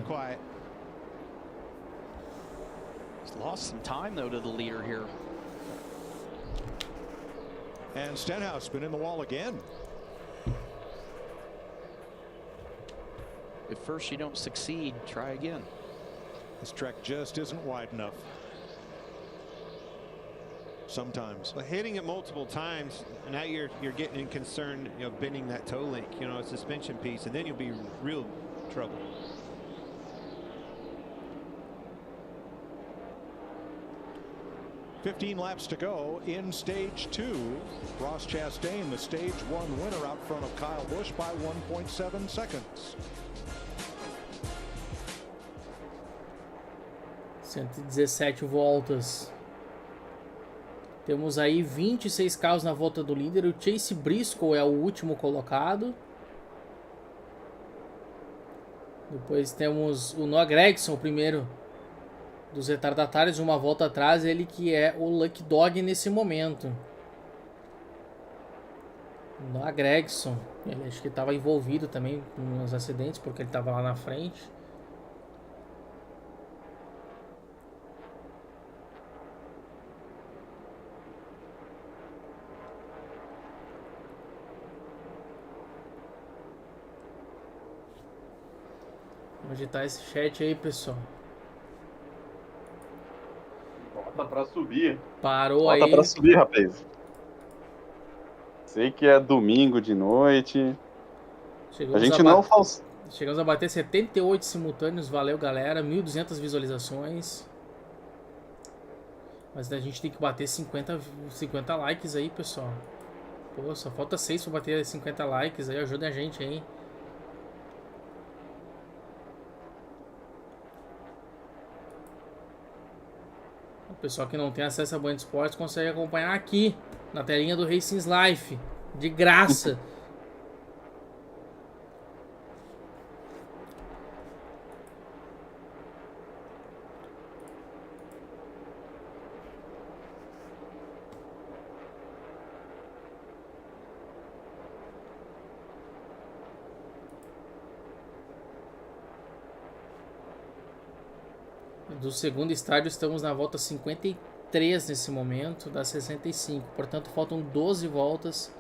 Lost some time though to the leader here. And Stenhouse been in the wall again. If first you don't succeed, try again. This track just isn't wide enough. Sometimes. But hitting it multiple times, now you're getting concerned, bending that toe link, a suspension piece, and then you'll be in real trouble. $15 laps to go in stage 2. Ross Chastain, the stage 1 winner, out front of Kyle Busch by 1.7 seconds. 117 voltas. Temos aí 26 carros na volta do líder. O Chase Briscoe é o último colocado. Depois temos o Noah Gragson, o primeiro dos retardatários, uma volta atrás. Ele que é o Lucky Dog nesse momento. Noah Gragson. Ele acho que estava envolvido também com os acidentes, porque ele estava lá na frente. Vamos agitar esse chat aí, pessoal. Bota pra subir. Parou aí. Bota pra subir, rapaz. Sei que é domingo de noite. Chegamos a bater 78 simultâneos. Valeu, galera. 1.200 visualizações. Mas a gente tem que bater 50 likes aí, pessoal. Pô, só falta 6 pra bater 50 likes aí. Ajudem a gente aí. O pessoal que não tem acesso a Band Esportes consegue acompanhar aqui, na telinha do Racing's Life, de graça. Do segundo estádio estamos na volta 53 nesse momento, das 65. Portanto, faltam 12 voltas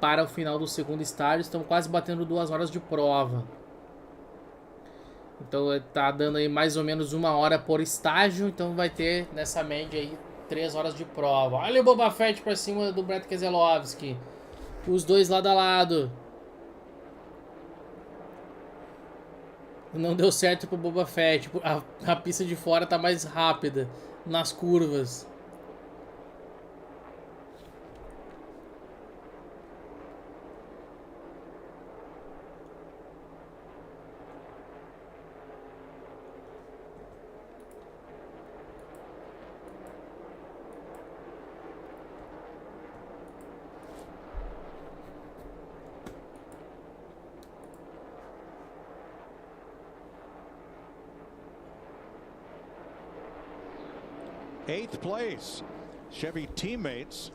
para o final do segundo estádio. Estamos quase batendo 2 horas de prova. Então tá dando aí mais ou menos 1 hora por estágio. Então vai ter nessa média aí 3 horas de prova. Olha o Boba Fett pra cima do Brett Keselowski. Os dois lado a lado. Não deu certo pro Boba Fett. A pista de fora tá mais rápida nas curvas. Eighth place, Chevy teammates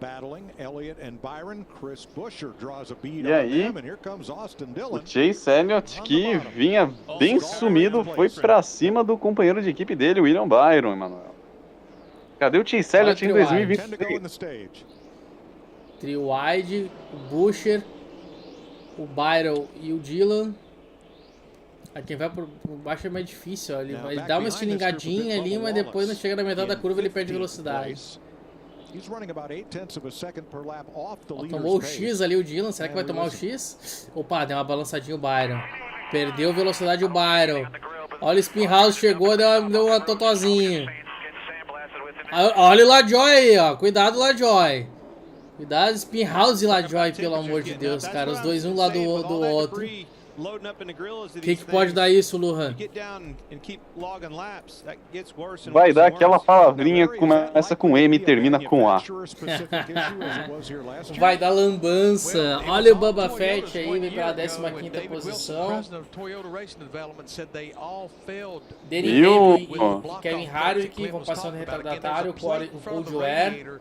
battling Elliott and Byron. Chris Buescher draws a bead on them, and here comes Austin Dillon. O Chase Elliott, que vinha bem sumido, foi pra cima do companheiro de equipe dele, o William Byron, Emanuel. Cadê o Chase Elliott em 2023? Trio wide, o Buescher, o Byron e o Dillon. Quem vai por baixo é mais difícil, ó. Ele dá uma estilingadinha ali, mas depois não chega na metade da curva ele perde velocidade. Tomou o X ali o Dillon, será que vai tomar o X? Opa, deu uma balançadinha o Byron. Perdeu velocidade o Byron. Olha o Spinhouse, chegou, deu uma totozinha. Olha o LaJoy aí, ó. Cuidado, LaJoy. Cuidado, Spinhouse e LaJoy, pelo amor de Deus, cara. Os dois um lado do outro. O que pode dar isso, Luhan? Vai dar aquela palavrinha que começa com M e termina com A. Vai dar lambança. Olha o Boba Fett aí, vem pela 15ª posição. Danny Hamlin e Kevin Harvick vão passando retardatário, o Cold Ware.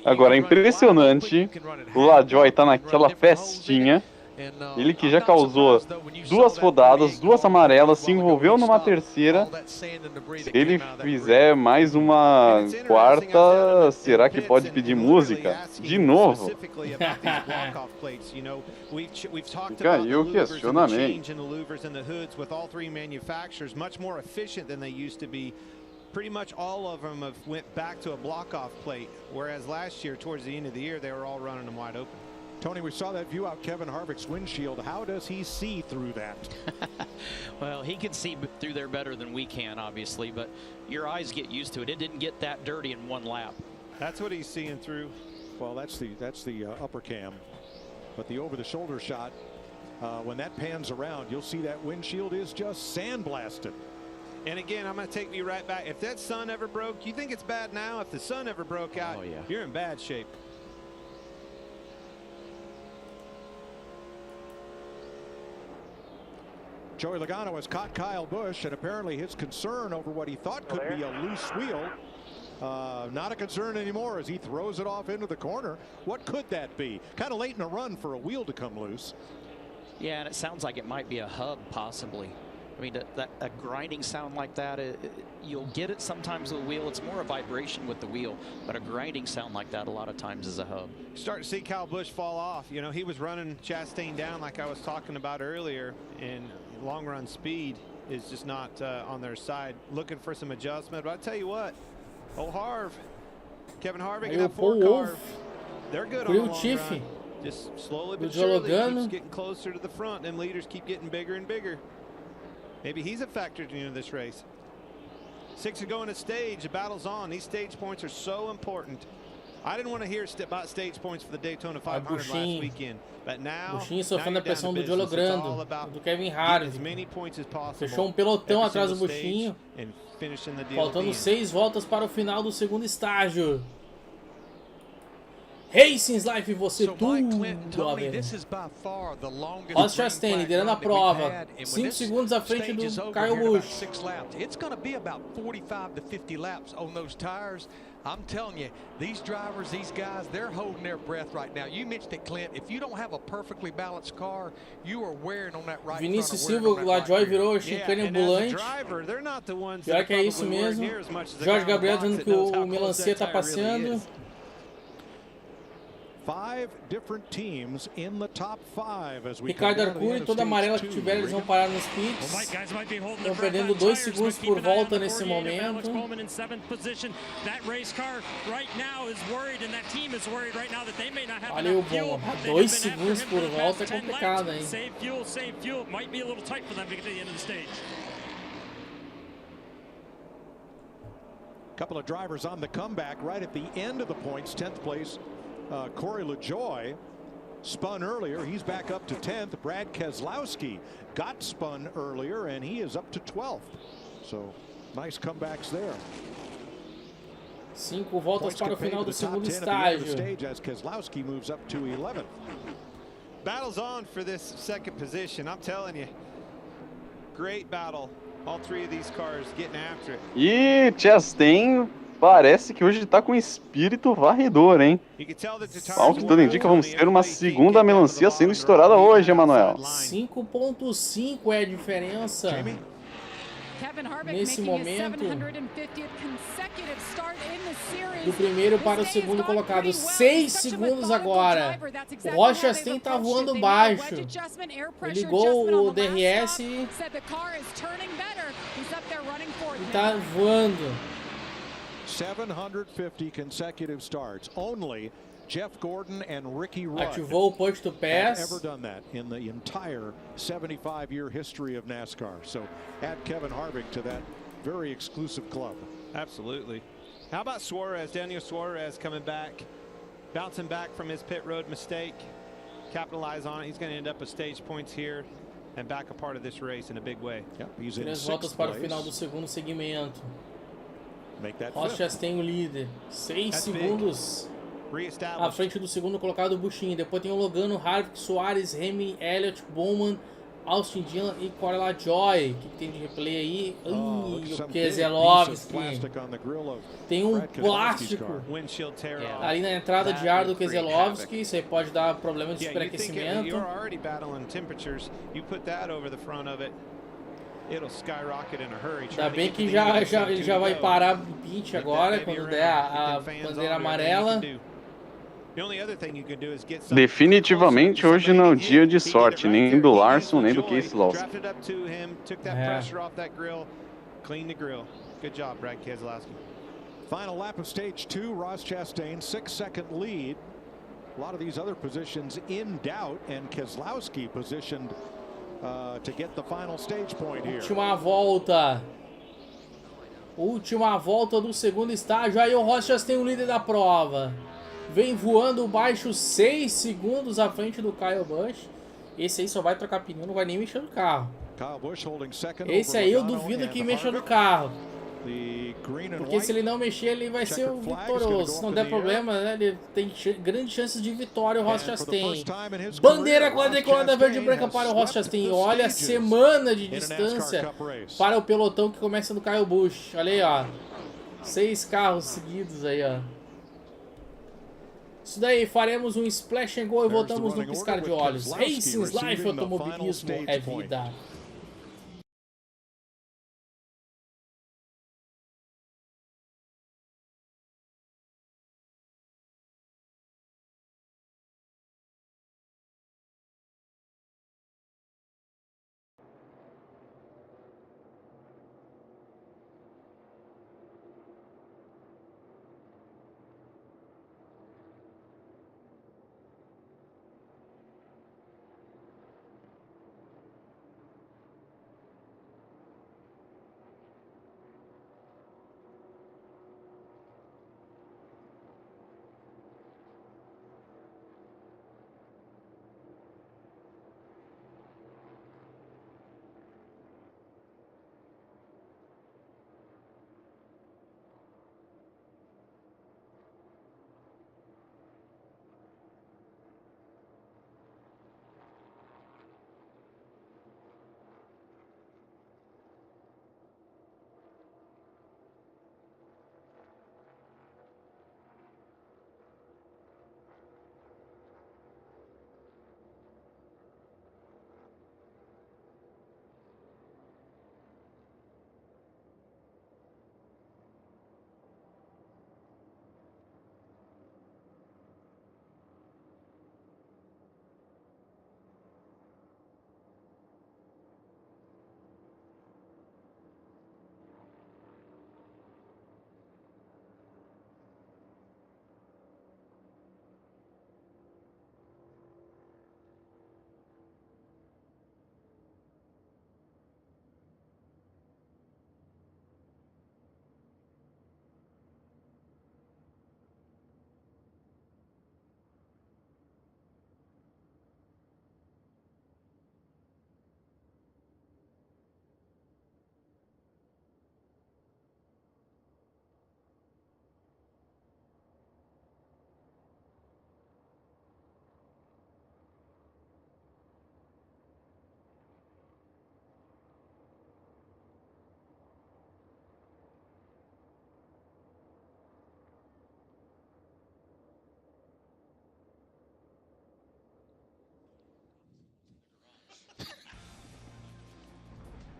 Agora, é impressionante, o LaJoy tá naquela festinha. Ele que já causou 2 rodadas, 2 amarelas, se envolveu numa terceira. Se ele fizer mais uma quarta, será que pode pedir música? De novo? Fica aí o questionamento. Pretty much all of them have went back to a block-off plate, whereas last year, towards the end of the year, they were all running them wide open. Tony, we saw that view out Kevin Harvick's windshield. How does he see through that? Well, he can see through there better than we can, obviously, but your eyes get used to it. It didn't get that dirty in 1 lap. That's what he's seeing through. Well, that's the upper cam, but the over-the-shoulder shot, when that pans around, you'll see that windshield is just sandblasted. And again, I'm going to take me right back. If that sun ever broke, you think it's bad now? If the sun ever broke out, you're in bad shape. Joey Logano has caught Kyle Busch, and apparently his concern over what he thought could be a loose wheel, not a concern anymore as he throws it off into the corner. What could that be? Kind of late in a run for a wheel to come loose. Yeah, and it sounds like it might be a hub, possibly. I mean, a grinding sound like that, you'll get it sometimes with the wheel. It's more a vibration with the wheel, but a grinding sound like that a lot of times is a hub. Starting to see Kyle Busch fall off. You know, he was running Chastain down like I was talking about earlier, and long run speed is just not on their side. Looking for some adjustment, but I tell you what, old Harv, Kevin Harvick and that Ford car, they're good on the long run. Just slowly but surely keeps getting closer to the front, and leaders keep getting bigger and bigger. Maybe he's a factor into this race. 6 to go in a stage. The battle's on. These stage points are so important. I didn't want to hear about stage points for the Daytona 500 last weekend, but now Buschinho sofrendo a pressão do Jolo Grando, do Kevin Harvick. Fechou pelotão atrás do Buschinho. Faltando 6 voltas para o final do segundo estágio. Racing Life, você tudo a ver. Ross Chastain liderando a prova, 5 segundos à frente do Kyle Busch. It's going to be about 45 to 50 laps on those tires. I'm telling you, these drivers, these guys, they're holding their breath right now. You mentioned it, Clint. If you don't have a perfectly balanced car, you are wearing on that right. Vinícius Silva, o Lajoy virou chicane ambulante. Pior que é isso mesmo. Jorge Gabriel dizendo que o Melancia tá passeando. 5 different teams in the top 5 as we Ricardo Arcuri, toda amarela que tiver, eles vão parar nos pits. Estão perdendo 2 segundos por volta nesse momento. Olha o bom, 2 segundos por volta é complicado, hein? Couple of drivers on the comeback right at the end of the points. 10th place. Corey LaJoy spun earlier. He's back up to 10th. Brad Keselowski got spun earlier, and he is up to 12th. So, nice comebacks there. 5 voltas para o final do segundo estágio. As Keselowski moves up to 11th. Battle's on for this second position. I'm telling you, great battle. All 3 of these cars getting after it. E Chastain parece que hoje tá com espírito varredor, hein? Ao que tudo indica, vamos ter uma segunda melancia sendo estourada hoje, Emanuel. 5.5 é a diferença nesse momento do primeiro para o segundo colocado. 6 segundos agora. O Ross Chastain tá voando baixo. Ele ligou o DRS e tá voando. 750 consecutive starts. Only Jeff Gordon and Ricky Rudd ativou o push to pass. have ever done that in the entire 75-year history of NASCAR. So add Kevin Harvick to that very exclusive club. Absolutely. How about Suarez? Daniel Suarez coming back, bouncing back from his pit road mistake. Capitalize on it. He's going to end up with stage points here and back a part of this race in a big way. Yep, he's in 3 voltas para o final do segundo segmento. Ross Chastain o líder, 6 segundos à frente do segundo colocado, Buschinho. Depois tem o Logano, Harvick, Soares, Remy, Elliott, Bowman, Austin Dillon e Corey LaJoy. O que tem de replay aí? O Keselowski. Tem um plástico ali na entrada de ar do Keselowski. Isso aí pode dar problema de superaquecimento. Ainda bem que ele já vai parar o pit agora, quando der a bandeira amarela. Definitivamente hoje não é um dia de sorte, nem do Larson, nem do Keselowski. Final lap of stage 2, Ross Chastain, 6-second lead. A lot of these other positions in doubt, and Keselowski positioned to get the final stage point here. Última volta do segundo estágio. Aí o Ross Chastain, o líder da prova, vem voando baixo, 6 segundos à frente do Kyle Busch. Esse aí só vai trocar pneu, não vai nem mexer no carro. Esse aí eu duvido que mexa no carro, porque se ele não mexer, ele vai ser o vitorioso. Se não der problema, né, ele tem grandes chances de vitória, o Ross Chastain. Bandeira quadriculada verde e branca para o Ross Chastain. Olha a semana de distância para o pelotão que começa no Kyle Busch. Olha aí, ó, 6 carros seguidos aí, ó. Isso daí, faremos um splash and go e voltamos no piscar de olhos. Racing Life, automobilismo é vida.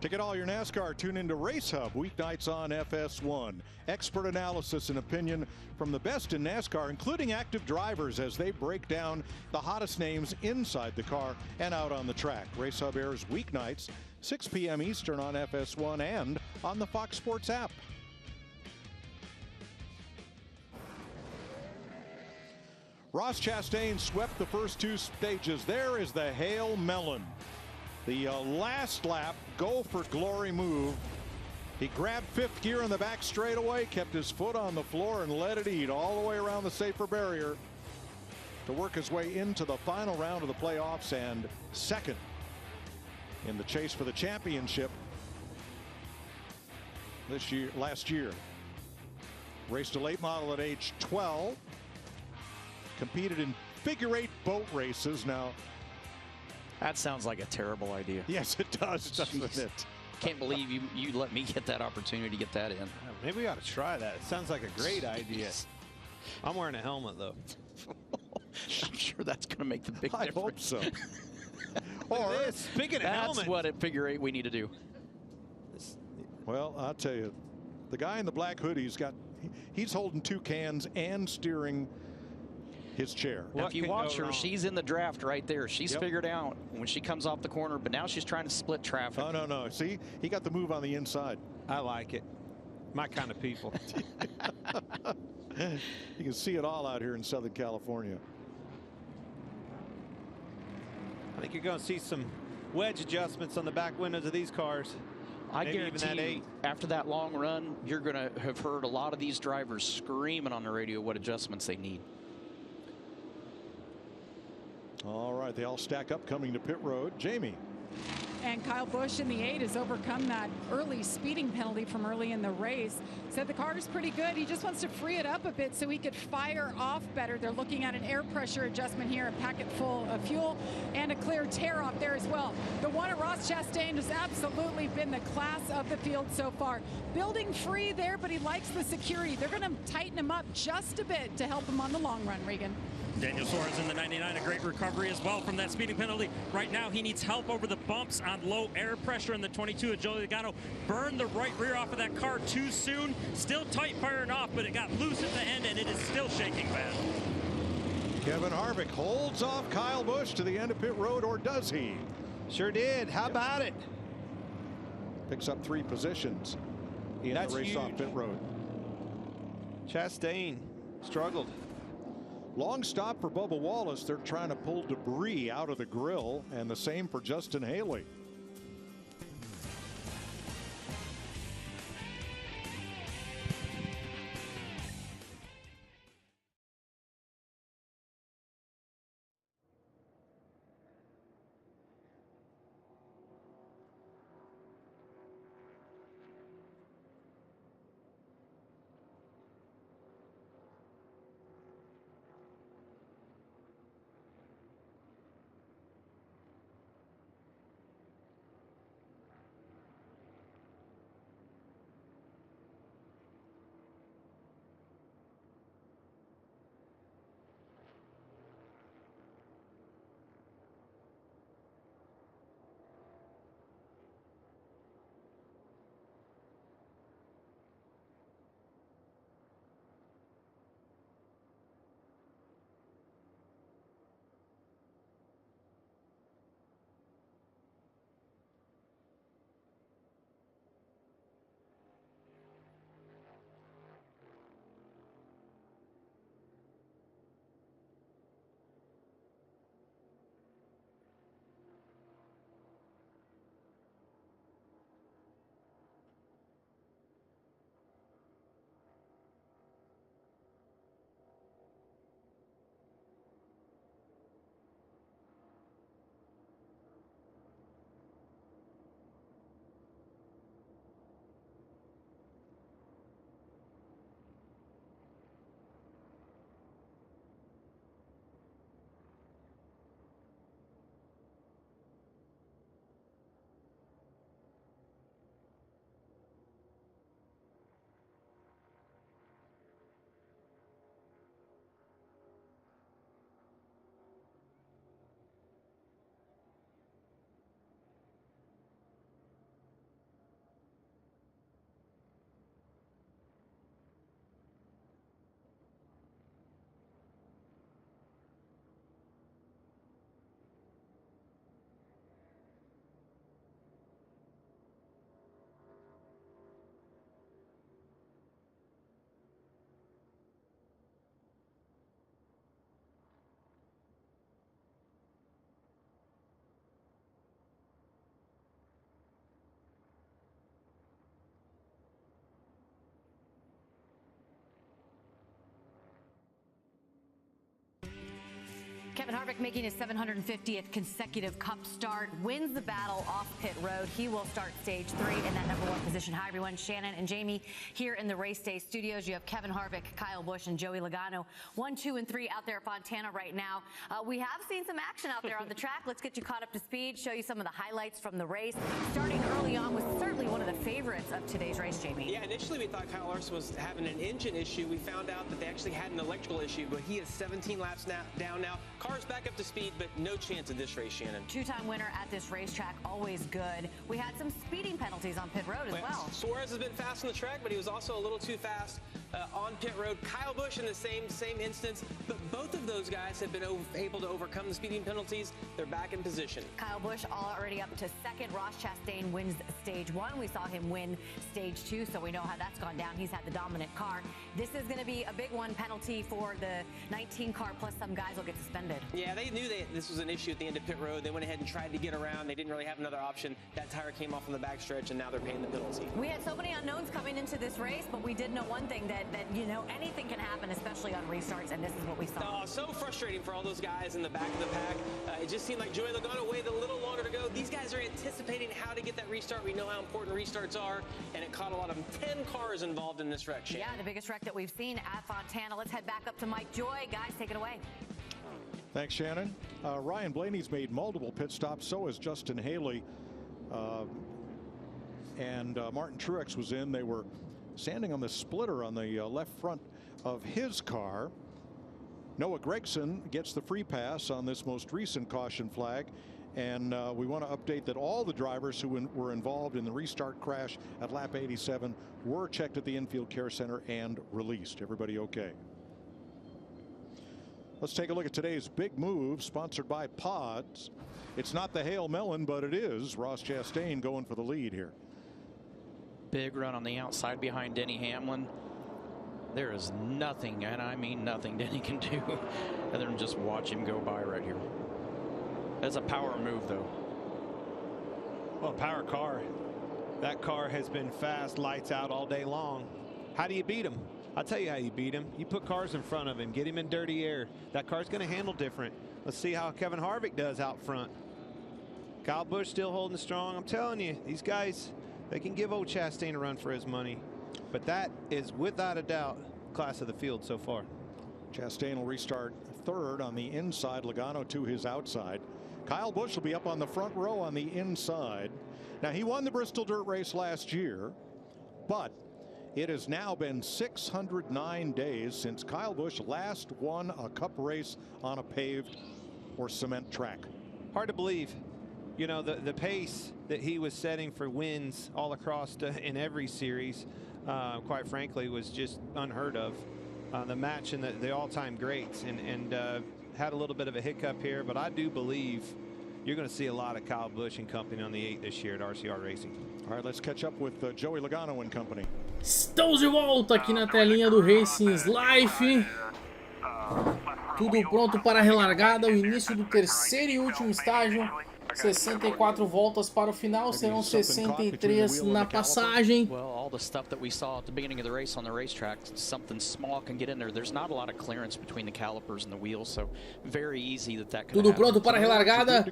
To get all your NASCAR, tune into Race Hub weeknights on FS1. Expert analysis and opinion from the best in NASCAR, including active drivers as they break down the hottest names inside the car and out on the track. Race Hub airs weeknights, 6 p.m. Eastern on FS1 and on the Fox Sports app. Ross Chastain swept the first two stages. There is the Hail Melon. The last lap go for glory move. He grabbed fifth gear in the back straightaway, kept his foot on the floor and let it eat all the way around the safer barrier to work his way into the final round of the playoffs and second in the chase for the championship last year. Raced a late model at age 12. Competed in figure-8 boat races. Now, that sounds like a terrible idea. yes, it does, doesn't it? Can't believe you let me get that opportunity to get that in. Maybe we ought to try that. It sounds like a great idea. I'm wearing a helmet, though. I'm sure that's going to make the big difference. I hope so. Or speaking of helmets, that's what at figure 8 we need to do. Well, I'll tell you, the guy in the black hoodie he's holding two cans and steering his chair. Now, if you watch her, she's in the draft right there. She's figured out when she comes off the corner, but now she's trying to split traffic. Oh, no. See, he got the move on the inside. I like it. My kind of people. You can see it all out here in Southern California. I think you're going to see some wedge adjustments on the back windows of these cars. I guarantee you, after that long run, you're going to have heard a lot of these drivers screaming on the radio what adjustments they need. All right, they all stack up coming to pit road. Jamie. And Kyle Busch in the 8 has overcome that early speeding penalty from early in the race. Said the car is pretty good. He just wants to free it up a bit so he could fire off better. They're looking at an air pressure adjustment here, a packet full of fuel, and a clear tear off there as well. The one at Ross Chastain has absolutely been the class of the field so far. Building free there, but he likes the security. They're going to tighten him up just a bit to help him on the long run, Regan. Daniel Suarez in the 99, a great recovery as well from that speeding penalty. Right now, he needs help over the bumps on low air pressure in the 22 of Joey Logano. Burned the right rear off of that car too soon. Still tight firing off, but it got loose at the end, and it is still shaking bad. Kevin Harvick holds off Kyle Busch to the end of pit road, or does he? Sure did. How about it? Picks up 3 positions in the race off pit road. Chastain struggled. Long stop for Bubba Wallace. They're trying to pull debris out of the grill, and the same for Justin Haley. Kevin Harvick making his 750th consecutive Cup start, wins the battle off pit road. He will start stage 3 in that #1 position. Hi, everyone. Shannon and Jamie here in the Race Day studios. You have Kevin Harvick, Kyle Busch, and Joey Logano, 1, 2, and 3 out there at Fontana right now. We have seen some action out there on the track. Let's get you caught up to speed, show you some of the highlights from the race. Starting early on was certainly one of the favorites of today's race, Jamie. Yeah, initially we thought Kyle Larson was having an engine issue. We found out that they actually had an electrical issue, but he is 17 laps down now. Car's back up to speed, but no chance of this race, Shannon. Two-time winner at this racetrack, always good. We had some speeding penalties on pit road as well. Suarez has been fast on the track, but he was also a little too fast on pit road. Kyle Busch in the same instance, but both of those guys have been able to overcome the speeding penalties. They're back in position. Kyle Busch already up to second. Ross Chastain wins stage 1. We saw him win stage 2, so we know how that's gone down. He's had the dominant car. This is going to be a big one, penalty for the 19 car, plus some guys will get suspended. Yeah, they knew this was an issue at the end of pit road. They went ahead and tried to get around. They didn't really have another option. That tire came off on the backstretch, and now they're paying the penalty. We had so many unknowns coming into this race, but we did know one thing, that you know, anything can happen, especially on restarts, and this is what we saw. Oh, so frustrating for all those guys in the back of the pack. It just seemed like Joey Logano waited a little longer to go. These guys are anticipating how to get that restart. We know how important restarts are, and it caught a lot of them. 10 cars involved in this wreck, Shannon. Yeah, the biggest wreck that we've seen at Fontana. Let's head back up to Mike Joy. Guys, take it away. Thanks, Shannon. Ryan Blaney's made multiple pit stops. So has Justin Haley. And Martin Truex was in. They were standing on the splitter on the left front of his car. Noah Gragson gets the free pass on this most recent caution flag. And we want to update that all the drivers who were involved in the restart crash at lap 87 were checked at the infield care center and released. Everybody okay? Let's take a look at today's big move, sponsored by Pods. It's not the Hail Melon, but it is. Ross Chastain going for the lead here. Big run on the outside behind Denny Hamlin. There is nothing, and I mean nothing, Denny can do other than just watch him go by right here. That's a power move, though. Well, power car. That car has been fast, lights out all day long. How do you beat him? I'll tell you how you beat him. You put cars in front of him, get him in dirty air. That car's going to handle different. Let's see how Kevin Harvick does out front. Kyle Busch still holding strong. I'm telling you, these guys, they can give old Chastain a run for his money. But that is, without a doubt, class of the field so far. Chastain will restart third on the inside. Logano to his outside. Kyle Busch will be up on the front row on the inside. Now, he won the Bristol Dirt Race last year, but it has now been 609 days since Kyle Busch last won a Cup race on a paved or cement track. Hard to believe. You know, the pace that he was setting for wins all across in every series, quite frankly, was just unheard of. The match and the all-time greats, and had a little bit of a hiccup here, but I do believe you're going to see a lot of Kyle Busch and company on the 8 this year at RCR Racing. All right, let's catch up with Joey Logano and company. Estamos de volta aqui na telinha do Racing's Life. Tudo pronto para a relargada, o início do terceiro e último estágio. 64 voltas para o final, serão 63 na passagem. Well, all the stuff that we saw at the beginning of the race on the racetrack, something small can get in there. There's not a lot of clearance between the calipers and the wheels, so very easy that can Tudo pronto para a relargada.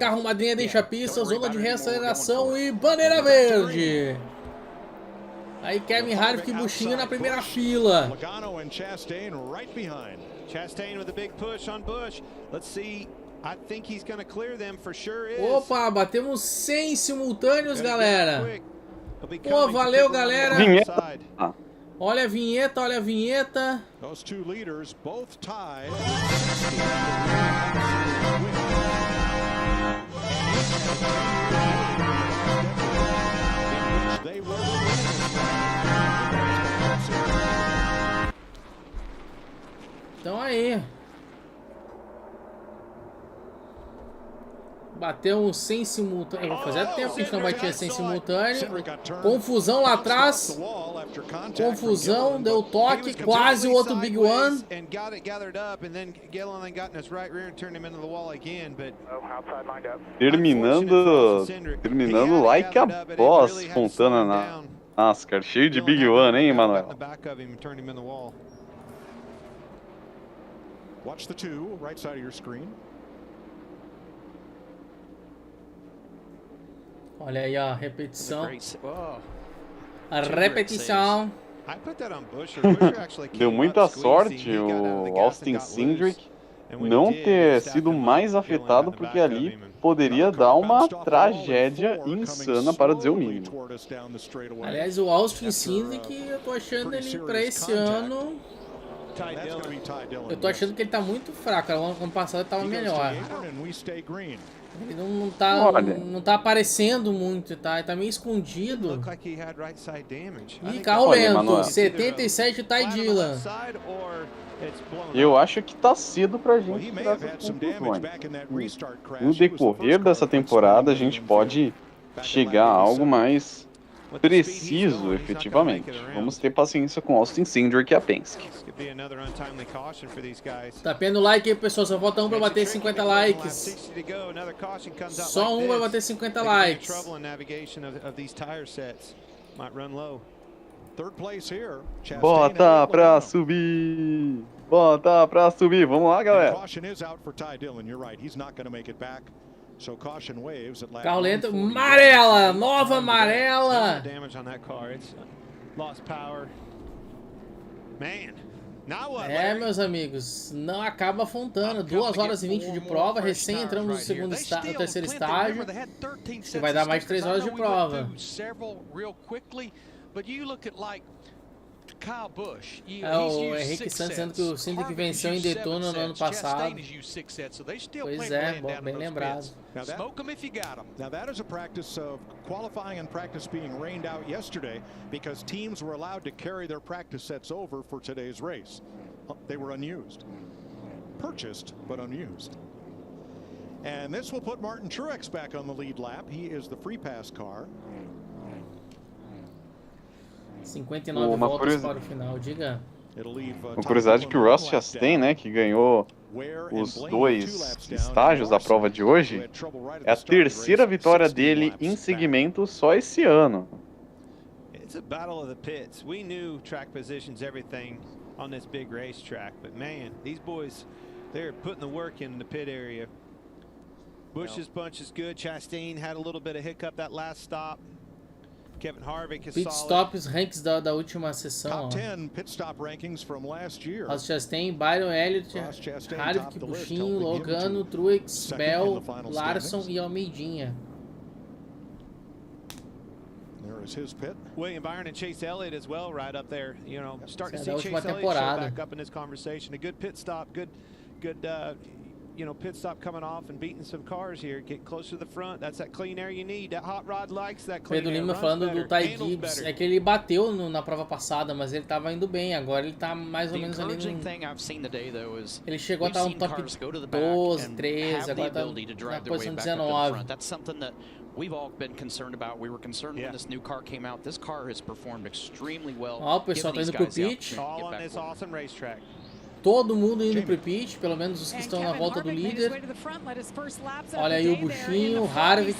Carro madrinha deixa a pista, zona de reaceleração e bandeira verde. Aí Kevin Harvick e Buschinho na primeira fila. Logano and Chastain right behind. Chastain with a big push on Busch. Let's see. I think he's going to clear them for sure. Opa, batemos 100 simultâneos, galera. Pô, valeu, galera. Olha a vinheta, olha a vinheta. Those two leaders both tied. Então aí. Bateu 100 simultâneo. Fazia tempo que a gente não batia 100 simultâneo. Confusão lá atrás. Confusão, deu toque, quase o outro Big One. Terminando like a boss, Fontana na NASCAR. Cheio de Big One, hein, Manuel? Watch the 2, right side of your screen. Olha aí, ó, repetição. A repetição. Deu muita sorte o Austin Cindric não ter sido mais afetado, porque ali poderia dar uma tragédia insana, para dizer o mínimo. Aliás, o Austin Cindric, eu tô achando ele pra esse ano... Eu tô achando que ele tá muito fraco. O ano passado ele tava melhor. Ele não tá aparecendo muito, tá? Ele tá meio escondido. Ih, carro lento. 77 Ty Dillon. Eu acho que tá cedo pra gente tirar essas conclusões. No decorrer dessa temporada, a gente pode chegar a algo mais preciso, efetivamente. Vamos ter paciência com Austin Cindric e a Penske. Tá pendo like aí, pessoal. Só falta um pra bater 50 likes. Só um vai bater 50 likes. Bota pra subir! Bota pra subir! Vamos lá, galera! Carro lento, amarela! Nova amarela! É, meus amigos, não acaba a Fontana. 2 horas e 20 de prova, recém entramos no terceiro estágio. Você vai dar mais de 3 horas de prova. É o Henrique Santos dizendo que o Cindric venceu em Daytona no ano passado. Pois é, bem lembrado. Now that is a practice of qualifying and practice being rained out yesterday because teams were allowed to carry their practice sets over for today's race. They were unused. Purchased, but unused. And this will put Martin Truex back on the lead lap. He is the free pass car. 59 voltas para o final, diga. Uma curiosidade que o Ross Chastain, né, que ganhou os 2 estágios da prova de hoje, é a terceira vitória dele em segmento só esse ano. It's a battle of the pits. We knew track positions, everything on this big racetrack, but man, these boys, they're putting the work in the pit area. Bush's bunch is good. Chastain had a little bit of hiccup that last stop. Kevin Harvick is pit stops ranks da última sessão. Top 10 pit stop rankings from last year. Ross Chastain, Byron Elliott, Harvick, Buschinho, Logano, Truex, Bell, Larson e Almeidinha. There is his pit. William Byron and Chase Elliott as well, right up there. You know, starting to see Chase Elliott show back up in this conversation. A good pit stop, good you know, pit stop coming off and beating some cars here, get closer to the front. That's that clean air you need. That hot rod likes that clean Pedro air. Lima falando do Ty Gibbs, é que ele bateu na prova passada, mas ele tava indo bem. Agora ele tá mais ou menos ali no... Ele chegou a estar no top 12, 13, agora tá na posição 19. We've all been concerned about. We were concerned when this new car came out. This car has performed extremely well. Ó, o pessoal tá indo pro pit. All on this awesome racetrack. Todo mundo indo pro pit, pelo menos os que estão na volta do líder. Olha aí o Buschinho, o Harvick.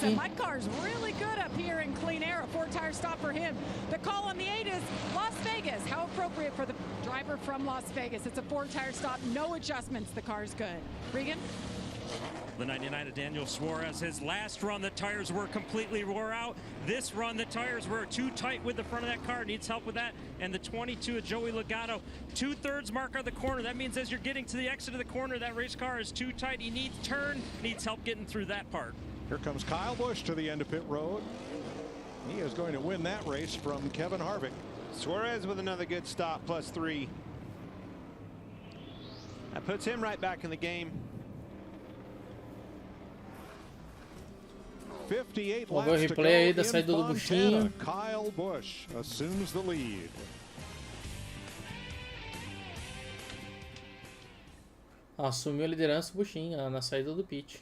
The 99 of Daniel Suarez, his last run, the tires were completely wore out. This run, the tires were too tight with the front of that car. Needs help with that. And the 22 of Joey Logano, 2/3 mark on the corner. That means as you're getting to the exit of the corner, that race car is too tight. He needs turn, needs help getting through that part. Here comes Kyle Busch to the end of pit road. He is going to win that race from Kevin Harvick. Suarez with another good stop, +3. That puts him right back in the game. Vamos ver o replay aí da saída do Buschinho. Kyle Busch assumes the lead. Assumiu a liderança o Buschinho na saída do pit.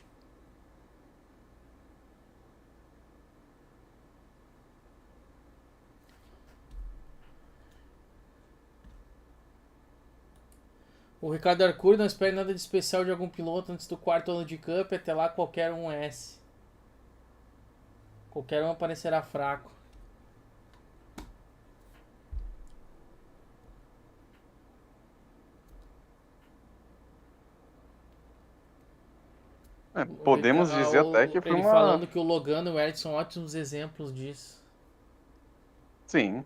O Ricardo Arcuri não espera nada de especial de algum piloto antes do 4º ano de Cup. Até lá qualquer um S. Qualquer um aparecerá fraco. Podemos dizer até que foi ele uma... falando que o Logan e o Eric são ótimos exemplos disso. Sim.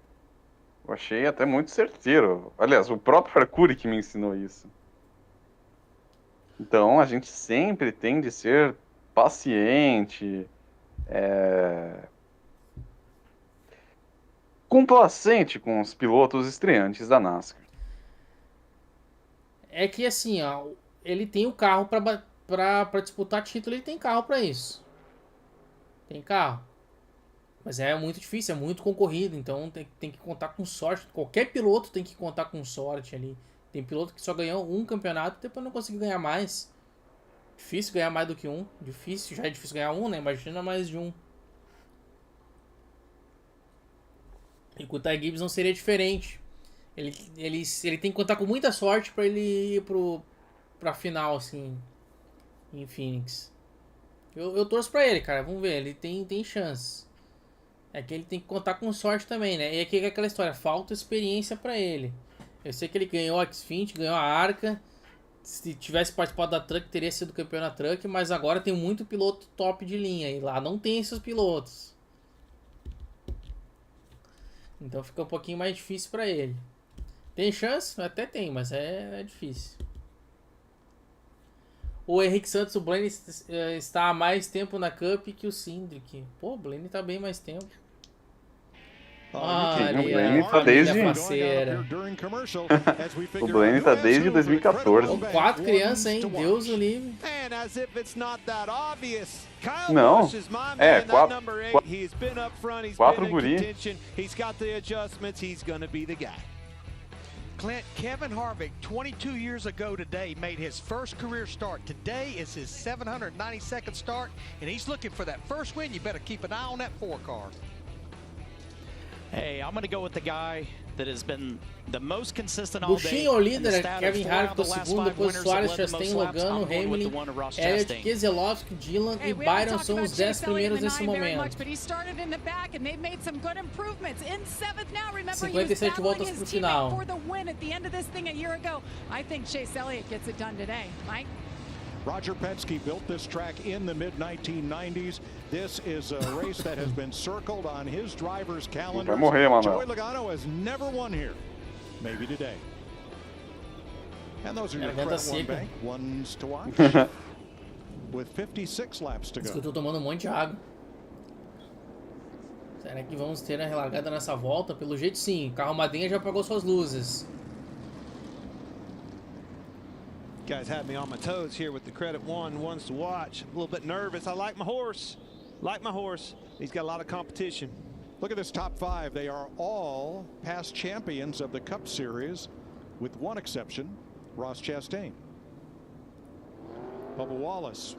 Eu achei até muito certeiro. Aliás, o próprio Arcuri que me ensinou isso. Então, a gente sempre tem de ser paciente, complacente com os pilotos estreantes da NASCAR. É que assim, ó, ele tem o carro pra disputar título, ele tem carro pra isso. Tem carro. Mas é muito difícil, é muito concorrido, então tem que contar com sorte. Qualquer piloto tem que contar com sorte ali. Tem piloto que só ganhou um campeonato e depois não conseguiu ganhar mais. Difícil ganhar mais do que um. Difícil, já é difícil ganhar um, né? Imagina mais de um. E com o Ty Gibbs não seria diferente. Ele tem que contar com muita sorte pra ele ir pra final, assim, em Phoenix. Eu torço pra ele, cara. Vamos ver, ele tem chance. É que ele tem que contar com sorte também, né? E aqui é aquela história, falta experiência pra ele. Eu sei que ele ganhou a Xfinity, ganhou a Arca. Se tivesse participado da Truck, teria sido campeão na Truck, mas agora tem muito piloto top de linha. E lá não tem esses pilotos. Então fica um pouquinho mais difícil pra ele. Tem chance? Até tem, mas é difícil. O Henrique Santos, o Blaney está há mais tempo na Cup que o Cindric. Pô, o Blaney tá bem mais tempo. O Blaney tá desde... O Blaney tá desde 2014. 4 crianças, hein? Deus o livre. Não, 4 guri. Clint, Kevin Harvick, 22 years ago today, made his first career start. Today is his 792nd start, and he's looking for that first win. You better keep an eye on that 4 car. Hey, I'm going to go with the guy that has been the most consistent all day. Buchinho, o líder, Kevin Harvick, o segundo, depois Soares, Chastain, Logano, Hamlin, Elliott, Keselowski, Dylan e Byron são os 10 primeiros nesse momento. 57 voltas pro final. Roger Penske built this track in the mid-1990s. This is a race that has been circled on his driver's calendar. Joey Logano has never won here. Maybe today. And those are your credit one bank ones to watch. With 56 laps to go. Eu tô tomando um monte de água. Será que vamos ter a relargada nessa volta? Pelo jeito sim. O carro madrinha já apagou suas luzes. Guys had me on my toes here with the credit ones to watch. A little bit nervous. I like my horse. He's got a lot of competition. Look at this top 5. They are all past champions of the Cup Series, with one exception, Ross Chastain. Bubba Wallace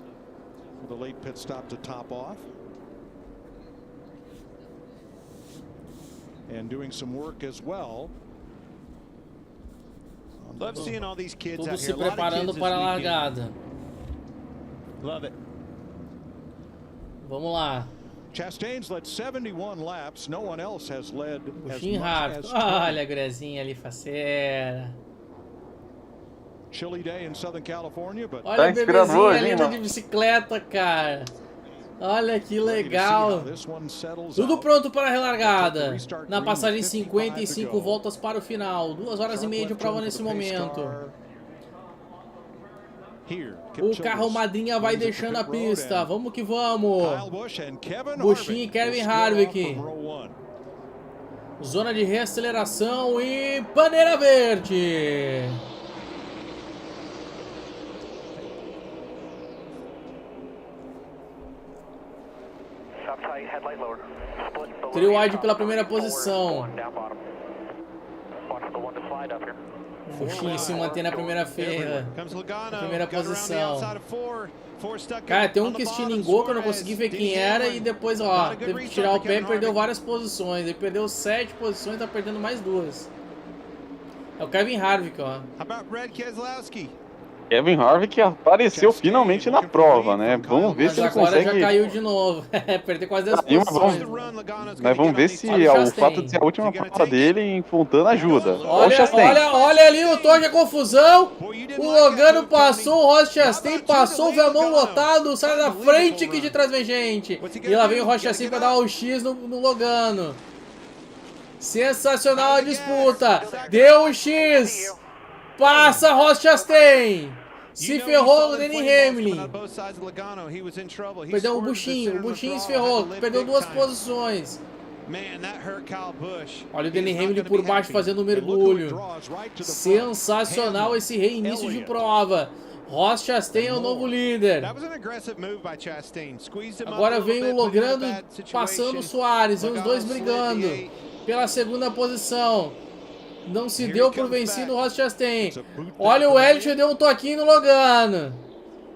with a late pit stop to top off. And doing some work as well. Love seeing all these kids out here. Tudo se preparando para a largada. Love it. Vamos lá. Chastain's led 71 laps. No one else has led as much as olha a grezinha ali, faceira. Chilly day in Southern California, but olha a bebezinha ali de bicicleta, cara. Olha que legal. Tudo pronto para a relargada. Na passagem 55 voltas para o final. 2 horas e meia de prova nesse momento. O carro madrinha vai deixando a pista. Vamos que vamos. Buchinho e Kevin Harvick. Zona de reaceleração e bandeira verde. Trio wide pela primeira posição. Buchinho se mantém na primeira feira. Na primeira posição. Cara, tem um que estilingou que eu não consegui ver quem era. E depois, ó, teve que tirar o pé e perdeu várias posições. Ele perdeu 7 posições, tá perdendo mais 2. É o Kevin Harvick, ó. Kevin Harvick apareceu finalmente na prova, né? Vamos ver se ele consegue... Mas agora já caiu de novo. Perdeu quase 10 posições. Mas vamos ver se o fato de ser a última prova dele em Fontana ajuda. Olha ali o toque, a confusão. O Logano passou, o Ross Chastain passou, o Velmão lotado, sai da frente que de trás vem gente. E lá vem o Ross Chastain pra dar o X no Logano. Sensacional a disputa. Deu o X. Passa Ross Chastain. Se ferrou o Denny Hamlin. Perdeu o buchinho se ferrou. Perdeu 2 posições. Olha o Denny Hamlin por baixo fazendo o mergulho. Sensacional esse reinício de prova. Ross Chastain é o novo líder. Agora vem o Logano passando o Soares. Vem os dois brigando pela segunda posição. Não se deu por vencido o Ross Chastain. Olha o Elliott, deu um toquinho no Logano.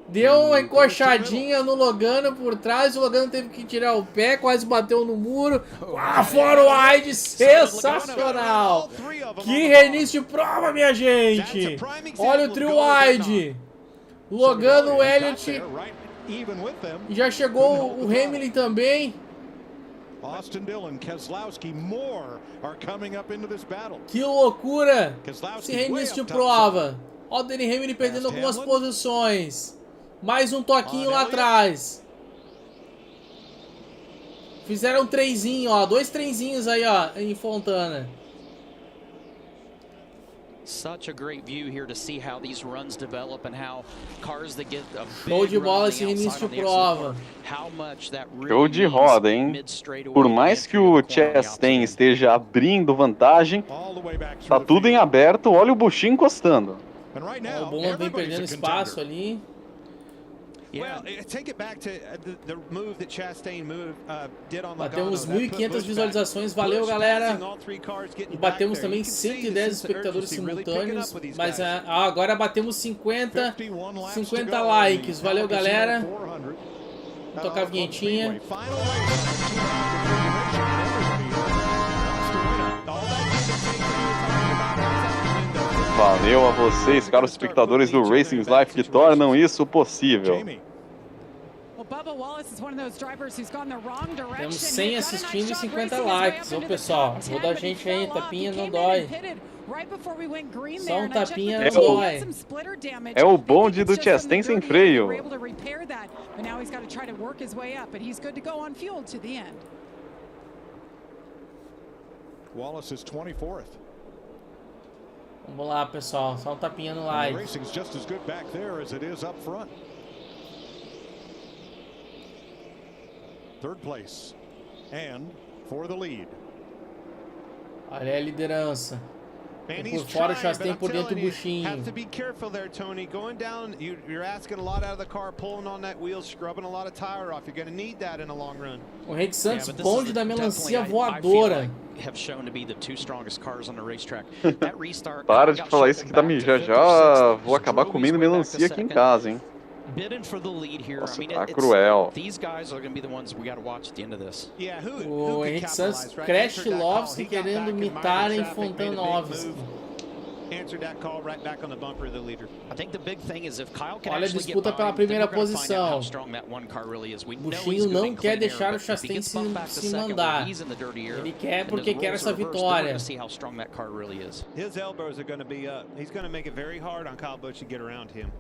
Deu uma encoxadinha no Logano por trás. O Logano teve que tirar o pé, quase bateu no muro. Fora o wide, sensacional. Que reinício de prova, minha gente. Olha o trio wide. Logano, o Elliott. E já chegou o Hamilton também. Austin Dillon, Keselowski, more are coming up into this battle. Que loucura! Esse reinício de prova. Olha o Denny Hamlin perdendo algumas posições. Mais um toquinho lá atrás. Fizeram um trenzinho, ó. 2 trenzinhos aí, ó, em Fontana. Such a great view here to see how these runs develop and how cars that get a show de bola esse reinício de prova. Show de roda, hein? Por mais que o Chastain esteja abrindo vantagem, tá tudo em aberto. Olha o buchinho encostando. O Bowman vem perdendo espaço ali. Batemos 1.500 visualizações, valeu galera. E batemos também 110 espectadores simultâneos. Mas agora batemos 50 likes, valeu galera. Vou tocar a vinhetinha. Valeu a vocês, caros espectadores do Racing's Life, que tornam isso possível. Temos 100 assistindo e 50 likes. Ô pessoal, ajuda a gente aí, tapinha não dói. Só um tapinha não dói. É o bonde do Chastain sem freio. Wallace is 24th. Vamos lá, pessoal. Só um tapinha no like. Racing's just as good back there as it is up front. Third place. And for the lead. Olha a liderança. Por fora o Chastain, por dentro do buchinho. Have to be careful there, Tony. Going down, you're asking a lot out of the car, pulling on that wheel, scrubbing a lot of tire off. You're going to need that in a long run. O Rei de Santos, bonde da melancia voadora. Para de falar isso que tá me já vou acabar comendo melancia aqui em casa, hein? Nossa, tá cruel. O Henrique Santos, Crash Lovski querendo imitar em Fontanovski. Olha a disputa pela primeira posição. Buchinho não quer deixar o Chastain se mandar. Ele quer porque quer essa vitória. His elbows are going to be up. He's going to make it very hard on Kyle Busch to get around him.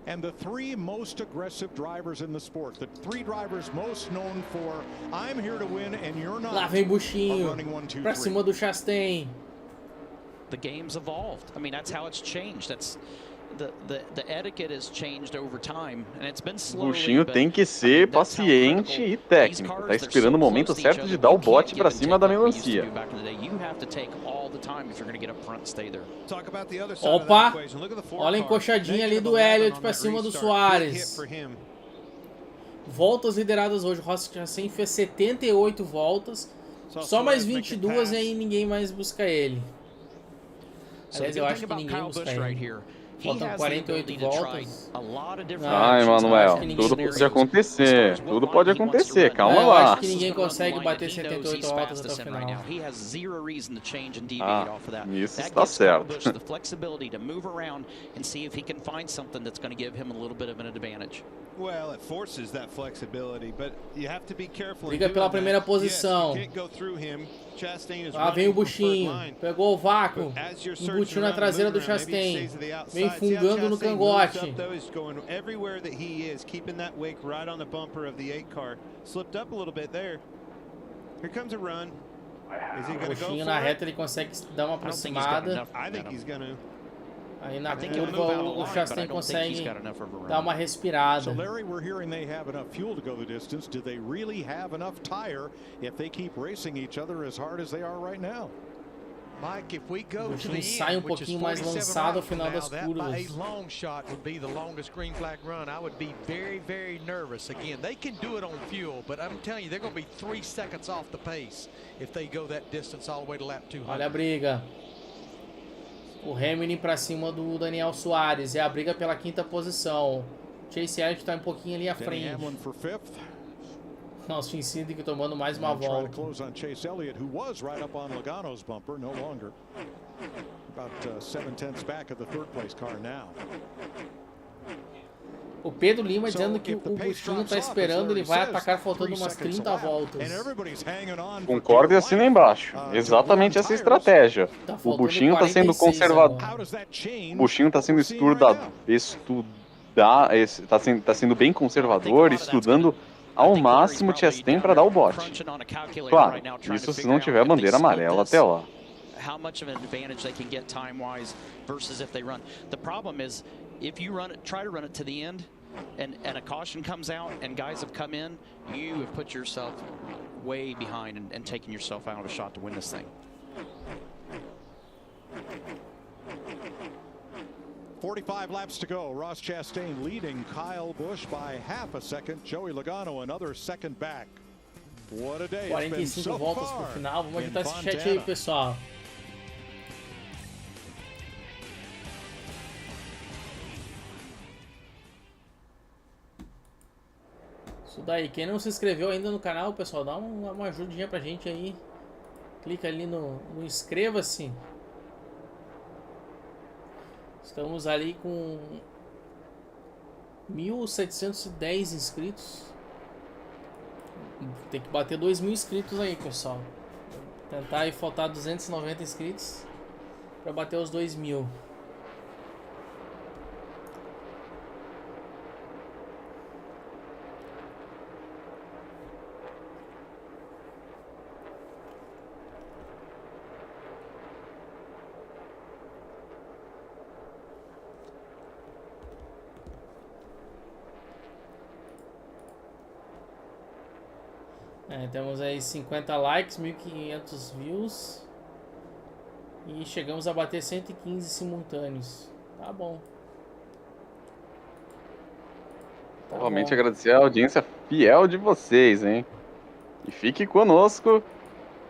And the 3 most aggressive drivers in the sport, the 3 drivers most known for I'm here to win and you're not. Lá vem Buchinho pra cima do Chastain. The game's evolved. I mean, that's how it's changed. That's the etiquette has changed over time, and it's been slowly. Buchinho tem que ser paciente e técnico. Tá esperando o momento certo de dar o bote pra cima da melancia. Opa! Olha a encoxadinha ali do Elliott pra cima do Soares. Voltas lideradas hoje. O Ross Chastain fez 78 voltas. Só mais 22 e aí ninguém mais busca ele. Aliás, eu acho que ninguém busca ele. Faltam 48 voltas. Emanuel, tudo pode acontecer. Tudo pode acontecer. Calma Eu lá. acho que ninguém consegue bater 78 voltas até o final. Isso está certo. Briga pela primeira posição. Lá vem o buchinho. Pegou o vácuo. Embutiu na traseira do Chastain. Vem fungando no cangote. O buchinho na reta ele consegue dar uma aproximada. Aí na curva o Chastain consegue dar uma respirada. So Larry, we're hearing they have enough fuel to go the distance. Do they really have enough tire if they keep racing each other as hard as they are right now? Mike, if we go O to the time sai end, which is pouquinho mais 47 lançado ao rounds from final now, das that by curvas. a long shot would be the longest green flag run. I would be very, very nervous. Again, they can do it on fuel, but I'm telling you, they're going to be 3 seconds off the pace if they go that distance all the way to lap 200. Olha a briga. O Hamilton pra cima do Daniel Soares. É a briga pela quinta posição. Chase Elliott tá um pouquinho ali à frente. Nossa, o Cindric tomando mais uma volta. Chase Elliott, who was right up on Logano's bumper, no longer. About 7/10 back of the third place car now. O Pedro Lima dizendo que o Buchinho tá esperando, ele vai atacar faltando umas 30 voltas. Concordo e assina embaixo. Exatamente essa estratégia. O Buchinho tá sendo conservador. O Buchinho tá sendo tá sendo bem conservador, estudando ao máximo o Chastain para dar o bote. Claro, isso se não tiver bandeira amarela até lá. How much of an advantage they can get time-wise versus if they run. The problem is, if you try to run it to the end, and a caution comes out, and guys have come in, you have put yourself way behind and taken yourself out of a shot to win this thing. 45 laps to go. Ross Chastain leading Kyle Busch by half a second. Joey Logano another second back. What a day it's been so 45 voltas pro final. Vamos agitar esse chat aí, pessoal. Isso daí. Quem não se inscreveu ainda no canal, pessoal, dá uma ajudinha pra gente aí. Clica ali no inscreva-se. Estamos ali com 1.710 inscritos. Tem que bater 2.000 inscritos aí, pessoal. Tentar aí faltar 290 inscritos para bater os 2.000. Temos aí 50 likes, 1.500 views. E chegamos a bater 115 simultâneos. Tá bom. Novamente agradecer a audiência fiel de vocês, hein? E fique conosco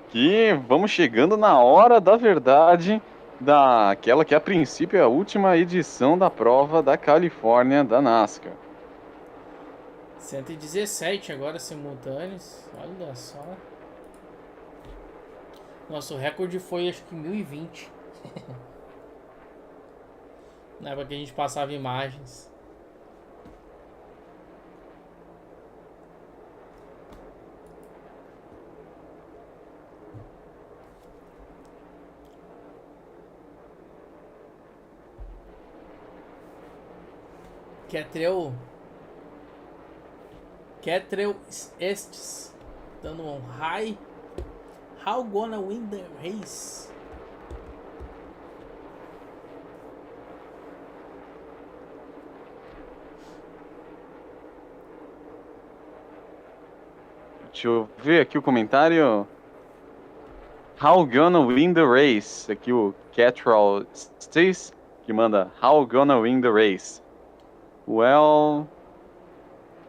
que vamos chegando na hora da verdade daquela que a princípio é a última edição da prova da Califórnia da NASCAR. 117 agora simultâneos, olha só. Nosso recorde foi acho que 1020. Na época que a gente passava imagens. Ketrel Estes dando um high. How gonna win the race? Deixa eu ver aqui o comentário. How gonna win the race? Aqui o Ketrel Estes que manda How gonna win the race? Well,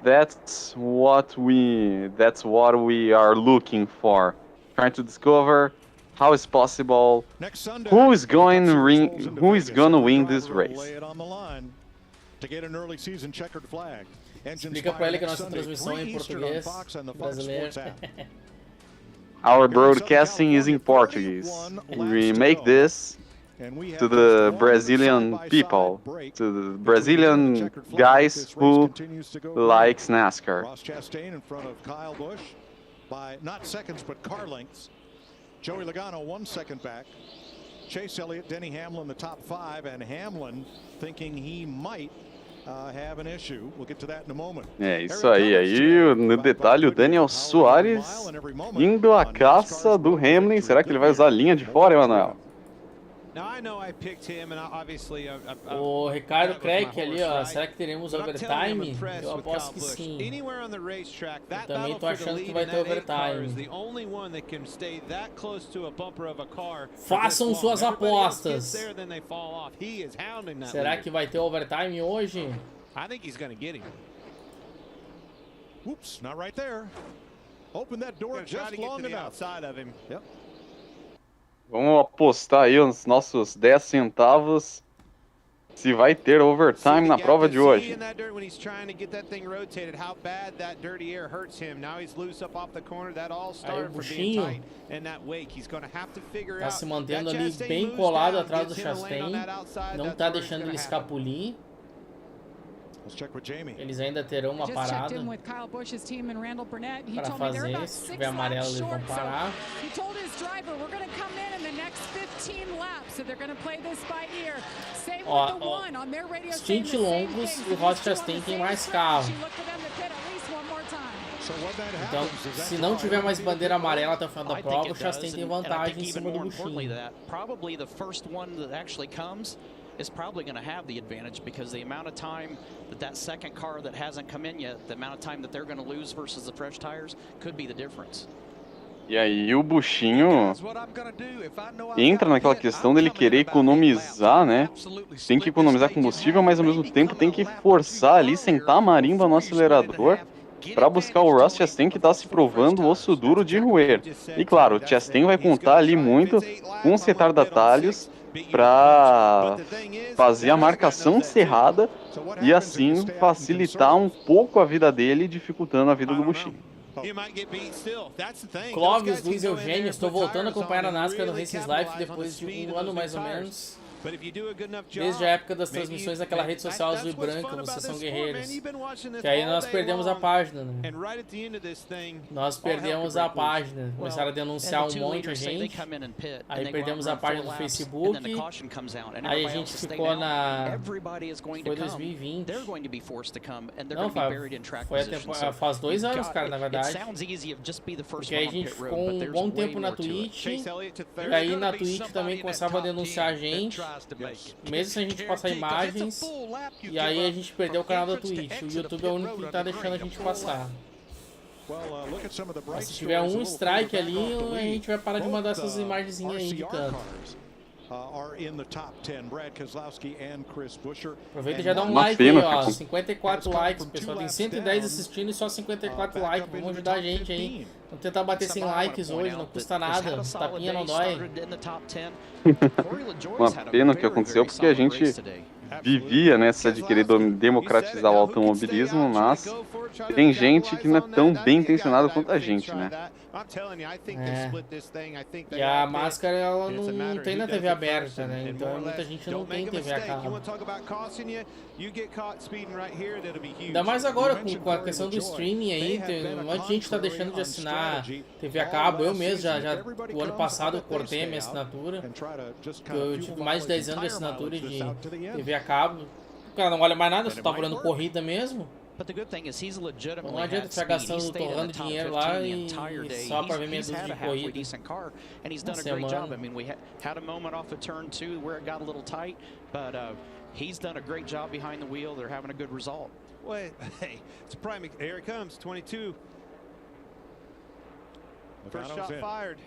that's what we are looking for. Trying to discover How is possible? Who is going to win this race? Explica pra ele que a nossa transmissão é em português brasileiro. Our broadcasting is in Portuguese. We make this to the Brazilian people, to the Brazilian guys who likes NASCAR. Ross Chastain in front of Kyle Busch by not seconds but car lengths. Joey Logano 1 second back. Chase Elliott, Denny Hamlin the top 5, and Hamlin thinking he might have an issue. We'll get to that in a moment. É isso aí. Aí no detalhe o Daniel Suárez indo à caça do Hamlin. Será que ele vai usar a linha de fora, Emanuel? O Ricardo Craig ali, ó, será que teremos overtime? Eu aposto que sim. Eu também tô achando que vai ter overtime. Façam suas apostas. Será que vai ter overtime hoje? Oops, not right there. Open that door just long enough. Yep. Vamos apostar aí os nossos 10 centavos se vai ter overtime na prova de hoje. Aí o buchinho tá se mantendo ali bem colado atrás do Chastain, não tá deixando ele escapulir. Eles ainda terão uma parada para fazer. Se tiver amarelo, eles vão parar. Ó, stint longos, o Ross Chastain tem mais carro. Então, se não tiver mais bandeira amarela até o final da prova, o Chastain tem vantagem em cima do buchinho. Is probably going to have the advantage because the amount of time that second car that hasn't come in yet, the amount of time that they're going to lose versus the fresh tires could be the difference. E aí o buchinho entra naquela questão dele querer economizar, né? Tem que economizar combustível, mas ao mesmo tempo tem que forçar ali, sentar a marimba no acelerador para buscar o Ross Chastain, que está se provando osso duro de roer. E claro, o Chastain vai contar ali muito com os retardatários para fazer a marcação cerrada e assim facilitar um pouco a vida dele, dificultando a vida do buchinho. Clóvis, Luiz Eugênio, estou voltando a acompanhar a NASCAR no Races Live depois de um ano mais ou menos. Desde a época das transmissões naquela rede social azul e branca, vocês são guerreiros. Que aí nós perdemos a página, né? Nós perdemos a página. Começaram a denunciar um monte de gente. Aí perdemos a página do Facebook. Aí a gente ficou na... Foi 2020. Não, foi até... faz 2 anos, cara, na verdade. Porque aí a gente ficou um bom tempo na Twitch. E aí na Twitch também começava a denunciar a gente. Mesmo sem a gente passar imagens. E aí a gente perdeu o canal da Twitch. O YouTube é o único que tá deixando a gente passar. Mas se tiver um strike ali, a gente vai parar de mandar essas imagenzinhas aí de canto. Aproveita e já dá um like aí, ó. 54 likes, pessoal. Tem 110 assistindo e só 54 likes. Vamos ajudar a gente aí. Vamos tentar bater 100 likes hoje, não custa nada. Tapinha não dói. Uma pena o que aconteceu, porque a gente vivia nessa de querer democratizar o automobilismo, mas tem gente que não é tão bem intencionada quanto a gente, né? E a máscara, ela não tem na TV aberta, né? Então muita gente não tem TV a cabo. Ainda mais agora com a questão do streaming aí, um monte de gente tá deixando de assinar TV a cabo. Eu mesmo, o ano passado eu cortei a minha assinatura. Eu tive mais de 10 anos de assinatura de TV a cabo. O cara não olha mais nada, só tá olhando corrida mesmo. Não adianta ficar gastando, torrando dinheiro lá e só para ver meia dúzia de corrida na semana. He's done a great job behind the wheel. They're having a good result. Well, hey, it's a prime. Here it comes, 22. First shot fired.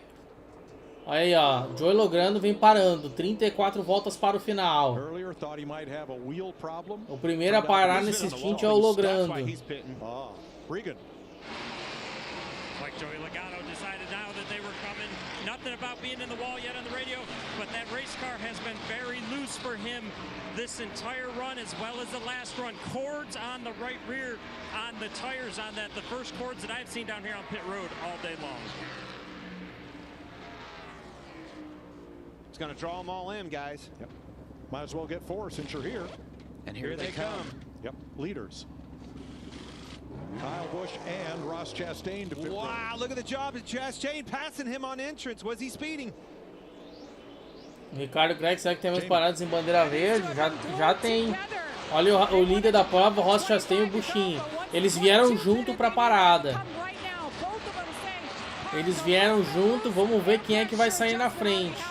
Aí, ó, Joey Logano vem parando, 34 voltas para o final. O primeiro a parar nesse stint é o Logano. bit about being in the wall yet on the radio, but that race car has been very loose for him this entire run, as well as the last run. Cords on the right rear on the tires on that, the first cords that I've seen down here on pit road all day long. It's going to draw them all in, guys. Yep. Might as well get 4 since you're here. And here they come. Yep, leaders. Kyle Busch and Ross Chastain to pit road. Wow, look at the job of Chastain passing him on entrance. Was he speeding? Ricardo Craig, será que temos paradas em bandeira verde? Já tem. Olha o líder da prova, o Ross Chastain e o Buschinho. Eles vieram junto para a parada. Eles vieram junto, vamos ver quem é que vai sair na frente.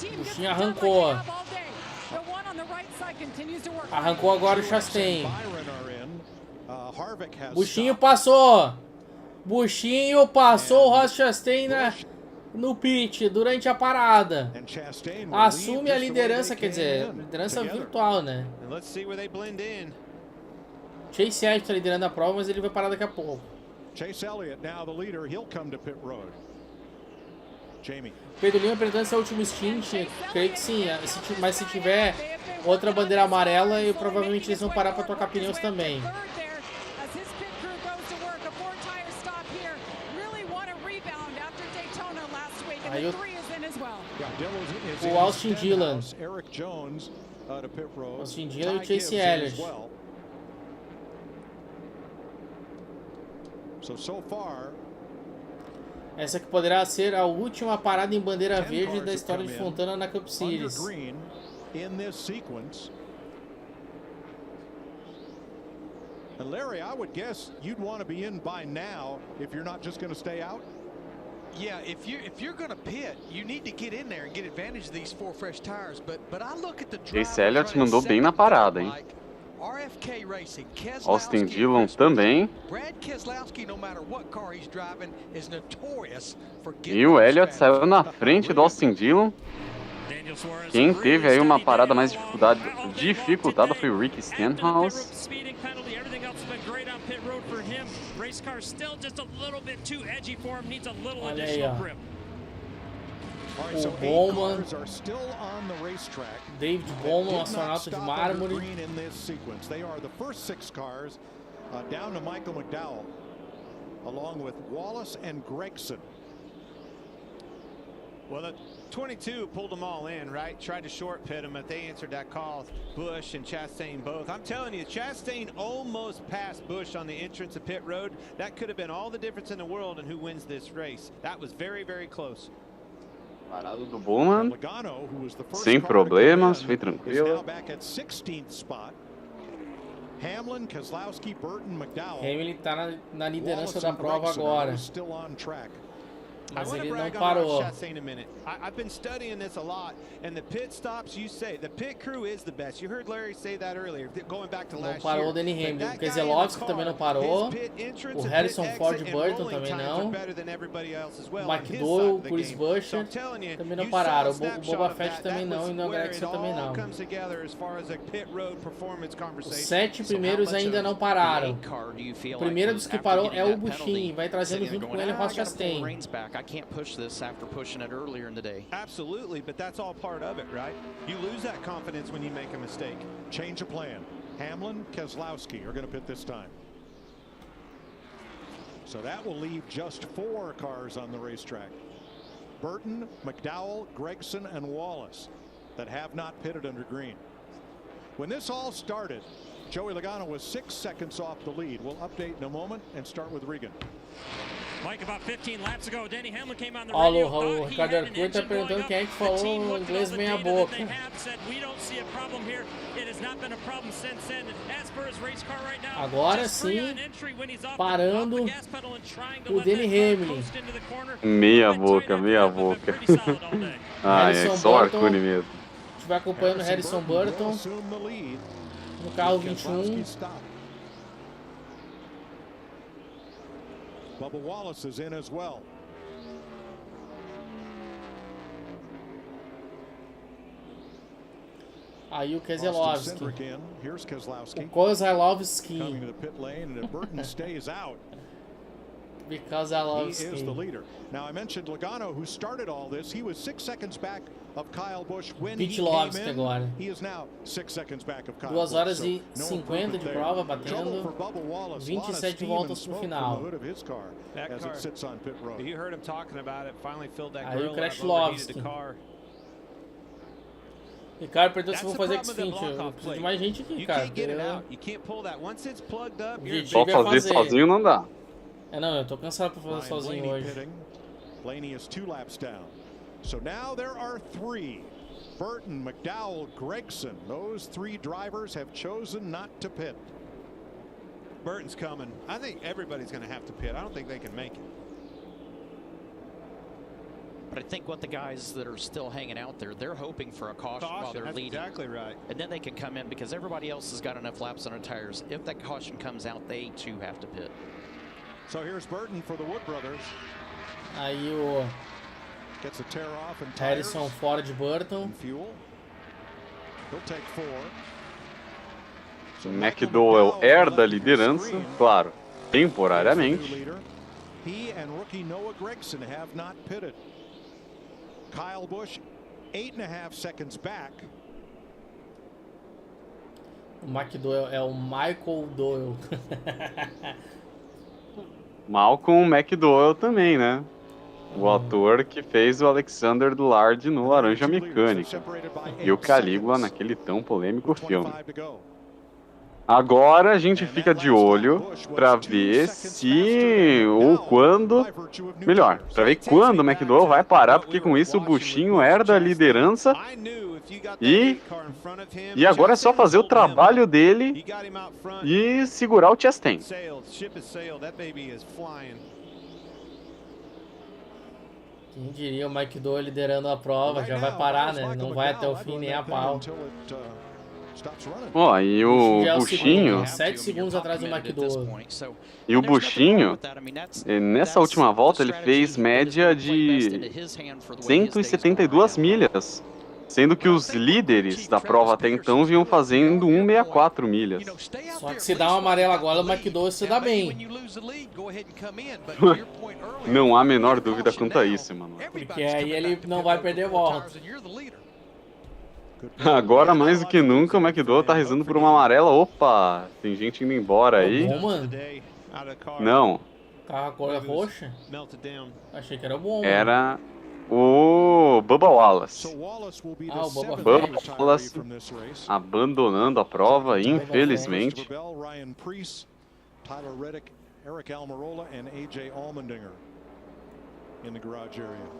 O Buschinho arrancou. Arrancou agora o Chastain. Buschinho passou. Buschinho passou o Ross Chastain no pit durante a parada. Assume a liderança, quer dizer, liderança virtual, né? Chase Elliott tá liderando a prova, mas ele vai parar daqui a pouco. Chase Elliott now the leader, he'll come to pit road. Jamie. Pedro Lima perguntando se é o último stint, creio que sim, mas se tiver outra bandeira amarela, provavelmente eles vão parar para trocar pneus também. Aí o Austin Dillon. Austin Dillon e o Chase Elliott. Essa que poderá ser a última parada em bandeira verde da história de Fontana na Cup Series. And Larry, I would guess you'd want to be in by now if you're not just going to stay out. Yeah, if you're going to pit, you need to get in there and get advantage of these 4 fresh tires. But I look at the Chase Elliott mandou bem na parada, hein? RFK Racing, Austin Dillon também. Brad Keselowski, no matter what car he's driving, is notorious for E o Elliott saiu na frente do Austin Dillon. Quem teve aí uma parada mais dificultada foi o Ricky Stenhouse. Olha aí, ó. O Bowman, David Bowman, astronauta de mármore. Down to Michael McDowell, along with Wallace and Gregson. Well, the 22 pulled them all in, right? Tried to short pit them, but they answered that call. Busch and Chastain both. I'm telling you, Chastain almost passed Busch on the entrance of pit road. That could have been all the difference in the world in who wins this race. That was very, very close. Parado do Bowman, sem problemas, foi tranquilo. Hamlin tá na liderança da prova agora. Mas ele não parou. I've been studying this a lot, and the pit stops, you say the pit crew is the best. You heard Larry say that earlier, going back to last year. Não parou o Danny Hamlin, o Keselowski também não parou, o Harrison Ford Burton também não, o McDowell, o Chris Buescher também não pararam, o Boba Fett também não e o Gregson também não. Os 7 primeiros ainda não pararam. O primeiro dos que parou é o Buschinho, vai trazendo junto com ele o Ross Chastain. I can't push this after pushing it earlier in the day. Absolutely, but that's all part of it, right? You lose that confidence when you make a mistake. Change of plan. Hamlin, Keselowski are going to pit this time. So that will leave just 4 cars on the racetrack. Burton, McDowell, Gregson, and Wallace that have not pitted under green. When this all started, Joey Logano was 6 seconds off the lead. We'll update in a moment and start with Regan. Mike, about 15 laps ago, Denny Hamlin came on the radio. O Ricardo Arthur tá perguntando quem é que falou inglês meia boca. Agora sim, parando o Denny Hamlin. Meia boca, meia boca. Ah, é só o Arcune mesmo. A gente vai acompanhando o Harrison Burton no carro 21. Bubba Wallace is in as well. Aí o Keselowski. O Keselowski. Because I love he is the speed. leader. Now I mentioned Logano, who started all this. He was 6 seconds back of Kyle Busch when he Pit came Lobster in. agora. He is now 6 seconds back of Kyle 2 horas Busch. e So, 50 de prova, batendo 27 voltas pro final. As it sits on pit road. You heard him talking about it. Finally filled that Aí o grill Crash up, overheated the Lovski. car. Ricardo perguntou se That's vou the fazer problem with X-Fint. the Eu block-off preciso de plate. mais gente aqui, You cara. can't get it Eu- out. You can't pull that. Once it's plugged up, you're in Objetivo Só é fazer sozinho não dá. É, não, eu tô cansado pra fazer Ryan sozinho Blaney hoje. pitting. Blaney is 2 laps down. So now there are 3. Burton, McDowell, Gregson. Those 3 drivers have chosen not to pit. Burton's coming. I think everybody's going to have to pit. I don't think they can make it. But I think what the guys that are still hanging out there, they're hoping for a caution while they're That's leading. exactly right. And then they can come in because everybody else has got enough laps on their tires. If that caution comes out, they too have to pit. So here's Burton for the Wood brothers. Aí o Gets a tear off and tires Harrison fora de Burton. and fuel. He'll take 4. So McDowell herda a liderança, claro, temporariamente. He and rookie Noah Gregson have not pitted. Kyle Busch 8.5 seconds back. O McDowell é o Michael Doyle. Malcolm McDowell também, né? O ator que fez o Alexander Dillard no Laranja Mecânica e o Calígula naquele tão polêmico filme. Agora a gente fica de olho para ver se ou quando, melhor, para ver quando o McDowell vai parar, porque com isso o Buschinho herda a liderança e agora é só fazer o trabalho dele e segurar o Chastain. Quem diria o McDowell liderando a prova, já vai parar, né? Não vai até o fim nem a pau. Ó, e o Já é Buschinho, 7 segundos atrás do McDowell. e o Buschinho, nessa última volta ele fez média de 172 milhas, sendo que os líderes da prova até então vinham fazendo 164 milhas. Só que se dá uma amarela agora, o McDowell se dá bem. Não há a menor dúvida quanto a isso, mano. Porque aí ele não vai perder volta. Agora mais do que nunca o McDowell tá rezando por uma amarela. Opa, tem gente indo embora aí. Bom, mano. Não, Carro a cor roxa? Achei que era bom, mano. era o Bubba Wallace. Ah, o Bubba Bubba Fett. Wallace abandonando a prova, infelizmente. Ryan Preece, Tyler Reddick, Eric Almirola, and AJ Allmendinger in the garage area.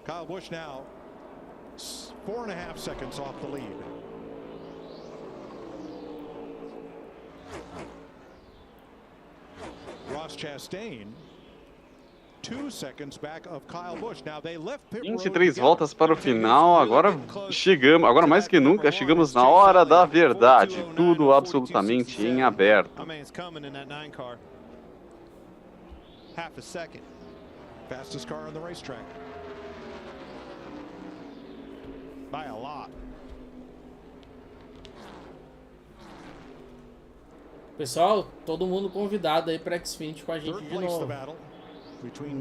Kyle Busch now 4.5 seconds off the lead. Ross Chastain 2 seconds back of Kyle Busch. Now they left pit road 23 voltas para o final, agora chegamos, agora mais que nunca chegamos na hora da verdade, tudo absolutamente em aberto. Half a second. Fastest car on the racetrack. By a lot. Pessoal, todo mundo convidado aí pra X-Fint com a gente de novo.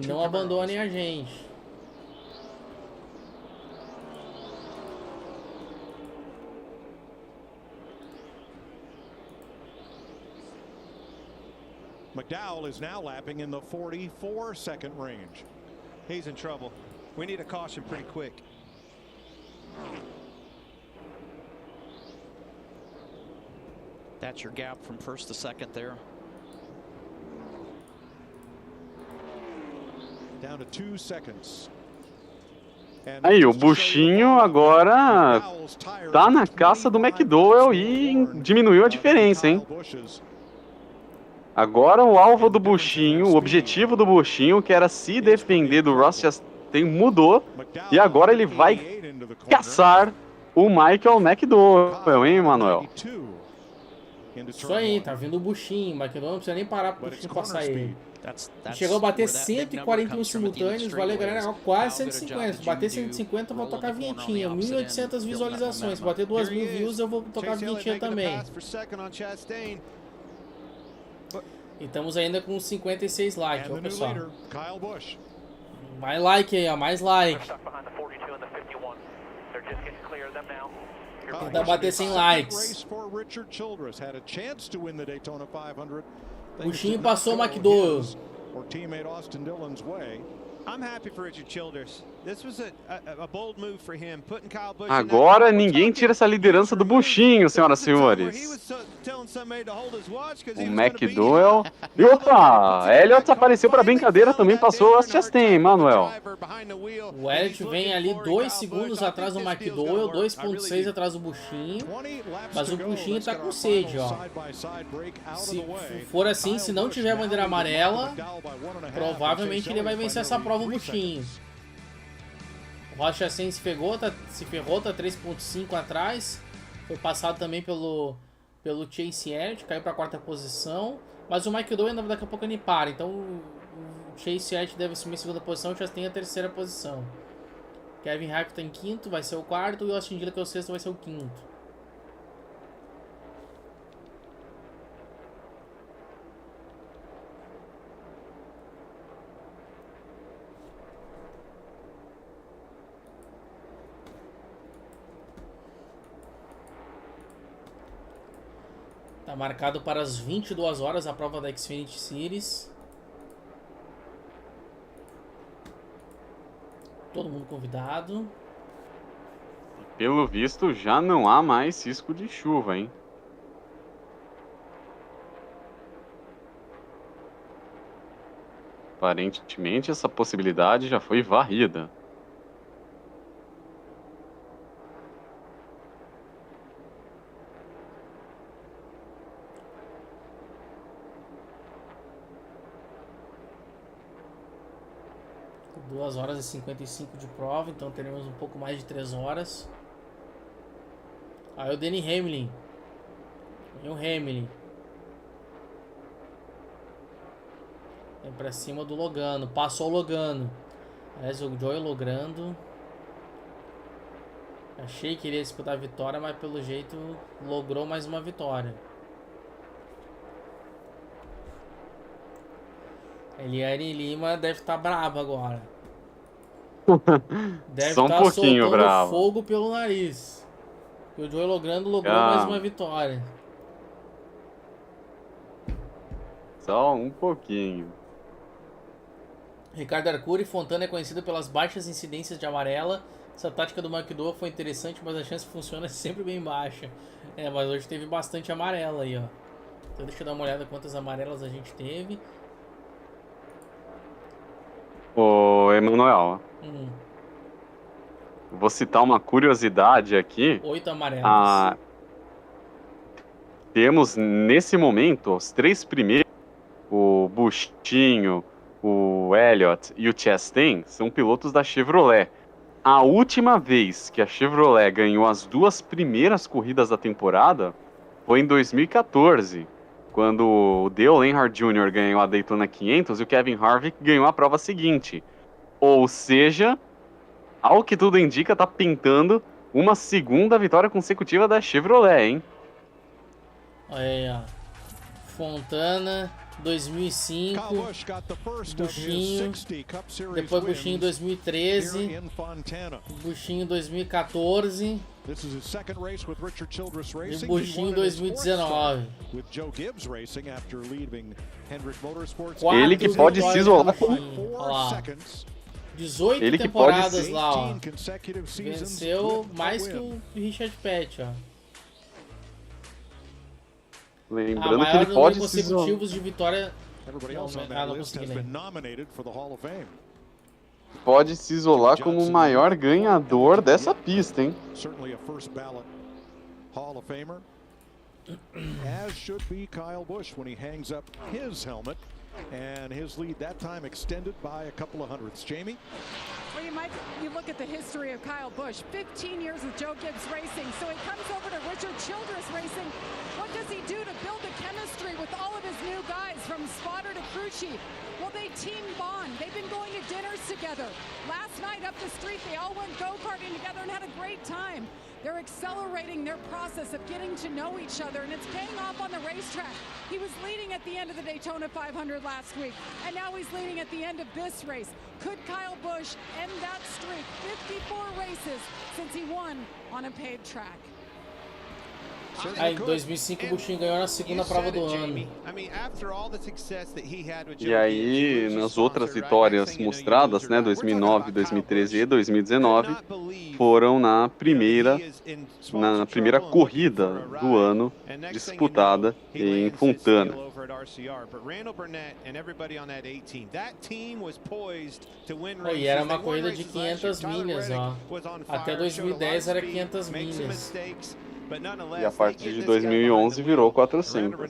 Não abandonem a gente. McDowell is now lapping in the 44-second range. He's in trouble. We need a caution pretty quick. That's your gap from first to second there. Down to 2 seconds. Aí, o Buschinho agora tá na caça do McDowell e diminuiu a diferença, hein? Agora o alvo do Buschinho, o objetivo do Buschinho, que era se defender do Ross Chastain, mudou. E agora ele vai caçar o Michael McDowell, hein, Manuel? Isso aí, tá vindo o Buschinho. O McDowell não precisa nem parar pro Buschinho passar ele. Chegou a bater 141 simultâneos, valeu, galera, quase 150. Se bater 150 eu vou tocar a vinhetinha. 1.800 visualizações. Se bater 2.000 views eu vou tocar a vinhetinha também. E estamos ainda com 56 likes, ó, pessoal. Mais like aí, ó, mais like. Tenta bater 100 likes. Buchinho passou o McDowell. I'm happy for Richard Childress. This was a bold move for him, putting Kyle Busch. Agora ninguém tira essa liderança do Buchinho, senhoras e senhores. O McDowell. E opa! Elliott apareceu para brincadeira, também passou as Chastain, Manuel. O Elliott vem ali 2 segundos atrás do McDowell, 2.6 atrás do Buchinho. Mas o Buchinho tá com sede, ó. Se for assim, se não tiver bandeira amarela, provavelmente ele vai vencer essa prova, o Buchinho. O Rocha Sen se ferrou, tá 3.5 atrás. Foi passado também pelo Chase Elliott, caiu para a 4ª posição. Mas o McDowell ainda daqui a pouco ele para. Então o Chase Elliott deve assumir a 2ª posição, o Chastain a 3ª posição. Kevin Harvick tá em 5º, vai ser o 4º. E o Austin Dillon, que é o 6º, vai ser o 5º. Tá marcado para as 22 horas a prova da Xfinity Series. Todo mundo convidado. Pelo visto, já não há mais risco de chuva, hein? Aparentemente, essa possibilidade já foi varrida. Duas horas e 55 de prova, então teremos um pouco mais de 3 horas. Aí o Denny Hamlin. E o Hamlin. Vem pra cima do Logano. Passou o Logano. Aliás, o Joey logrando. Achei que iria disputar a vitória, mas pelo jeito logrou mais uma vitória. Eliane Lima deve estar brava agora. Deve Só um pouquinho bravo. Fogo pelo nariz. E o Joey logrando mais uma vitória. Só um pouquinho. Ricardo Arcuri, Fontana é conhecido pelas baixas incidências de amarela. Essa tática do McDowell foi interessante, mas a chance de funcionar é sempre bem baixa. Mas hoje teve bastante amarela aí, ó. Então deixa eu dar uma olhada quantas amarelas a gente teve. Ô, Emanuel. Vou citar uma curiosidade aqui. 8 amarelas. Temos, nesse momento, os 3 primeiros, o Buchinho, o Elliott e o Chastain, são pilotos da Chevrolet. A última vez que a Chevrolet ganhou as 2 primeiras corridas da temporada foi em 2014, quando o Dale Earnhardt Jr. ganhou a Daytona 500 e o Kevin Harvick ganhou a prova seguinte. Ou seja, ao que tudo indica, tá pintando uma 2ª vitória consecutiva da Chevrolet, hein? Olha aí, ó. Fontana, 2005, Buchinho, depois Buchinho 2013, Buchinho 2014 e Buchinho 2019. Ele que pode se isolar com... 18 ele temporadas lá, ó. Venceu mais que o Richard Petty, ó. Lembrando que ele pode se isolar. Consecutivos de vitória. Não consegui ler. Pode se isolar como o maior ganhador dessa pista, hein? Hall of Famer, as should be Kyle Busch when he hangs up his helmet, and his lead that time extended by a couple of hundredths. Jamie? Well, you look at the history of Kyle Busch, 15 years with Joe Gibbs Racing, so he comes over to Richard Childress Racing. What does he do to build the chemistry chemistry with all of his new guys, from spotter to crew chief. Well, they team bond. They've been going to dinners together. Last night up the street, they all went go-karting together and had a great time. They're accelerating their process of getting to know each other, and it's paying off on the racetrack. He was leading at the end of the Daytona 500 last week, and now he's leading at the end of this race. Could Kyle Busch end that streak? 54 races since he won on a paved track. Aí, em 2005, o Buschinho ganhou na segunda prova do ano. E aí, nas outras vitórias mostradas, né, 2009, 2013 e 2019, foram na primeira corrida do ano disputada em Fontana. E era uma corrida de 500 milhas, ó. Até 2010 era 500 milhas. E a partir de 2011 virou 400.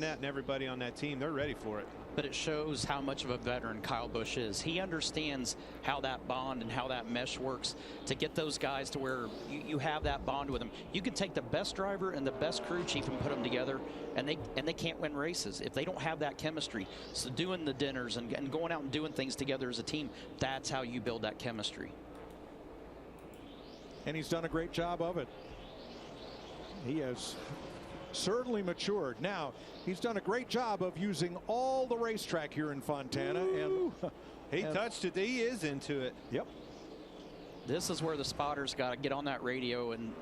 But it shows how much of a veteran Kyle Busch is. He understands how that bond and how that mesh works to get those guys to where you have that bond with them. You can take the best driver and the best crew chief and put them together, and they can't win races if they don't have that chemistry. So doing the dinners and going out and doing things together as a team, that's how you build that chemistry. And he's done a great job of it. He has certainly matured. Now, he's done a great job of using all the racetrack here in Fontana. And he touched it. He is into it. Yep. This is where the spotters got to get on that radio and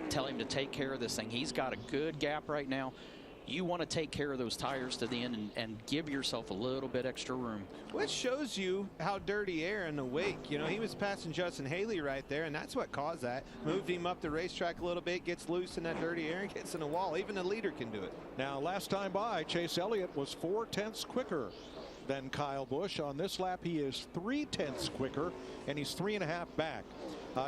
tell him to take care of this thing. He's got a good gap right now. You want to take care of those tires to the end and give yourself a little bit extra room. Which shows you how dirty air in the wake. You know, he was passing Justin Haley right there, and that's what caused that. Moved him up the racetrack a little bit, gets loose in that dirty air, and gets in a wall. Even the leader can do it. Now, last time by, Chase Elliott was 4/10 quicker than Kyle Busch. On this lap, he is 3/10 quicker, and he's 3.5 back.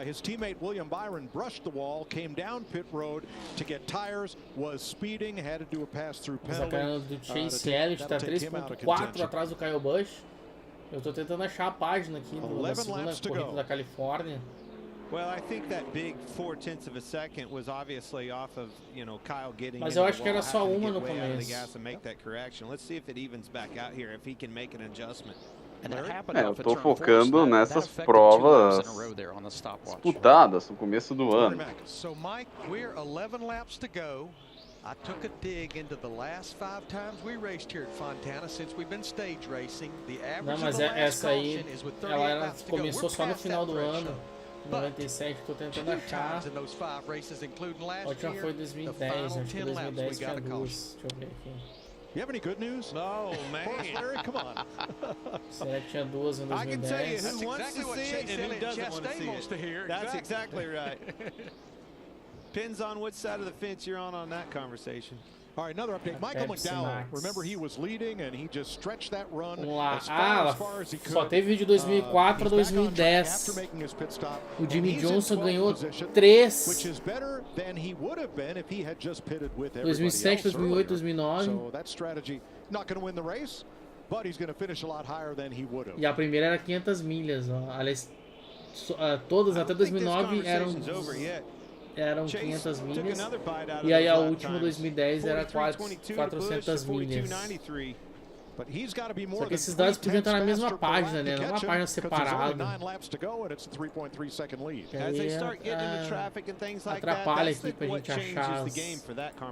His teammate William Byron brushed the wall, came down pit road to get tires, was speeding, had to do a pass-through penalty. Essa do Chase Elliott está 3.4 atrás do Kyle Busch. Eu tô tentando achar a página aqui da segunda corrida da Califórnia. Well, I think that big 4/10 of a second was obviously off of, you know, Kyle getting. Mas eu acho que era só uma no começo. Let's see if it evens back out here, if he can make an adjustment. Eu tô focando nessas provas disputadas no começo do ano. So Mike, we're 11 laps to go. I took a dig into the last 5 times we raced here at Fontana since we've been stage racing. The average Não, mas essa aí, ela começou só no final do ano. 97, tô tentando achar. A última foi 2010, acho que 2010 tinha duas. Deixa eu ver aqui. You have any good news? No, man. Larry, come on. Será que tinha duas em 2010? I can tell you who wants to see it and who doesn't want to see it. That's exactly right. Depends on which side of the fence you're on that conversation. All right, another update. Michael McDowell, remember he was leading and he just stretched that run as far as he could. Só teve de 2004 a 2010. O Jimmy Johnson ganhou 3. 2007, 2008, 2009. So that strategy not going to win the race, but he's going to finish a lot higher than he would have. E a primeira era 500 milhas, ó. Aliás, todas até 2009 eram 500 milhas, e aí a última 2010 era 400 milhas. Só que esses dados podiam estar na mesma página, né? Não uma página separada. Atrapalha aqui pra gente achar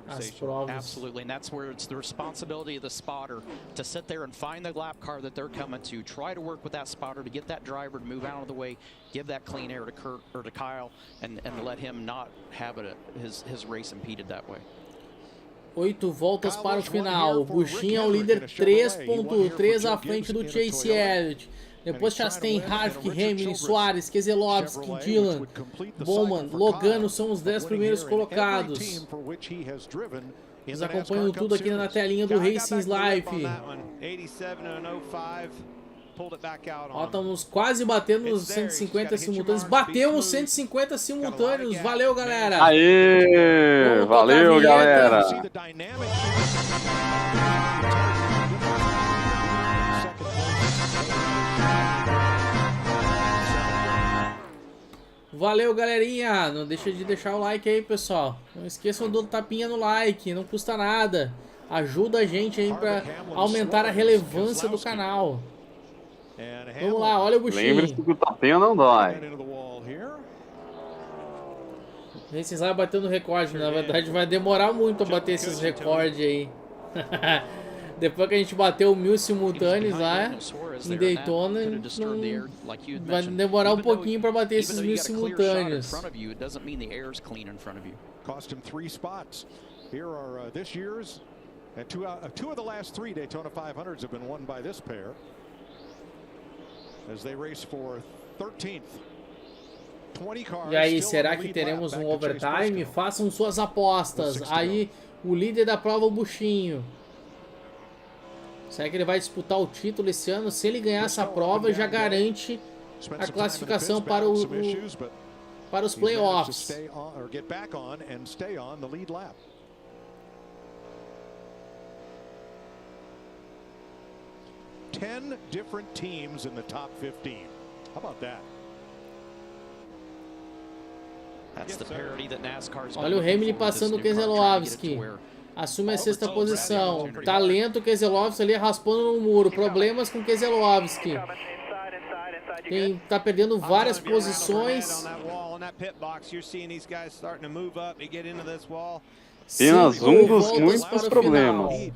as provas. Absolutely, and that's where it's the responsibility of the spotter to sit there and find the lap car that they're coming to, try to work with that spotter to get that driver to move out of the way, give that clean air to Kurt or to Kyle, and let him not have his race impeded that way. 8 voltas para o final. O Buschinho é o líder 3.3 à frente do Chase Elliott. Depois Chastain, Harvick, Hamilton, Soares, Keselowski, Dillon, Bowman, Logano são os 10 primeiros colocados. Eles acompanham tudo aqui na telinha do Racing Live. Ó, estamos quase batendo os 150 simultâneos. Bateu os 150 simultâneos. Valeu, galera. Aê! Valeu, galera. Valeu, galerinha. Não deixa de deixar o like aí, pessoal. Não esqueçam do tapinha no like. Não custa nada. ajuda a gente aí pra aumentar a relevância do canal. Vamos lá, olha o buchinho. Lembre-se que o tapinha não dói. Esses lá batendo recorde, na verdade vai demorar muito a bater esses recordes aí. Depois que a gente bateu 1000 simultâneos lá em Daytona, vai demorar um pouquinho para bater esses 1000 simultâneos. Cost him 3 spots. Here are this year's, and two of the last 3 Daytona 500s have been won by this pair as they race for 13th. E aí, será que teremos um overtime? Façam suas apostas. Aí, o líder da prova, o buchinho. Será que ele vai disputar o título esse ano? Se ele ganhar essa prova, já garante a classificação para os playoffs. Ten different teams in the top 15. How about that? Olha o Hamilton passando o Keselowski. Assume a 6ª posição. Talento Keselowski ali raspando no muro. Problemas com Keselowski. Tá perdendo várias posições. Apenas um dos muitos problemas.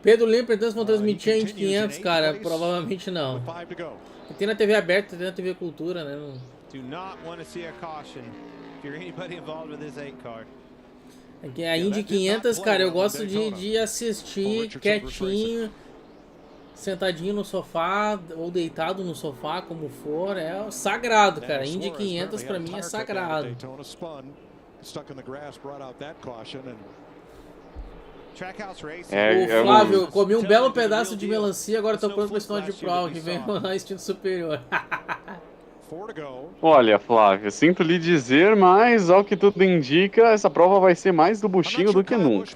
Pedro Lima pretende vão transmitir a Indy 500, cara? Provavelmente não. Tem na TV aberta, tem na TV Cultura, né? A Indy 500, cara, eu gosto de assistir quietinho, sentadinho no sofá ou deitado no sofá, como for. É sagrado, cara. Indy 500 pra mim é sagrado. O Flávio, comi um belo pedaço de melancia, agora tô pronto pra esse final de prova, que vem na instinto superior. Olha, Flávio, sinto lhe dizer, mas ao que tudo indica, essa prova vai ser mais do buchinho do que nunca.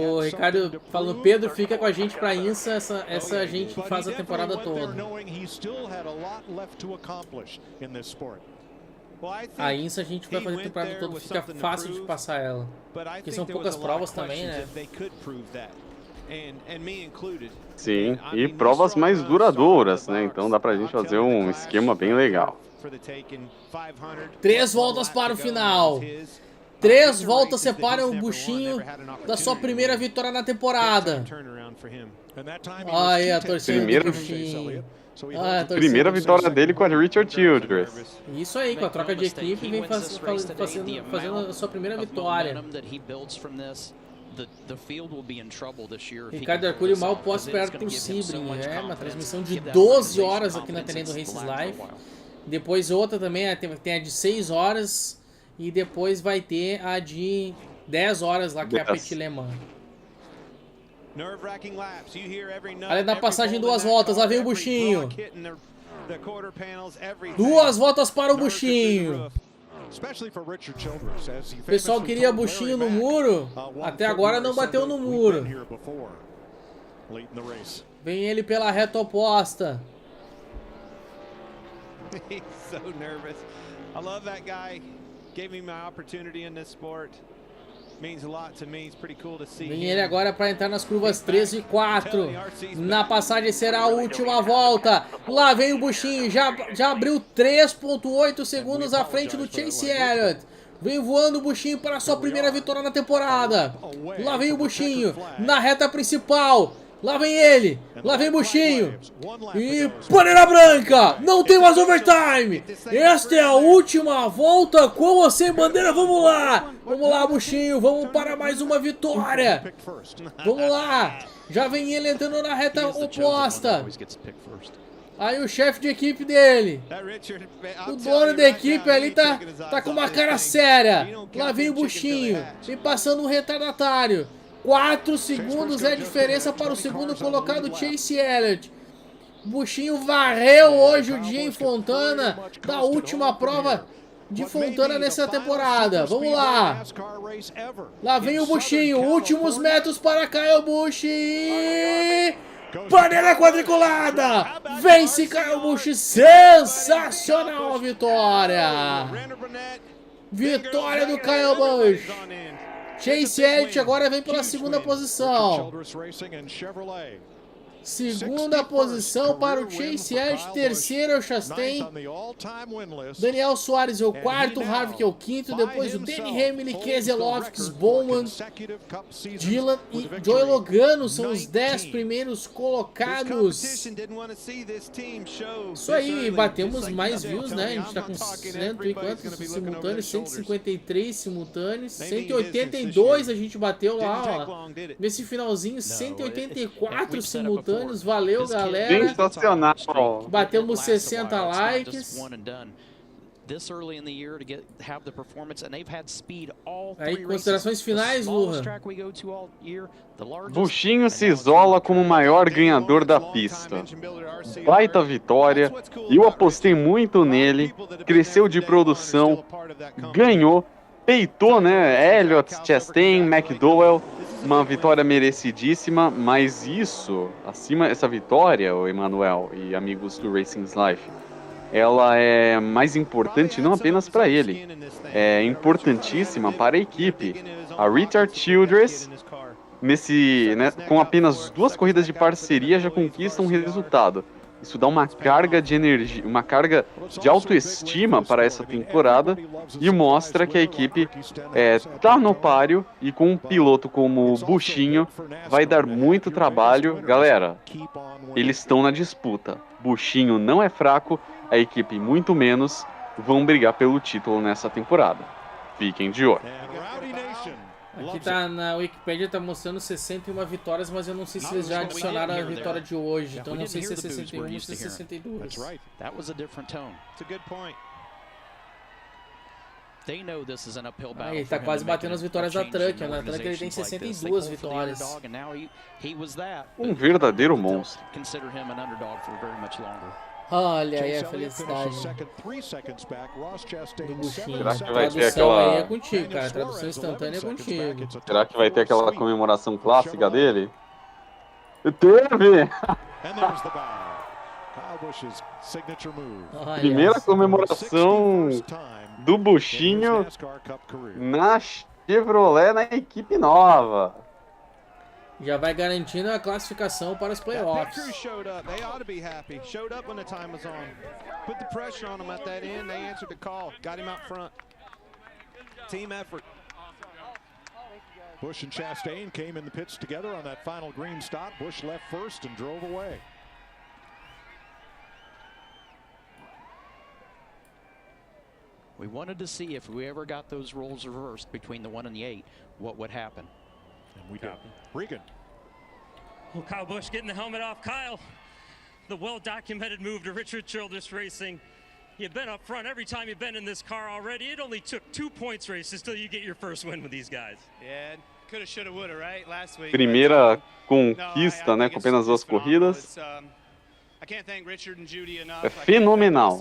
O Ricardo falou, Pedro, fica com a gente pra INSA, essa a gente faz a temporada toda. A INSA a gente vai fazer a temporada toda, fica fácil de passar ela. Porque são poucas provas também, né? Sim, e provas mais duradouras, né? Então dá pra gente fazer um esquema bem legal. 3 voltas para o final. 3 voltas separam o buchinho da sua primeira vitória na temporada. Aí a torcida do buchinho. Primeira vitória dele com a Richard Childress. Isso aí, com a troca de equipe, vem fazendo a sua primeira vitória. Ricardo Arcuri mal posso esperar pro Sebring. É uma transmissão de 12 horas aqui na Tenendo Races Live. Depois outra também, tem a de 6 horas. E depois vai ter a de 10 horas lá, que é a Petit Le Mans. Olha na passagem 2 voltas, lá vem o buchinho. 2 voltas para o buchinho. O pessoal queria buchinho no muro, até agora não bateu no muro. Vem ele pela reta oposta. He's so nervous. I love that guy. Gave me my opportunity in this sport. Means a lot to me. It's pretty cool to see. Vem ele agora para entrar nas curvas 3 e 4. Na passagem será a última volta. Lá vem o buchinho, já abriu 3.8 segundos à frente do Chase Elliott. Vem voando o buchinho para a sua primeira vitória na temporada. Lá vem o buchinho na reta principal. Lá vem ele, lá vem buchinho. E bandeira branca, não tem mais overtime. Esta é a última volta com ou sem bandeira, vamos lá. Vamos lá, buchinho, vamos para mais uma vitória. Vamos lá, já vem ele entrando na reta oposta. Aí o chefe de equipe dele, o dono da equipe ali tá com uma cara séria. Lá vem o buchinho, vem passando um retardatário. 4 segundos é a diferença para o segundo colocado, Chase Elliott. Buchinho varreu hoje o dia em Fontana, da última prova de Fontana nessa temporada. Vamos lá. Lá vem o buchinho, últimos metros para Kyle Busch. Bandeira quadriculada. Vence Kyle Busch, sensacional a vitória. Vitória do Kyle Busch. Chase Elliott agora vem pela segunda posição. Segunda posição para o Chase Elliott, terceiro é o Chastain. Daniel Soares é o quarto, Harvick é o quinto, depois o Denny Hamlin, Keselowski, Bowman, Dillon e Joey Logano são os 10 primeiros colocados. Isso aí, batemos mais views, né? A gente tá com 100 e quantos simultâneos? 153 simultâneos, 182 a gente bateu lá, ó. Nesse finalzinho, 184 simultâneos. Valeu, galera. Sensacional. Batemos 60 likes. Aí, considerações finais, Luan. Buschinho se isola como o maior ganhador da pista. Baita vitória. Eu apostei muito nele. Cresceu de produção. Ganhou. Peitou, né? Elliott, Chastain, McDowell. Uma vitória merecidíssima, mas essa vitória, o Emanuel e amigos do Racing's Life, ela é mais importante não apenas para ele, é importantíssima para a equipe. A Richard Childress, com apenas 2 corridas de parceria, já conquista um resultado. Isso dá uma carga de energia, uma carga de autoestima para essa temporada e mostra que a equipe tá no páreo e com um piloto como o Buschinho vai dar muito trabalho. Galera, eles estão na disputa. Buschinho não é fraco, a equipe muito menos. Vão brigar pelo título nessa temporada. Fiquem de olho. Aqui tá na Wikipedia, tá mostrando 61 vitórias, mas eu não sei se eles já adicionaram a vitória de hoje. Então não sei se é 61 ou se é 62. Aí, ele tá quase batendo as vitórias da Truck. Na Truck ele tem 62 vitórias. Um verdadeiro monstro. Olha aí a felicidade do Buschinho. Será que vai ter Tradução aquela... aí é contigo, cara. Tradução instantânea é contigo. Será que vai ter aquela comemoração clássica dele? Teve! Primeira comemoração do Buschinho na Chevrolet, na equipe nova. Já vai garantindo a classificação para os playoffs. Busch and Chastain came in the pits together on that final green stop. Busch left first and drove away. We wanted to see if we ever got those roles reversed between the 1 and the 8, what would happen. And we did. Regan. Well, Kyle Busch getting the helmet off. Kyle, the well-documented move to Richard Childress Racing. You've been up front every time you've been in this car already. It only took 2 points races till you get your first win with these guys. Yeah, coulda, shoulda, woulda, right? Last week. Primeira conquista, né, com apenas 2 corridas. É fenomenal.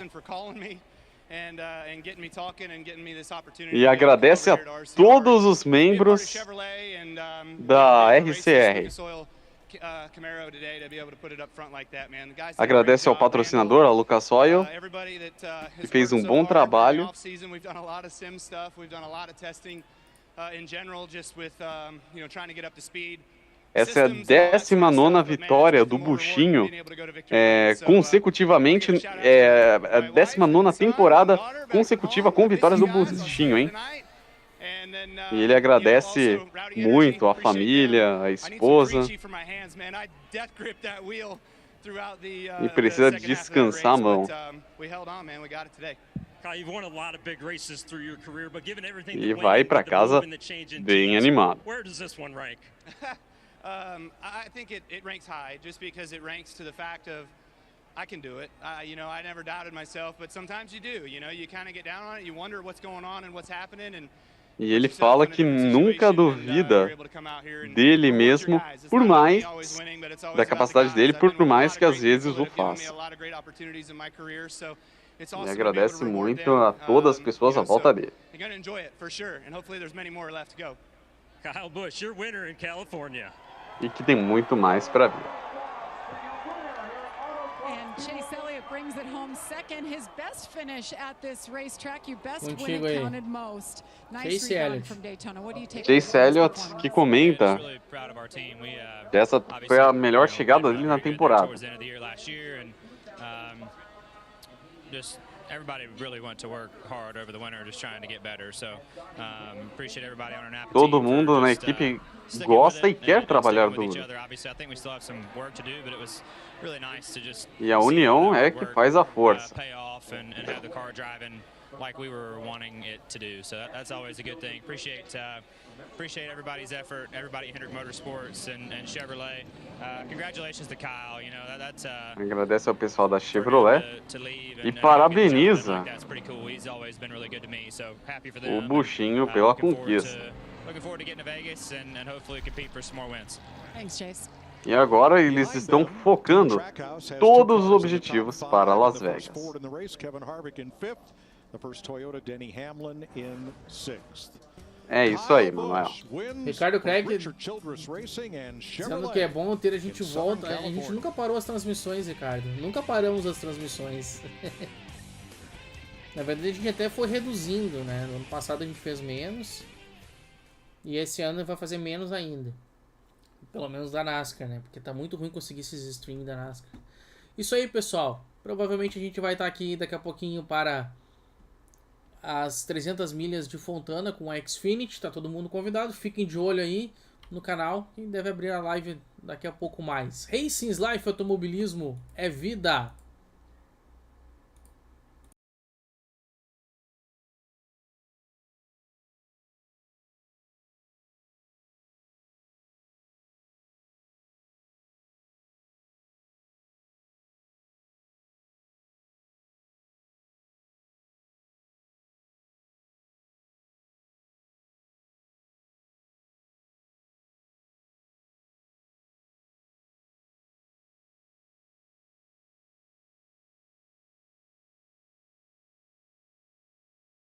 E agradece a todos os membros da RCR. Agradece ao patrocinador, a Lucas Oil, que fez um bom trabalho. Essa é a 19ª vitória do Buschinho consecutivamente, a 19ª temporada consecutiva com vitórias do Buschinho, hein? E ele agradece muito a família, a esposa. E precisa descansar a mão. E vai para casa bem animado. I think it ranks high just because it ranks to the fact of I can do it. You know, I never doubted myself, but sometimes you do. You know, you kind of get down on it, you wonder what's going on and what's happening, and e ele fala que nunca duvida dele mesmo, por mais da capacidade dele, por mais que às vezes o faça. E agradece muito a todas as pessoas à volta dele. Kyle Busch, your winner in California. E que tem muito mais para vir. And Chase Elliott brings it home Contigo aí. Chase Elliott. Chase Elliott, que comenta que essa foi a melhor chegada dele na temporada. Everybody really went to work hard over the winter just trying to get better. So, appreciate everybody on our NAPA Todo team mundo for na just, equipe sticking gosta with e it quer and trabalhar sticking with each duro. other. Obviously, I think we still have some work to do, but it was really nice to just E a see união that é que work, faz a força. pay off and have the car driving like we were wanting it to do. So that's always a good thing. Appreciate everybody's effort, everybody at Hendrick Motorsports and Chevrolet. Congratulations to Kyle. You know that's Agradece ao pessoal da Chevrolet e parabeniza o Buchinho pela conquista. Looking forward to getting to Vegas and hopefully compete for some more wins. Thanks, Chase. E agora eles estão focando todos os objetivos para Las Vegas. É isso aí, Manuel. Ricardo Craig dizendo que é bom ter a gente volta. A gente nunca parou as transmissões, Ricardo. Nunca paramos as transmissões. Na verdade, a gente até foi reduzindo, né? No ano passado a gente fez menos. E esse ano vai fazer menos ainda. Pelo menos da NASCAR, né? Porque tá muito ruim conseguir esses streams da NASCAR. Isso aí, pessoal. Provavelmente a gente vai estar aqui daqui a pouquinho para as 300 milhas de Fontana com a Xfinity. Tá todo mundo convidado. Fiquem de olho aí no canal. E deve abrir a live daqui a pouco mais. Racing Life, automobilismo é vida.